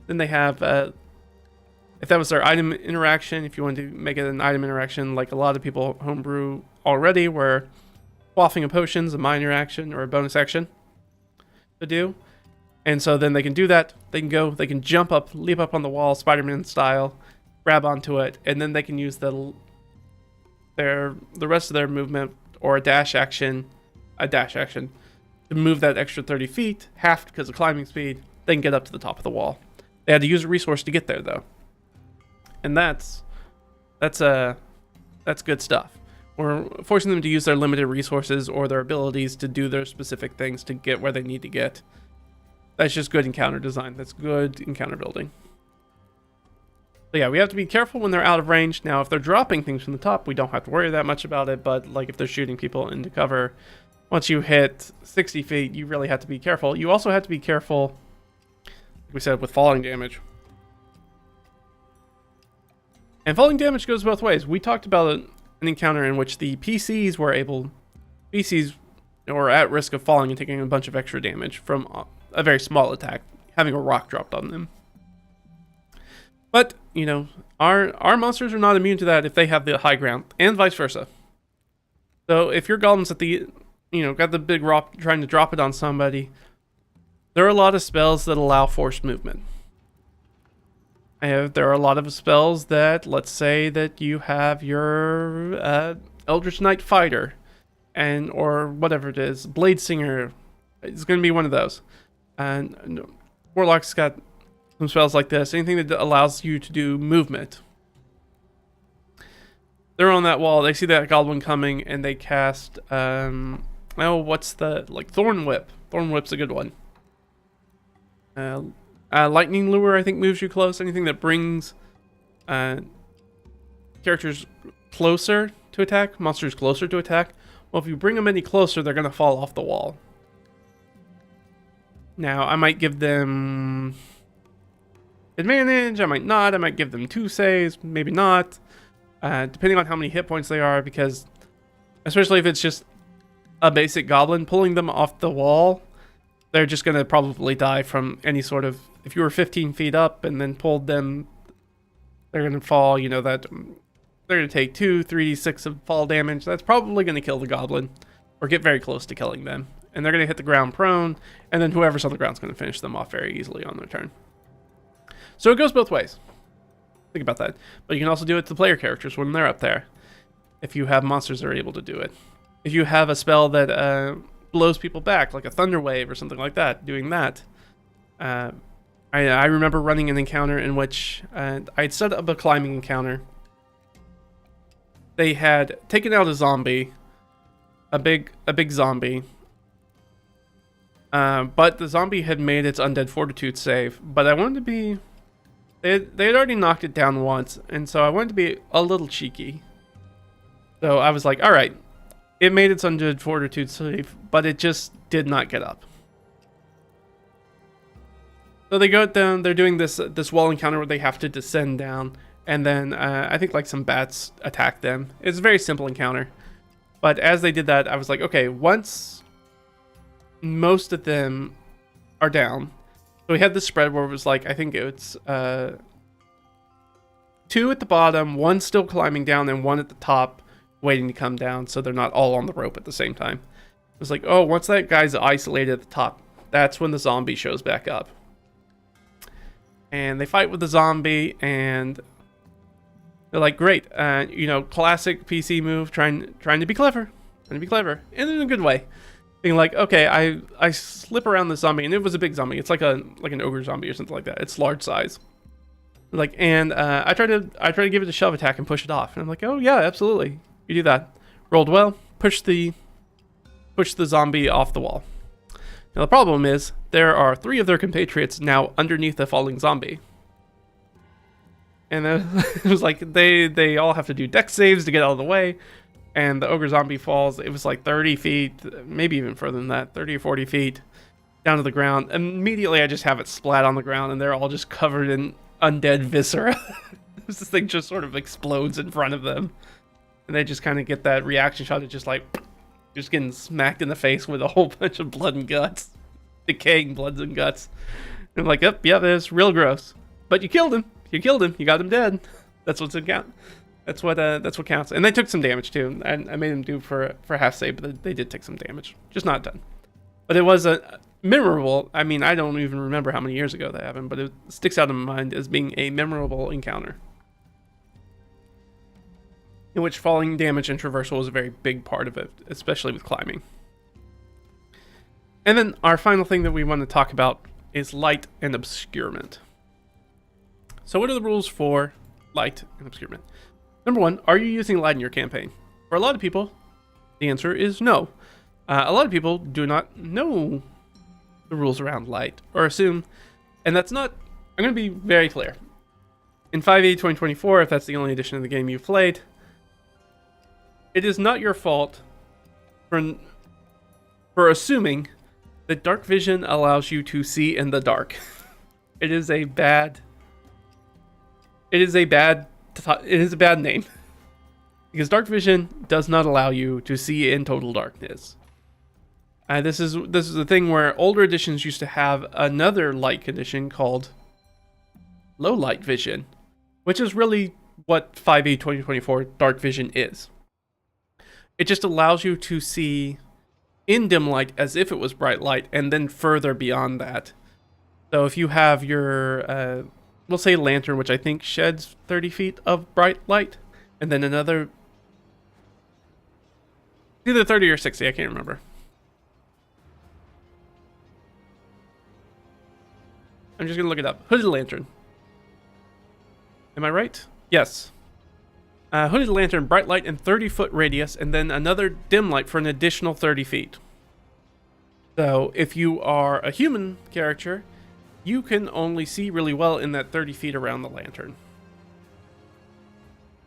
Then they have, if that was their item interaction, if you want to make it an item interaction, like a lot of people homebrew already, where quaffing a potion is a minor action or a bonus action to do. And so then they can do that. They can jump up, leap up on the wall, Spider-Man style, grab onto it, and then they can use the rest of their movement or a dash action to move that extra 30 feet, half because of climbing speed. They can get up to the top of the wall. They had to use a resource to get there though, and that's good stuff. We're forcing them to use their limited resources or their abilities to do their specific things to get where they need to get. That's just good encounter design. That's good encounter building. So yeah, we have to be careful when they're out of range. Now, if they're dropping things from the top, we don't have to worry that much about it. But like if they're shooting people into cover, once you hit 60 feet, you really have to be careful. You also have to be careful, like we said, with falling damage. And falling damage goes both ways. We talked about an encounter in which the PCs were at risk of falling and taking a bunch of extra damage from a very small attack, having a rock dropped on them. But, you know, our monsters are not immune to that if they have the high ground, and vice versa. So if your golems at the, got the big rock trying to drop it on somebody, there are a lot of spells that allow forced movement. There are a lot of spells that, let's say that you have your Eldritch Knight Fighter, or whatever it is, Blade Singer. It's going to be one of those. And Warlock's got some spells like this. Anything that allows you to do movement. They're on that wall. They see that goblin coming, and they cast. What's Thorn Whip? Thorn Whip's a good one. Lightning Lure, I think, moves you close. Anything that brings characters closer to attack, monsters closer to attack. Well, if you bring them any closer, they're going to fall off the wall. Now, I might give them advantage, I might not. I might give them 2 saves, maybe not. Depending on how many hit points they are, because especially if it's just a basic goblin, pulling them off the wall, they're just going to probably die from any sort of... If you were 15 feet up and then pulled them, they're going to fall, that... They're going to take 2, 3d6 of fall damage. That's probably going to kill the goblin, or get very close to killing them. And they're going to hit the ground prone, and then whoever's on the ground is going to finish them off very easily on their turn. So it goes both ways. Think about that. But you can also do it to player characters when they're up there, if you have monsters that are able to do it. If you have a spell that blows people back, like a Thunder Wave or something like that, doing that. I remember running an encounter in which I'd set up a climbing encounter. They had taken out a zombie, a big zombie. But the zombie had made its undead fortitude save. But I wanted to be... They had already knocked it down once, and so I wanted to be a little cheeky. So I was like, alright, it made its undead fortitude save, but it just did not get up. So they go down, they're doing this wall encounter where they have to descend down, and then I think like some bats attack them. It's a very simple encounter. But as they did that, I was like, okay, once most of them are down, so we had this spread where it was like, I think it's 2 at the bottom, 1 still climbing down, and 1 at the top waiting to come down, so they're not all on the rope at the same time. It was like, oh, once that guy's isolated at the top, that's when the zombie shows back up. And they fight with the zombie, and they're like, great, classic PC move, trying to be clever, and in a good way. Being like, okay, I slip around the zombie, and it was a big zombie. It's like an ogre zombie or something like that. It's large size. And I try to give it a shove attack and push it off. And I'm like, oh yeah, absolutely, you do that. Rolled well, push the zombie off the wall. Now the problem is there are 3 of their compatriots now underneath the falling zombie. And it was like they all have to do dex saves to get out of the way. And the ogre zombie falls. It was like 30 feet, maybe even further than that, 30 or 40 feet down to the ground. Immediately, I just have it splat on the ground, and they're all just covered in undead viscera. This thing just sort of explodes in front of them. And they just kind of get that reaction shot. It's just like, Just getting smacked in the face with a whole bunch of blood and guts. Decaying blood and guts. And I'm like, yep, that's real gross. But you killed him. You killed him. You got him dead. That's what's in count. That's what counts. And they took some damage too. I made them do for half save, but they did take some damage. Just not done. But it was a memorable. I mean, I don't even remember how many years ago that happened, but it sticks out in my mind as being a memorable encounter. In which falling damage and traversal was a very big part of it, especially with climbing. And then our final thing that we want to talk about is light and obscurement. So what are the rules for light and obscurement? Number one, are you using light in your campaign? For a lot of people, the answer is no. A lot of people do not know the rules around light, or assume, and that's not, I'm going to be very clear. In 5e 2024, if that's the only edition of the game you've played, it is not your fault for assuming that dark vision allows you to see in the dark. It is a bad name. Because dark vision does not allow you to see in total darkness. This is the thing where older editions used to have another light condition called low light vision, which is really what 5e 2024 dark vision is. It just allows you to see in dim light as if it was bright light, and then further beyond that. So if you have your, we'll say lantern, which I think sheds 30 feet of bright light, and then another, either 30 or 60, I can't remember. I'm just going to look it up. Hooded lantern. Am I right? Yes. Hooded lantern, bright light, and 30-foot radius, and then another dim light for an additional 30 feet. So if you are a human character, you can only see really well in that 30 feet around the lantern.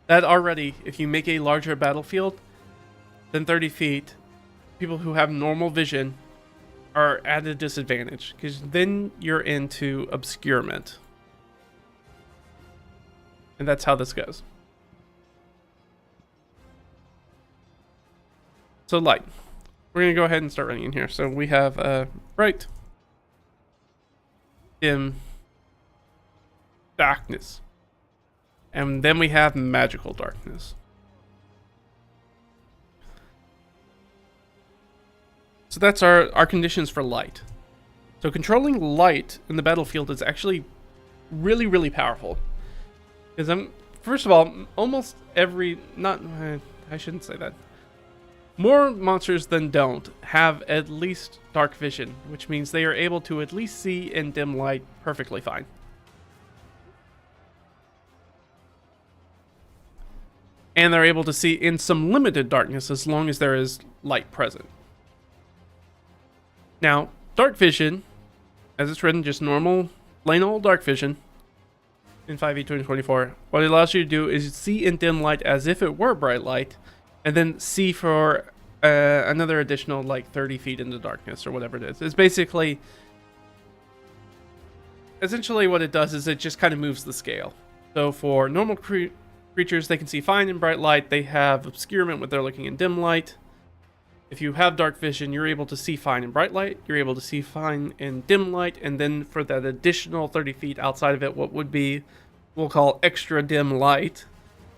That already, if you make a larger battlefield than 30 feet, people who have normal vision are at a disadvantage, because then you're into obscurement. And that's how this goes. So light. We're going to go ahead and start running in here. So we have bright, dim, darkness. And then we have magical darkness. So that's our conditions for light. So controlling light in the battlefield is actually really, really powerful. Because first of all, almost every, I shouldn't say that. More monsters than don't have at least dark vision, which means they are able to at least see in dim light perfectly fine. And they're able to see in some limited darkness as long as there is light present. Now, dark vision, as it's written, just normal, plain old dark vision in 5e 2024, what it allows you to do is see in dim light as if it were bright light, and then see for another additional like 30 feet into darkness or whatever it is. It's basically, essentially what it does is it just kind of moves the scale. So for normal creatures, they can see fine in bright light. They have obscurement when they're looking in dim light. If you have dark vision, you're able to see fine in bright light. You're able to see fine in dim light. And then for that additional 30 feet outside of it, what would be, we'll call extra dim light,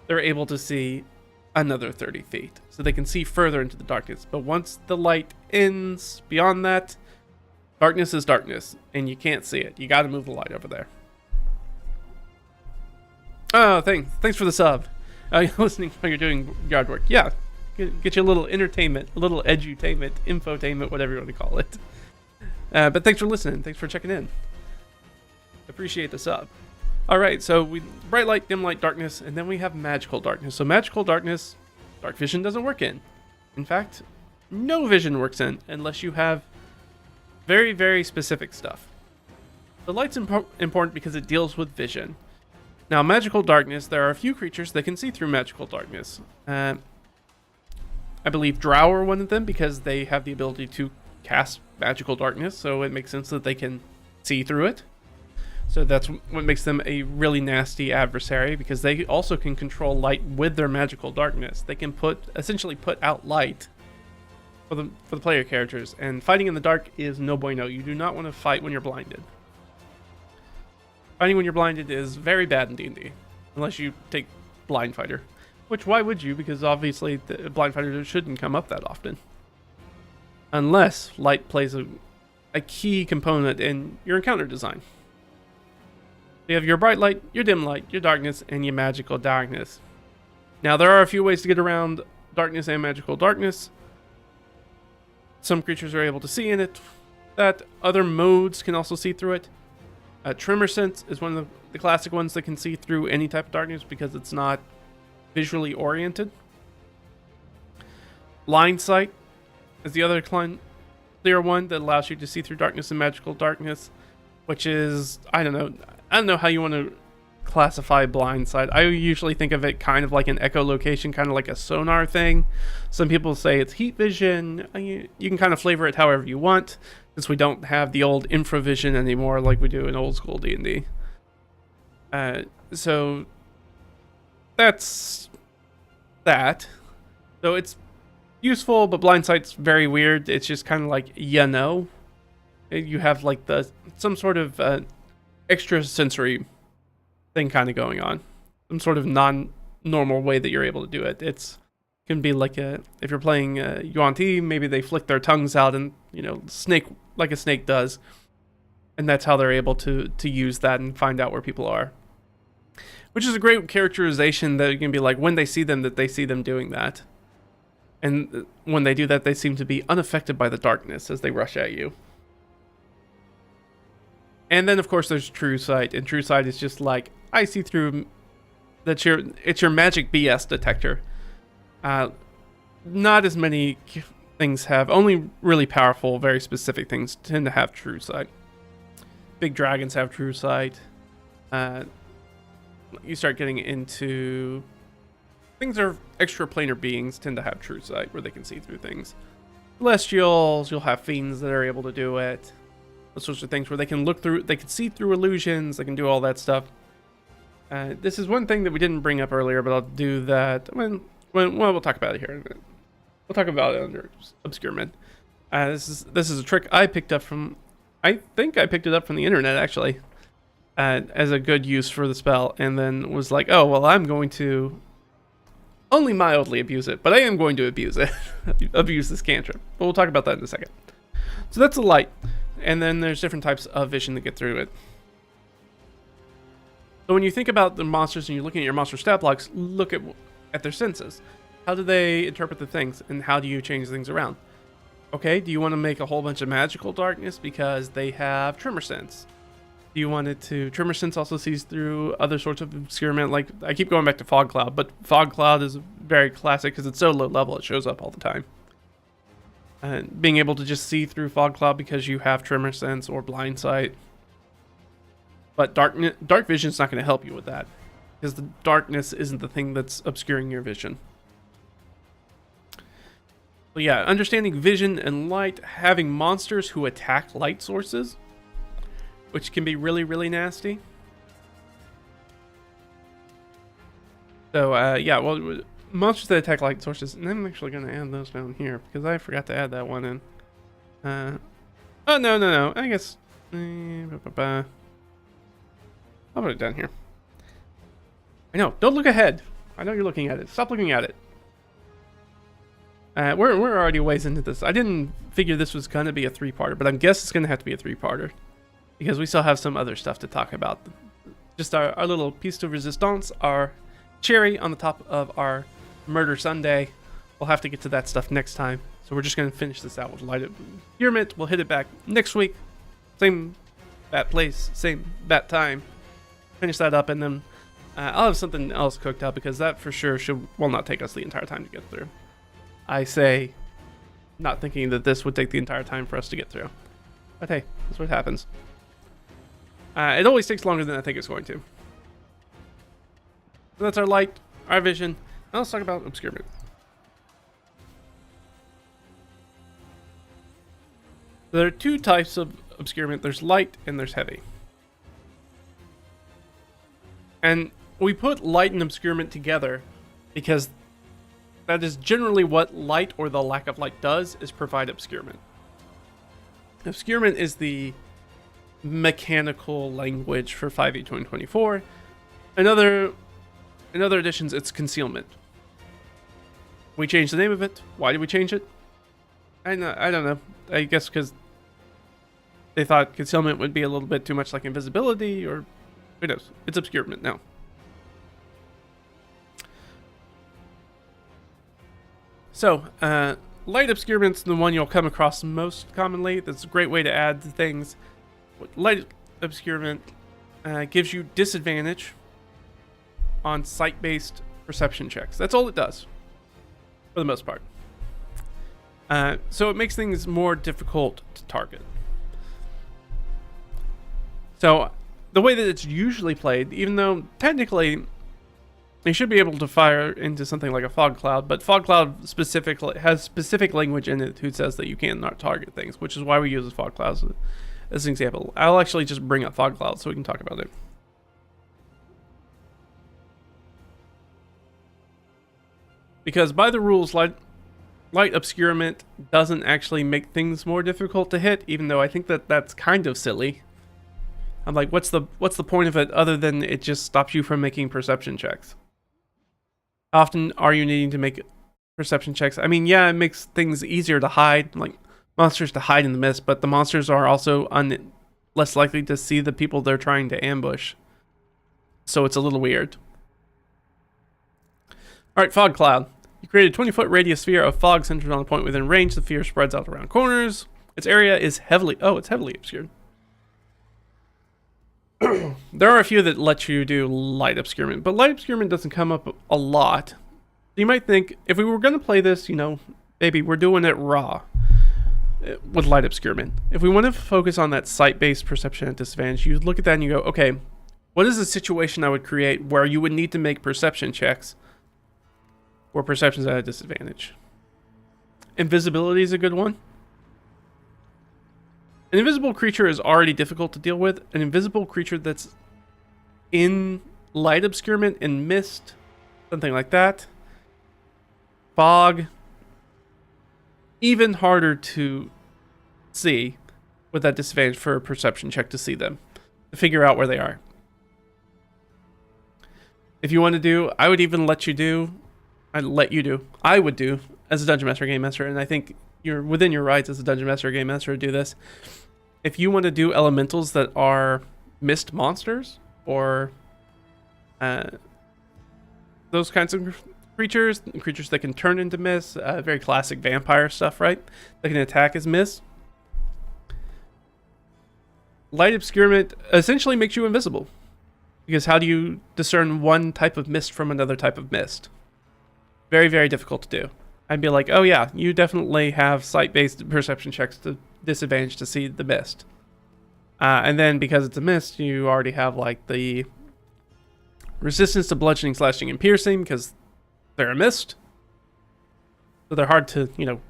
they're able to see another 30 feet. So they can see further into the darkness. But once the light ends beyond that, darkness is darkness. And you can't see it. You got to move the light over there. Oh, thanks for the sub. You're listening while you're doing yard work. Yeah. Get you a little entertainment, a little edutainment, infotainment, whatever you want to call it. But thanks for listening. Thanks for checking in. Appreciate the sub. All right, so we bright light, dim light, darkness, and then we have magical darkness. So magical darkness, dark vision doesn't work in. In fact, no vision works in unless you have very, very specific stuff. The light's important because it deals with vision. Now, magical darkness, there are a few creatures that can see through magical darkness. I believe Drow are one of them because they have the ability to cast magical darkness, so it makes sense that they can see through it. So that's what makes them a really nasty adversary, because they also can control light with their magical darkness. They can essentially put out light for the player characters. And fighting in the dark is no bueno. You do not want to fight when you're blinded. Fighting when you're blinded is very bad in D&D, unless you take Blind Fighter. Which, why would you? Because obviously the Blind Fighter shouldn't come up that often. Unless light plays a key component in your encounter design. You have your bright light, your dim light, your darkness, and your magical darkness. Now, there are a few ways to get around darkness and magical darkness. Some creatures are able to see in it. That other modes can also see through it. Tremor Sense is one of the classic ones that can see through any type of darkness because it's not visually oriented. Line Sight is the other clear one that allows you to see through darkness and magical darkness, which is, I don't know how you want to classify Blind Sight. I usually think of it kind of like an echolocation, kind of like a sonar thing. Some people say it's heat vision. You can kind of flavor it however you want, since we don't have the old infravision anymore like we do in old school D&D. So that's that. So it's useful, but Blind Sight's very weird. It's just kind of like, you have like some sort of extra sensory thing kind of going on, some sort of non-normal way that you're able to do it. It's can be like if you're playing Yuan-Ti, maybe they flick their tongues out and snake like a snake does, and that's how they're able to use that and find out where people are. Which is a great characterization that you can be like, when they see them, that they see them doing that. And when they do that, they seem to be unaffected by the darkness as they rush at you. And then, of course, there's True Sight. And True Sight is just like, I see through... It's your magic BS detector. Not as many things have... Only really powerful, very specific things tend to have True Sight. Big dragons have True Sight. You start getting into... Things that are extraplanar beings tend to have True Sight, where they can see through things. Celestials, you'll have fiends that are able to do it. Those sorts of things where they can look through, they can see through illusions, they can do all that stuff. This is one thing that we didn't bring up earlier, but I'll do that when we'll talk about it here in a minute. We'll talk about it under Obscurement. This is a trick I picked up from, I think I picked it up from the internet actually, as a good use for the spell, and then was like, oh well, I'm going to only mildly abuse it, but I am going to abuse it, abuse this cantrip. But we'll talk about that in a second. So that's the light. And then there's different types of vision that get through it. So when you think about the monsters and you're looking at your monster stat blocks, look at their senses. How do they interpret the things, and how do you change things around? Okay, do you want to make a whole bunch of magical darkness because they have Tremor Sense? Do you want it to... Tremor Sense also sees through other sorts of obscurement, like I keep going back to Fog Cloud, but Fog Cloud is very classic because it's so low level it shows up all the time. And being able to just see through Fog Cloud because you have Tremor Sense or Blind Sight. But dark vision is not going to help you with that, because the darkness isn't the thing that's obscuring your vision. So yeah, understanding vision and light, having monsters who attack light sources, which can be really, really nasty. So yeah, well, monsters that attack light sources, and I'm actually going to add those down here because I forgot to add that one in. Oh no, I guess I'll put it down here. I know, don't look ahead. I know you're looking at it. Stop looking at it. We're already ways into this. I didn't figure this was going to be a 3-parter, but I guess it's going to have to be a 3-parter because we still have some other stuff to talk about. Just our little piece de resistance, our cherry on the top of our murder sundae. We'll have to get to that stuff next time. So we're just going to finish this out with Light Up Pyramid. We'll hit it back next week. Same bat place, same bat time. Finish that up, and then I'll have something else cooked up because that for sure will not take us the entire time to get through. I say, not thinking that this would take the entire time for us to get through. But hey, that's what happens. It always takes longer than I think it's going to. So that's our light, our vision. Now let's talk about obscurement. There are two types of obscurement. There's light and there's heavy. And we put light and obscurement together because that is generally what light or the lack of light does, is provide obscurement. Obscurement is the mechanical language for 5e 2024. In other editions, it's concealment. We changed the name of it. Why did we change it? I don't know. I guess because they thought concealment would be a little bit too much like invisibility, or who knows. It's obscurement now. So, light obscurement's the one you'll come across most commonly. That's a great way to add things. Light obscurement gives you disadvantage on sight-based perception checks. That's all it does, for the most part. So it makes things more difficult to target. So the way that it's usually played, even though technically you should be able to fire into something like a fog cloud, but fog cloud specifically has specific language in it who says that you cannot target things, which is why we use fog clouds as an example. I'll actually just bring up fog clouds so we can talk about it. Because by the rules, light obscurement doesn't actually make things more difficult to hit, even though I think that that's kind of silly. I'm like, what's the point of it other than it just stops you from making perception checks? How often are you needing to make perception checks? I mean, yeah, it makes things easier to hide, like monsters to hide in the mist, but the monsters are also less likely to see the people they're trying to ambush. So it's a little weird. Alright, fog cloud. You create a 20-foot radius sphere of fog centered on a point within range. The sphere spreads out around corners. Its area is heavily obscured. There are a few that let you do light obscurement, but light obscurement doesn't come up a lot. You might think, if we were going to play this, maybe we're doing it raw with light obscurement. If we want to focus on that sight-based perception at disadvantage, you look at that and you go, okay, what is a situation I would create where you would need to make perception checks where perception's at a disadvantage? Invisibility is a good one. An invisible creature is already difficult to deal with. An invisible creature that's in light obscurement and mist, something like that. Fog, even harder to see with that disadvantage for a perception check to see them, to figure out where they are. If you want to do, I would do as a Dungeon Master Game Master, and I think you're within your rights as a Dungeon Master Game Master to do this. If you want to do elementals that are mist monsters, or those kinds of creatures that can turn into mist, very classic vampire stuff, right? That can attack as mist. Light obscurement essentially makes you invisible. Because how do you discern one type of mist from another type of mist? Very, very difficult to do. I'd be like, oh yeah, you definitely have sight-based perception checks to disadvantage to see the mist. And then because it's a mist, you already have like the resistance to bludgeoning, slashing, and piercing because they're a mist. So they're hard to,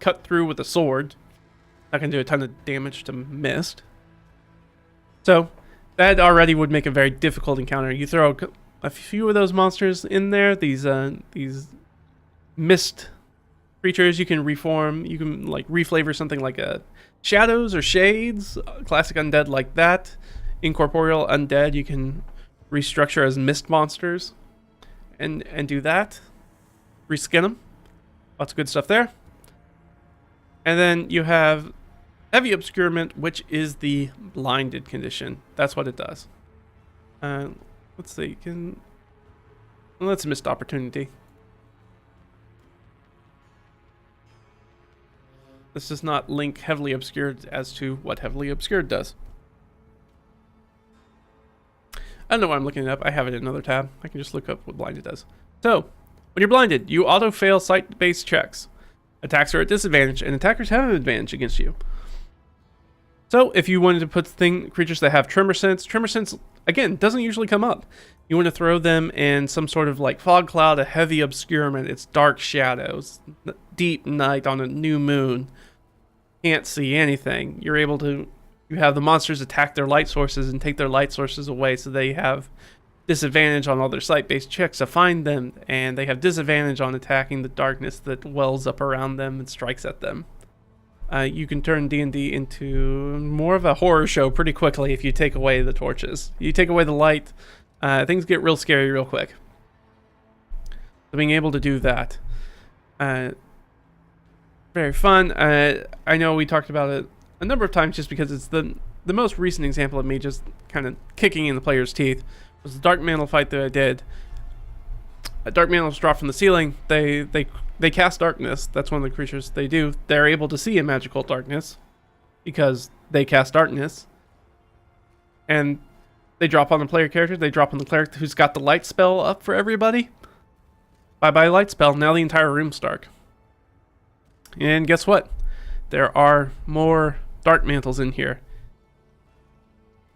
cut through with a sword. Not gonna do a ton of damage to mist. So that already would make a very difficult encounter. You throw a few of those monsters in there, these mist creatures, you can reform, you can like reflavor something like a shadows or shades, classic undead like that. Incorporeal undead you can restructure as mist monsters and do that. Reskin them. Lots of good stuff there. And then you have heavy obscurement, which is the blinded condition. That's what it does. Let's see, let's missed opportunity. This does not link heavily obscured as to what heavily obscured does. I don't know why I'm looking it up. I have it in another tab. I can just look up what blinded does. So, when you're blinded, you auto-fail sight-based checks. Attacks are at disadvantage, and attackers have an advantage against you. So, if you wanted to put creatures that have tremor sense, again, doesn't usually come up. You want to throw them in some sort of like fog cloud, a heavy obscurement, it's dark shadows, deep night on a new moon. Can't see anything. You have the monsters attack their light sources and take their light sources away, so they have disadvantage on all their sight-based checks to find them, and they have disadvantage on attacking the darkness that wells up around them and strikes at them. You can turn D&D into more of a horror show pretty quickly if you take away the torches. You take away the light, things get real scary real quick. So being able to do that, very fun. I know we talked about it a number of times just because it's the most recent example of me just kind of kicking in the player's teeth. Was the Dark Mantle fight that I did. Dark Mantles drop from the ceiling. They cast darkness. That's one of the creatures they do. They're able to see in magical darkness because they cast darkness. And they drop on the player character. They drop on the cleric who's got the light spell up for everybody. Bye-bye light spell. Now the entire room's dark. And guess what? There are more Dark Mantles in here.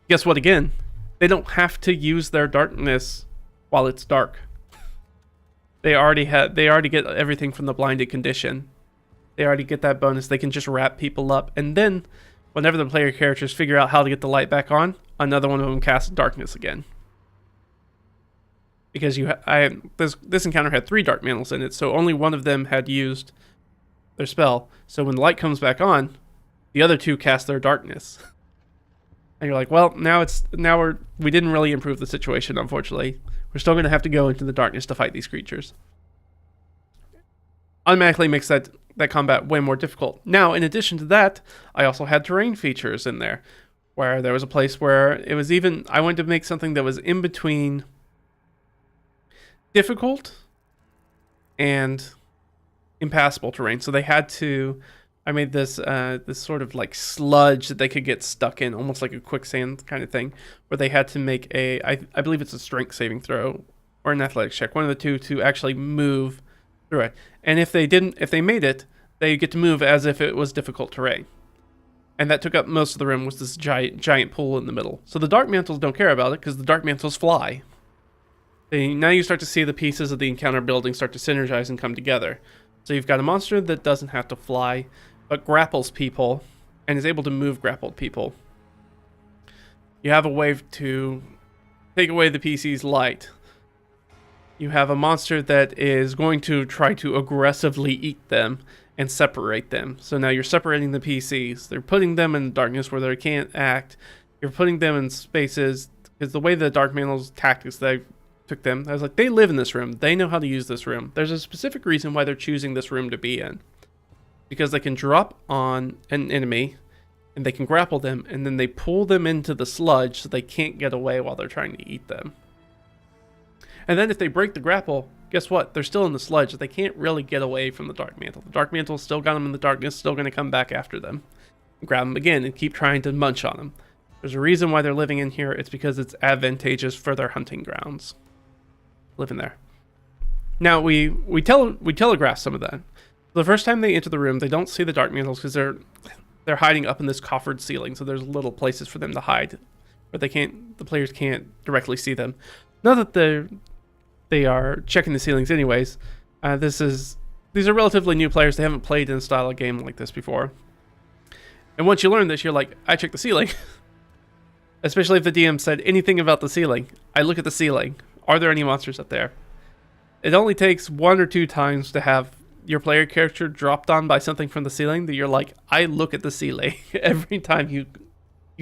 Guess what again? They don't have to use their darkness while it's dark. They already get everything from the blinded condition. They already get that bonus. They can just wrap people up, and then whenever the player characters figure out how to get the light back on, another one of them casts darkness again. Because this encounter had 3 Dark Mantles in it, so only one of them had used their spell. So when the light comes back on, the other 2 cast their darkness. And you're like, well, we didn't really improve the situation, unfortunately. We're still going to have to go into the darkness to fight these creatures. Automatically makes that combat way more difficult. Now, in addition to that, I also had terrain features in there, where there was a place where it was even, I wanted to make something that was in between difficult and impassable terrain. So they had to, I made this sort of like sludge that they could get stuck in, almost like a quicksand kind of thing, where they had to make I believe it's a strength saving throw or an athletics check, one of the two, to actually move through it. And if they made it, they get to move as if it was difficult terrain. And that took up most of the room, was this giant pool in the middle. So the Dark Mantles don't care about it because the Dark Mantles fly. Now you start to see the pieces of the encounter building start to synergize and come together. So you've got a monster that doesn't have to fly, but grapples people and is able to move grappled people. You have a way to take away the PC's light. You have a monster that is going to try to aggressively eat them and separate them. So now you're separating the PCs. They're putting them in darkness where they can't act. You're putting them in spaces, because the way the Dark Mantles tactics that I took them, I was like, they live in this room. They know how to use this room. There's a specific reason why they're choosing this room to be in. Because they can drop on an enemy, and they can grapple them, and then they pull them into the sludge so they can't get away while they're trying to eat them. And then if they break the grapple, guess what? They're still in the sludge. They can't really get away from the Dark Mantle. The Dark Mantle still got them in the darkness, still going to come back after them. Grab them again and keep trying to munch on them. There's a reason why they're living in here. It's because it's advantageous for their hunting grounds. Living there. Now, we telegraph some of that. The first time they enter the room, they don't see the Dark Mantles because they're hiding up in this coffered ceiling, so there's little places for them to hide, but the players can't directly see them. Now that they are checking the ceilings anyways, these are relatively new players. They haven't played in a style of game like this before. And once you learn this, you're like, I check the ceiling. Especially if the DM said anything about the ceiling. I look at the ceiling. Are there any monsters up there? It only takes 1 or 2 times to have your player character dropped on by something from the ceiling that you're like, I look at the ceiling. Every time you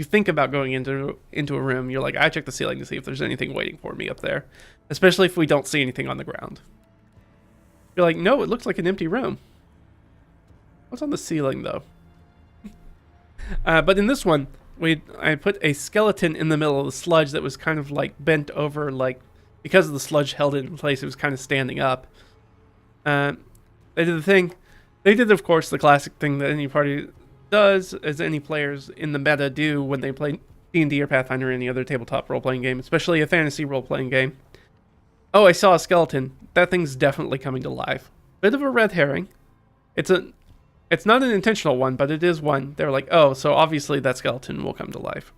think about going into a room, you're like, I check the ceiling to see if there's anything waiting for me up there. Especially if we don't see anything on the ground. You're like, no, it looks like an empty room. What's on the ceiling though? But in this one, I put a skeleton in the middle of the sludge that was kind of like bent over, like because of the sludge held it in place, it was kind of standing up. They did, of course, the classic thing that any party does, as any players in the meta do when they play D&D or Pathfinder or any other tabletop role-playing game, especially a fantasy role-playing game. Oh, I saw a skeleton. That thing's definitely coming to life. Bit of a red herring. It's not an intentional one, but it is one. They're like, oh, so obviously that skeleton will come to life.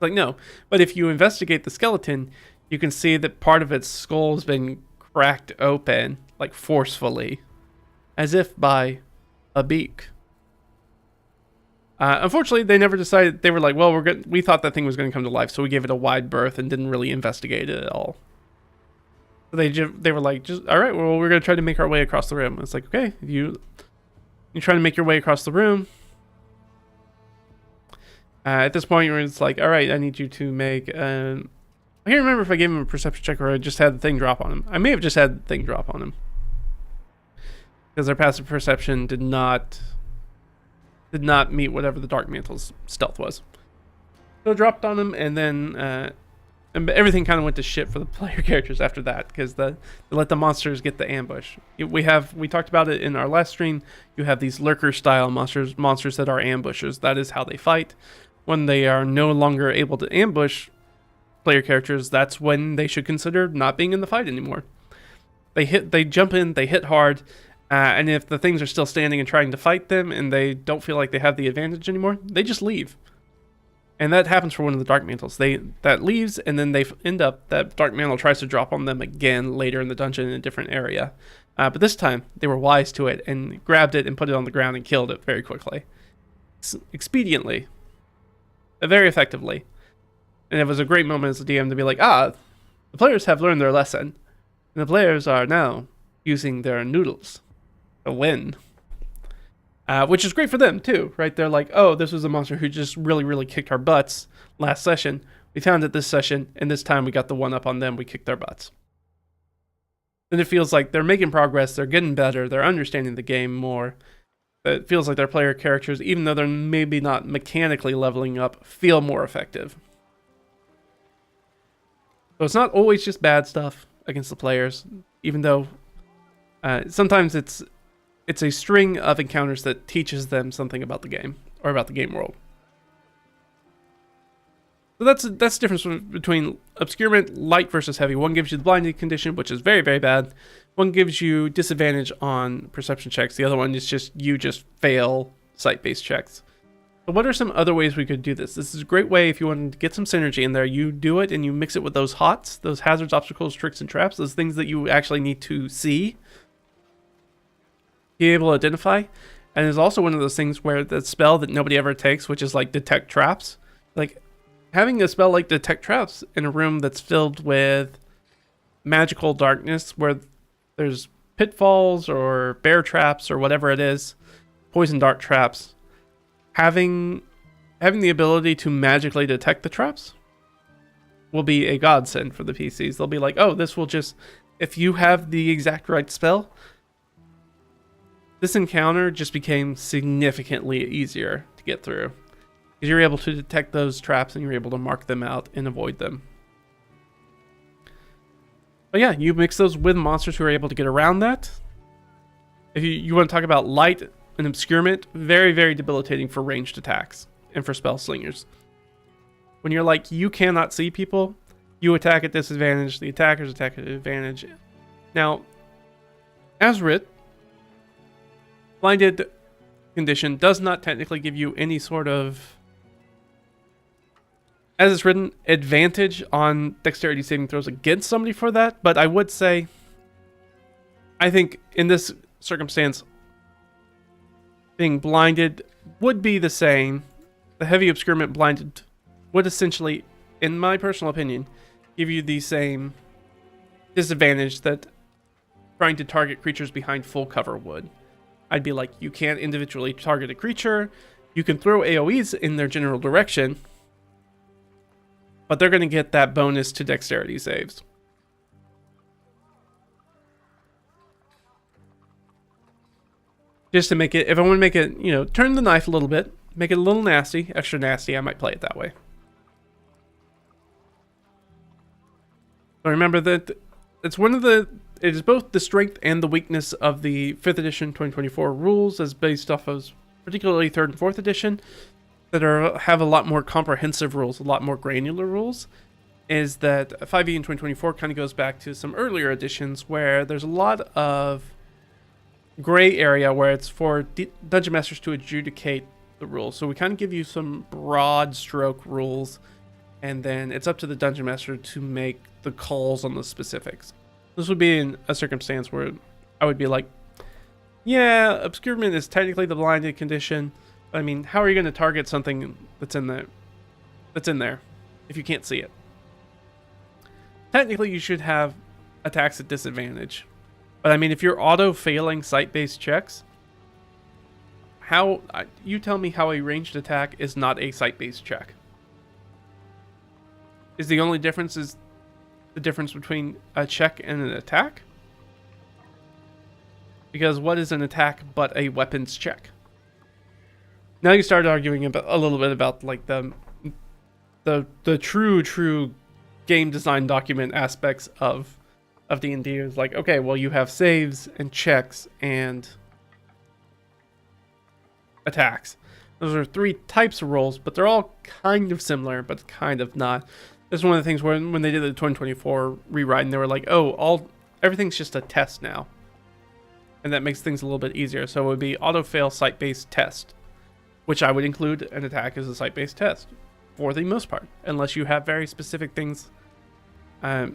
Like, no. But if you investigate the skeleton, you can see that part of its skull has been cracked open, like forcefully, as if by a beak. Unfortunately, they never decided. They were like, well, we thought that thing was going to come to life, so we gave it a wide berth and didn't really investigate it at all. So they were like, just all right, well, we're going to try to make our way across the room. It's like, okay, you try to make your way across the room. At this point, it's like, all right, I need you to make. I can't remember if I gave him a perception check or I just had the thing drop on him. I may have just had the thing drop on him because their passive perception did not meet whatever the Dark Mantle's stealth was. So it dropped on him, and then and everything kind of went to shit for the player characters after that, because they let the monsters get the ambush. We talked about it in our last stream. You have these lurker style monsters that are ambushers. That is how they fight. When they are no longer able to ambush player characters, that's when they should consider not being in the fight anymore. They jump in, they hit hard, and if the things are still standing and trying to fight them and they don't feel like they have the advantage anymore, they just leave. And that happens for one of the Dark Mantles. That leaves, and then they end up, that Dark Mantle tries to drop on them again later in the dungeon in a different area. But this time, they were wise to it and grabbed it and put it on the ground and killed it very quickly. Expediently. Very effectively. And it was a great moment as a DM to be like, the players have learned their lesson. And the players are now using their noodles to win. Which is great for them, too, right? They're like, oh, this was a monster who just really, really kicked our butts last session. We found it this session, and this time we got the one up on them. We kicked their butts. And it feels like they're making progress. They're getting better. They're understanding the game more. It feels like their player characters, even though they're maybe not mechanically leveling up, feel more effective. So it's not always just bad stuff against the players, even though sometimes it's a string of encounters that teaches them something about the game or about the game world. So that's the difference between obscurement, light versus heavy. One gives you the blinded condition, which is very, very bad. One gives you disadvantage on perception checks. The other one is just fail sight-based checks. So what are some other ways we could do this? This is a great way if you want to get some synergy in there. You do it and you mix it with those HOTS, those hazards, obstacles, tricks, and traps, those things that you actually need to see, be able to identify. And there's also one of those things where the spell that nobody ever takes, which is like detect traps. Like having a spell like detect traps in a room that's filled with magical darkness where there's pitfalls or bear traps or whatever it is, poison dart traps, having the ability to magically detect the traps will be a godsend for the PCs. They'll be like, oh, this will just, if you have the exact right spell, this encounter just became significantly easier to get through. Because you're able to detect those traps and you're able to mark them out and avoid them. But yeah, you mix those with monsters who are able to get around that. If you want to talk about light and obscurement, very, very debilitating for ranged attacks and for spell slingers. When you're like, you cannot see people, you attack at disadvantage, the attackers attack at advantage. Now, as writ, blinded condition does not technically give you any sort of, as it's written, advantage on dexterity saving throws against somebody for that. But I would say, I think in this circumstance, being blinded would be the same. The heavy obscurement blinded would essentially, in my personal opinion, give you the same disadvantage that trying to target creatures behind full cover would. I'd be like, you can't individually target a creature. You can throw AoEs in their general direction, but they're going to get that bonus to dexterity saves. Just to make it, if I want to make it, turn the knife a little bit, make it a little nasty, extra nasty, I might play it that way. So remember that it is both the strength and the weakness of the 5th edition 2024 rules as based off of particularly 3rd and 4th edition that have a lot more comprehensive rules, a lot more granular rules, is that 5e in 2024 kind of goes back to some earlier editions where there's a lot of gray area where it's for dungeon masters to adjudicate the rules. So we kind of give you some broad stroke rules, and then it's up to the dungeon master to make the calls on the specifics. This would be in a circumstance where I would be like, yeah, obscurement is technically the blinded condition, I mean, how are you going to target something that's in there if you can't see it? Technically, you should have attacks at disadvantage. But I mean, if you're auto-failing sight-based checks, you tell me how a ranged attack is not a sight-based check. Is the only difference the difference between a check and an attack? Because what is an attack but a weapons check? Now you start arguing about a little bit about like the true game design document aspects of D&D. Is like, okay, well, you have saves and checks and attacks. Those are 3 types of rolls, but they're all kind of similar, but kind of not. This is one of the things when they did the 2024 rewrite, and they were like, oh, everything's just a test now. And that makes things a little bit easier. So it would be auto-fail sight-based test, which I would include an attack as a sight-based test for the most part, unless you have very specific things.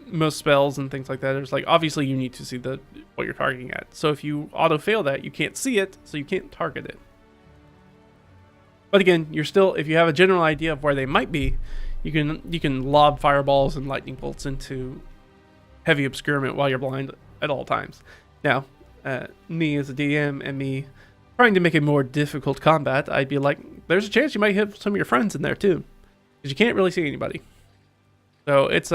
Most spells and things like that, there's like, obviously you need to see what you're targeting at. So if you auto-fail that, you can't see it, so you can't target it. But again, you're still, if you have a general idea of where they might be, you can lob fireballs and lightning bolts into heavy obscurement while you're blind at all times. Now, me as a DM and me trying to make a more difficult combat, I'd be like, there's a chance you might hit some of your friends in there too, because you can't really see anybody. So it's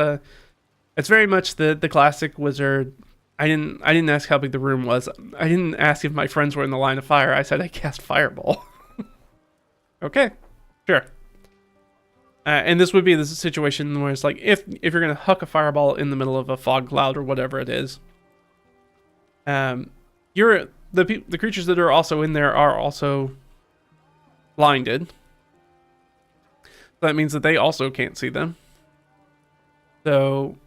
very much the classic wizard. I didn't ask how big the room was. I didn't ask if my friends were in the line of fire. I said I cast fireball. Okay, sure. And this would be the situation where it's like, if you're gonna huck a fireball in the middle of a fog cloud or whatever it is, the creatures that are also in there are also blinded. So that means that they also can't see them. So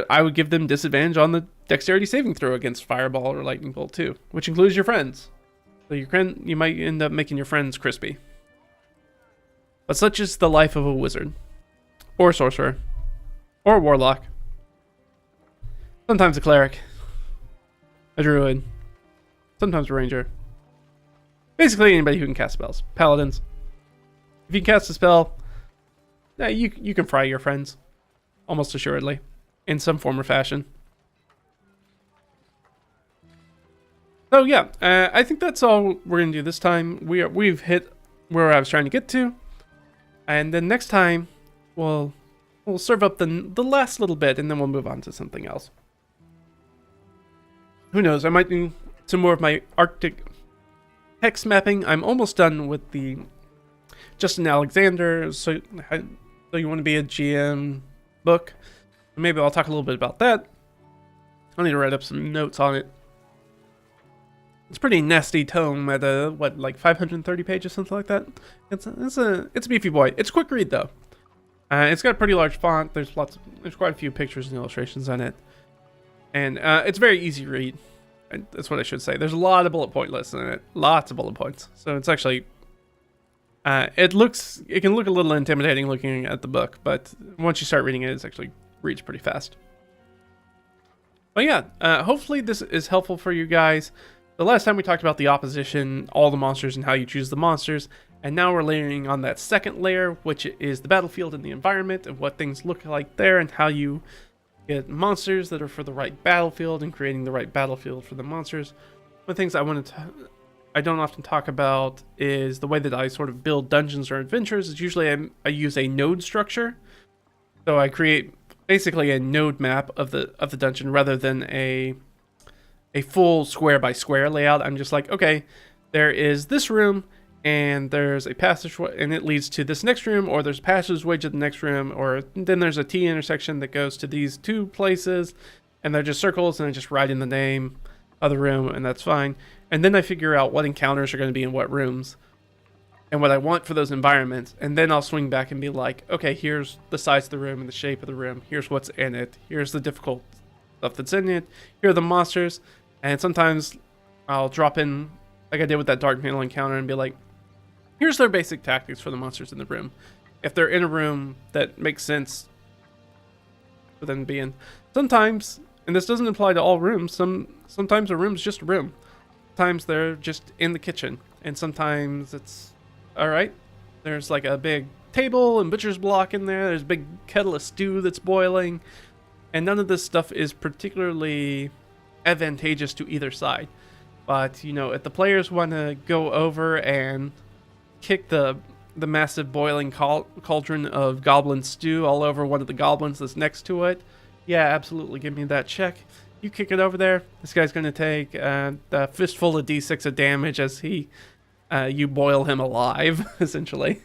I would give them disadvantage on the dexterity saving throw against fireball or lightning bolt too, which includes your friends. So you might end up making your friends crispy. But such is the life of a wizard, or sorcerer, or warlock. Sometimes a cleric, a druid, sometimes a ranger. Basically anybody who can cast spells. Paladins. If you can cast a spell, you can fry your friends, almost assuredly, in some form or fashion. So yeah, I think that's all we're gonna do this time. We've hit where I was trying to get to, and then next time we'll serve up the last little bit, and then we'll move on to something else. Who knows? I might do some more of my Arctic hex mapping. I'm almost done with the Justin Alexander. So you want to be a GM book? Maybe I'll talk a little bit about that. I need to write up some notes on it. It's a pretty nasty tome at like 530 pages, something like that. It's a beefy boy. It's a quick read though. It's got a pretty large font. There's quite a few pictures and illustrations on it, and it's very easy to read. That's what I should say. There's a lot of bullet point lists in it, lots of bullet points. So it's actually it can look a little intimidating looking at the book, but once you start reading it, it actually reads pretty fast. But yeah, hopefully this is helpful for you guys. The last time we talked about the opposition, all the monsters, and how you choose the monsters, and now we're layering on that second layer, which is the battlefield and the environment, and what things look like there, and how you get monsters that are for the right battlefield, and creating the right battlefield for the monsters. One of the things I don't often talk about is the way that I sort of build dungeons or adventures. Is usually I use a node structure, so I create basically a node map of the dungeon rather than a full square by square layout. I'm just like, okay, there is this room and there's a passageway and it leads to this next room, or there's a passageway to the next room, or then there's a T intersection that goes to these 2 places, and they're just circles, and I just write in the name of the room, and that's fine. And then I figure out what encounters are going to be in what rooms and what I want for those environments, and then I'll swing back and be like, okay, here's the size of the room and the shape of the room, here's what's in it, here's the difficult stuff that's in it, here are the monsters. And sometimes I'll drop in, like I did with that Dark Mantle encounter, and be like, here's their basic tactics for the monsters in the room. If they're in a room that makes sense for them to be in. Sometimes, and this doesn't apply to all rooms, sometimes a room's just a room. Sometimes they're just in the kitchen. and sometimes it's all right. There's like a big table and butcher's block in there. There's a big kettle of stew that's boiling, and none of this stuff is particularly advantageous to either side. But you know, if the players want to go over and kick the massive boiling cauldron of goblin stew all over one of the goblins that's next to it, yeah, absolutely, give me that check. You kick it over there, this guy's going to take a fistful of d6 of damage as you boil him alive, essentially.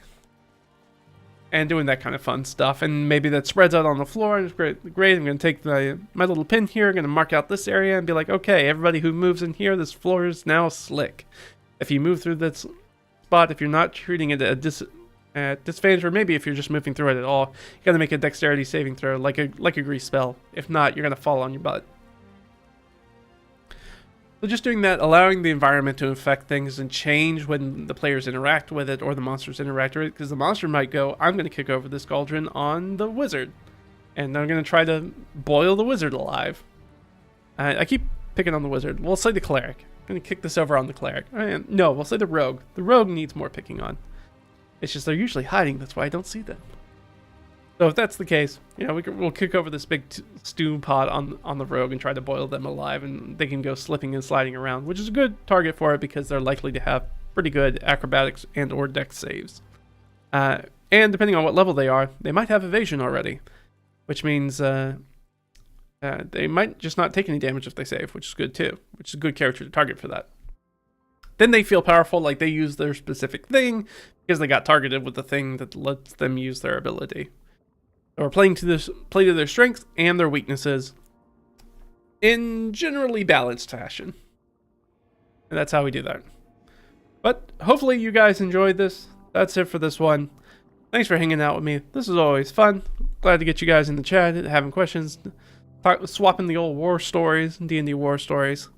And doing that kind of fun stuff. And maybe that spreads out on the floor, and it's great. I'm going to take my little pin here, I'm going to mark out this area and be like, okay, everybody who moves in here, this floor is now slick. If you move through this spot, if you're not treating it at disadvantage, or maybe if you're just moving through it at all, you got to make a dexterity saving throw, like a grease spell. If not, you're going to fall on your butt. So just doing that, allowing the environment to affect things and change when the players interact with it or the monsters interact with it, because the monster might go, I'm going to kick over this cauldron on the wizard, and they're going to try to boil the wizard alive. I keep picking on the wizard. We'll say the cleric. I'm going to kick this over on the cleric. No, we'll say the rogue. The rogue needs more picking on. It's just they're usually hiding, that's why I don't see them. So if that's the case, you know, we'll kick over this big stew pot on the rogue and try to boil them alive, and they can go slipping and sliding around, which is a good target for it because they're likely to have pretty good acrobatics and or dex saves. And depending on what level they are, they might have evasion already, which means they might just not take any damage if they save, which is good too, which is a good character to target for that. Then they feel powerful, like they use their specific thing because they got targeted with the thing that lets them use their ability. Or play to their strengths and their weaknesses in generally balanced fashion. And that's how we do that. But hopefully you guys enjoyed this. That's it for this one. Thanks for hanging out with me. This is always fun. Glad to get you guys in the chat, having questions, swapping the old war stories, D&D war stories.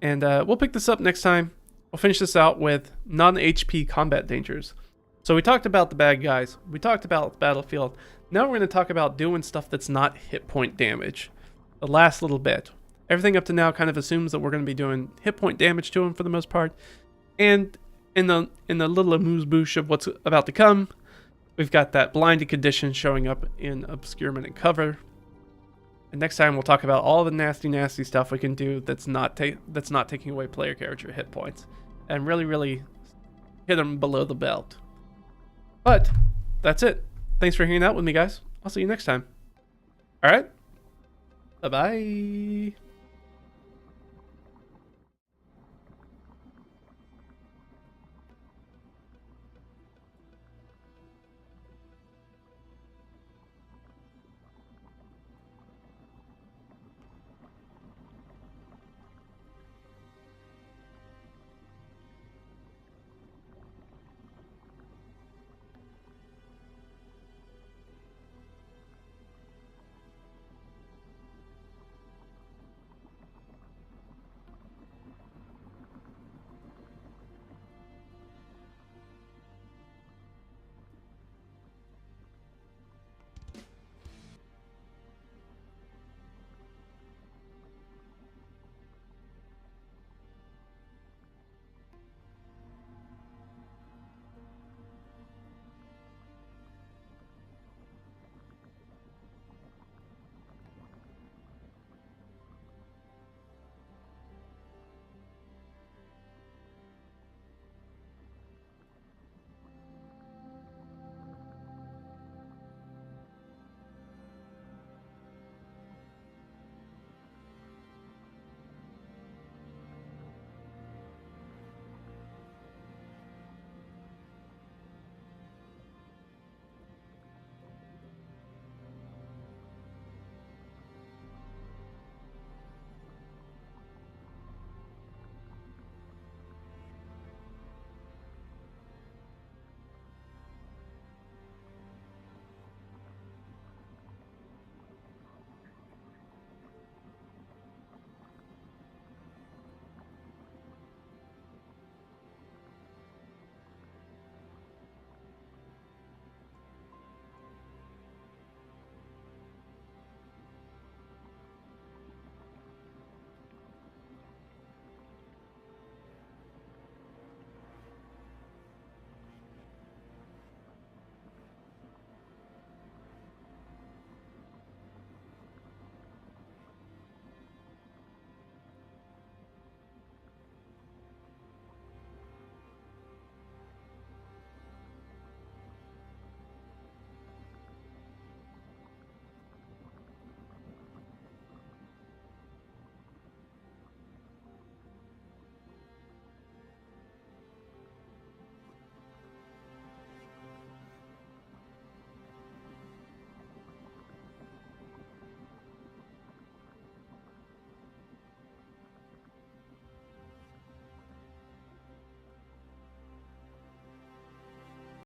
And we'll pick this up next time. We'll finish this out with non-HP combat dangers. So we talked about the bad guys. We talked about the battlefield. Now we're going to talk about doing stuff that's not hit point damage. The last little bit. Everything up to now kind of assumes that we're going to be doing hit point damage to them for the most part. And in the little amuse-bouche of what's about to come, we've got that blinded condition showing up in obscurement and cover. And next time we'll talk about all the nasty stuff we can do that's not taking away player character hit points. And really hit them below the belt. But that's it. Thanks for hanging out with me, guys. I'll see you next time. All right? Bye-bye.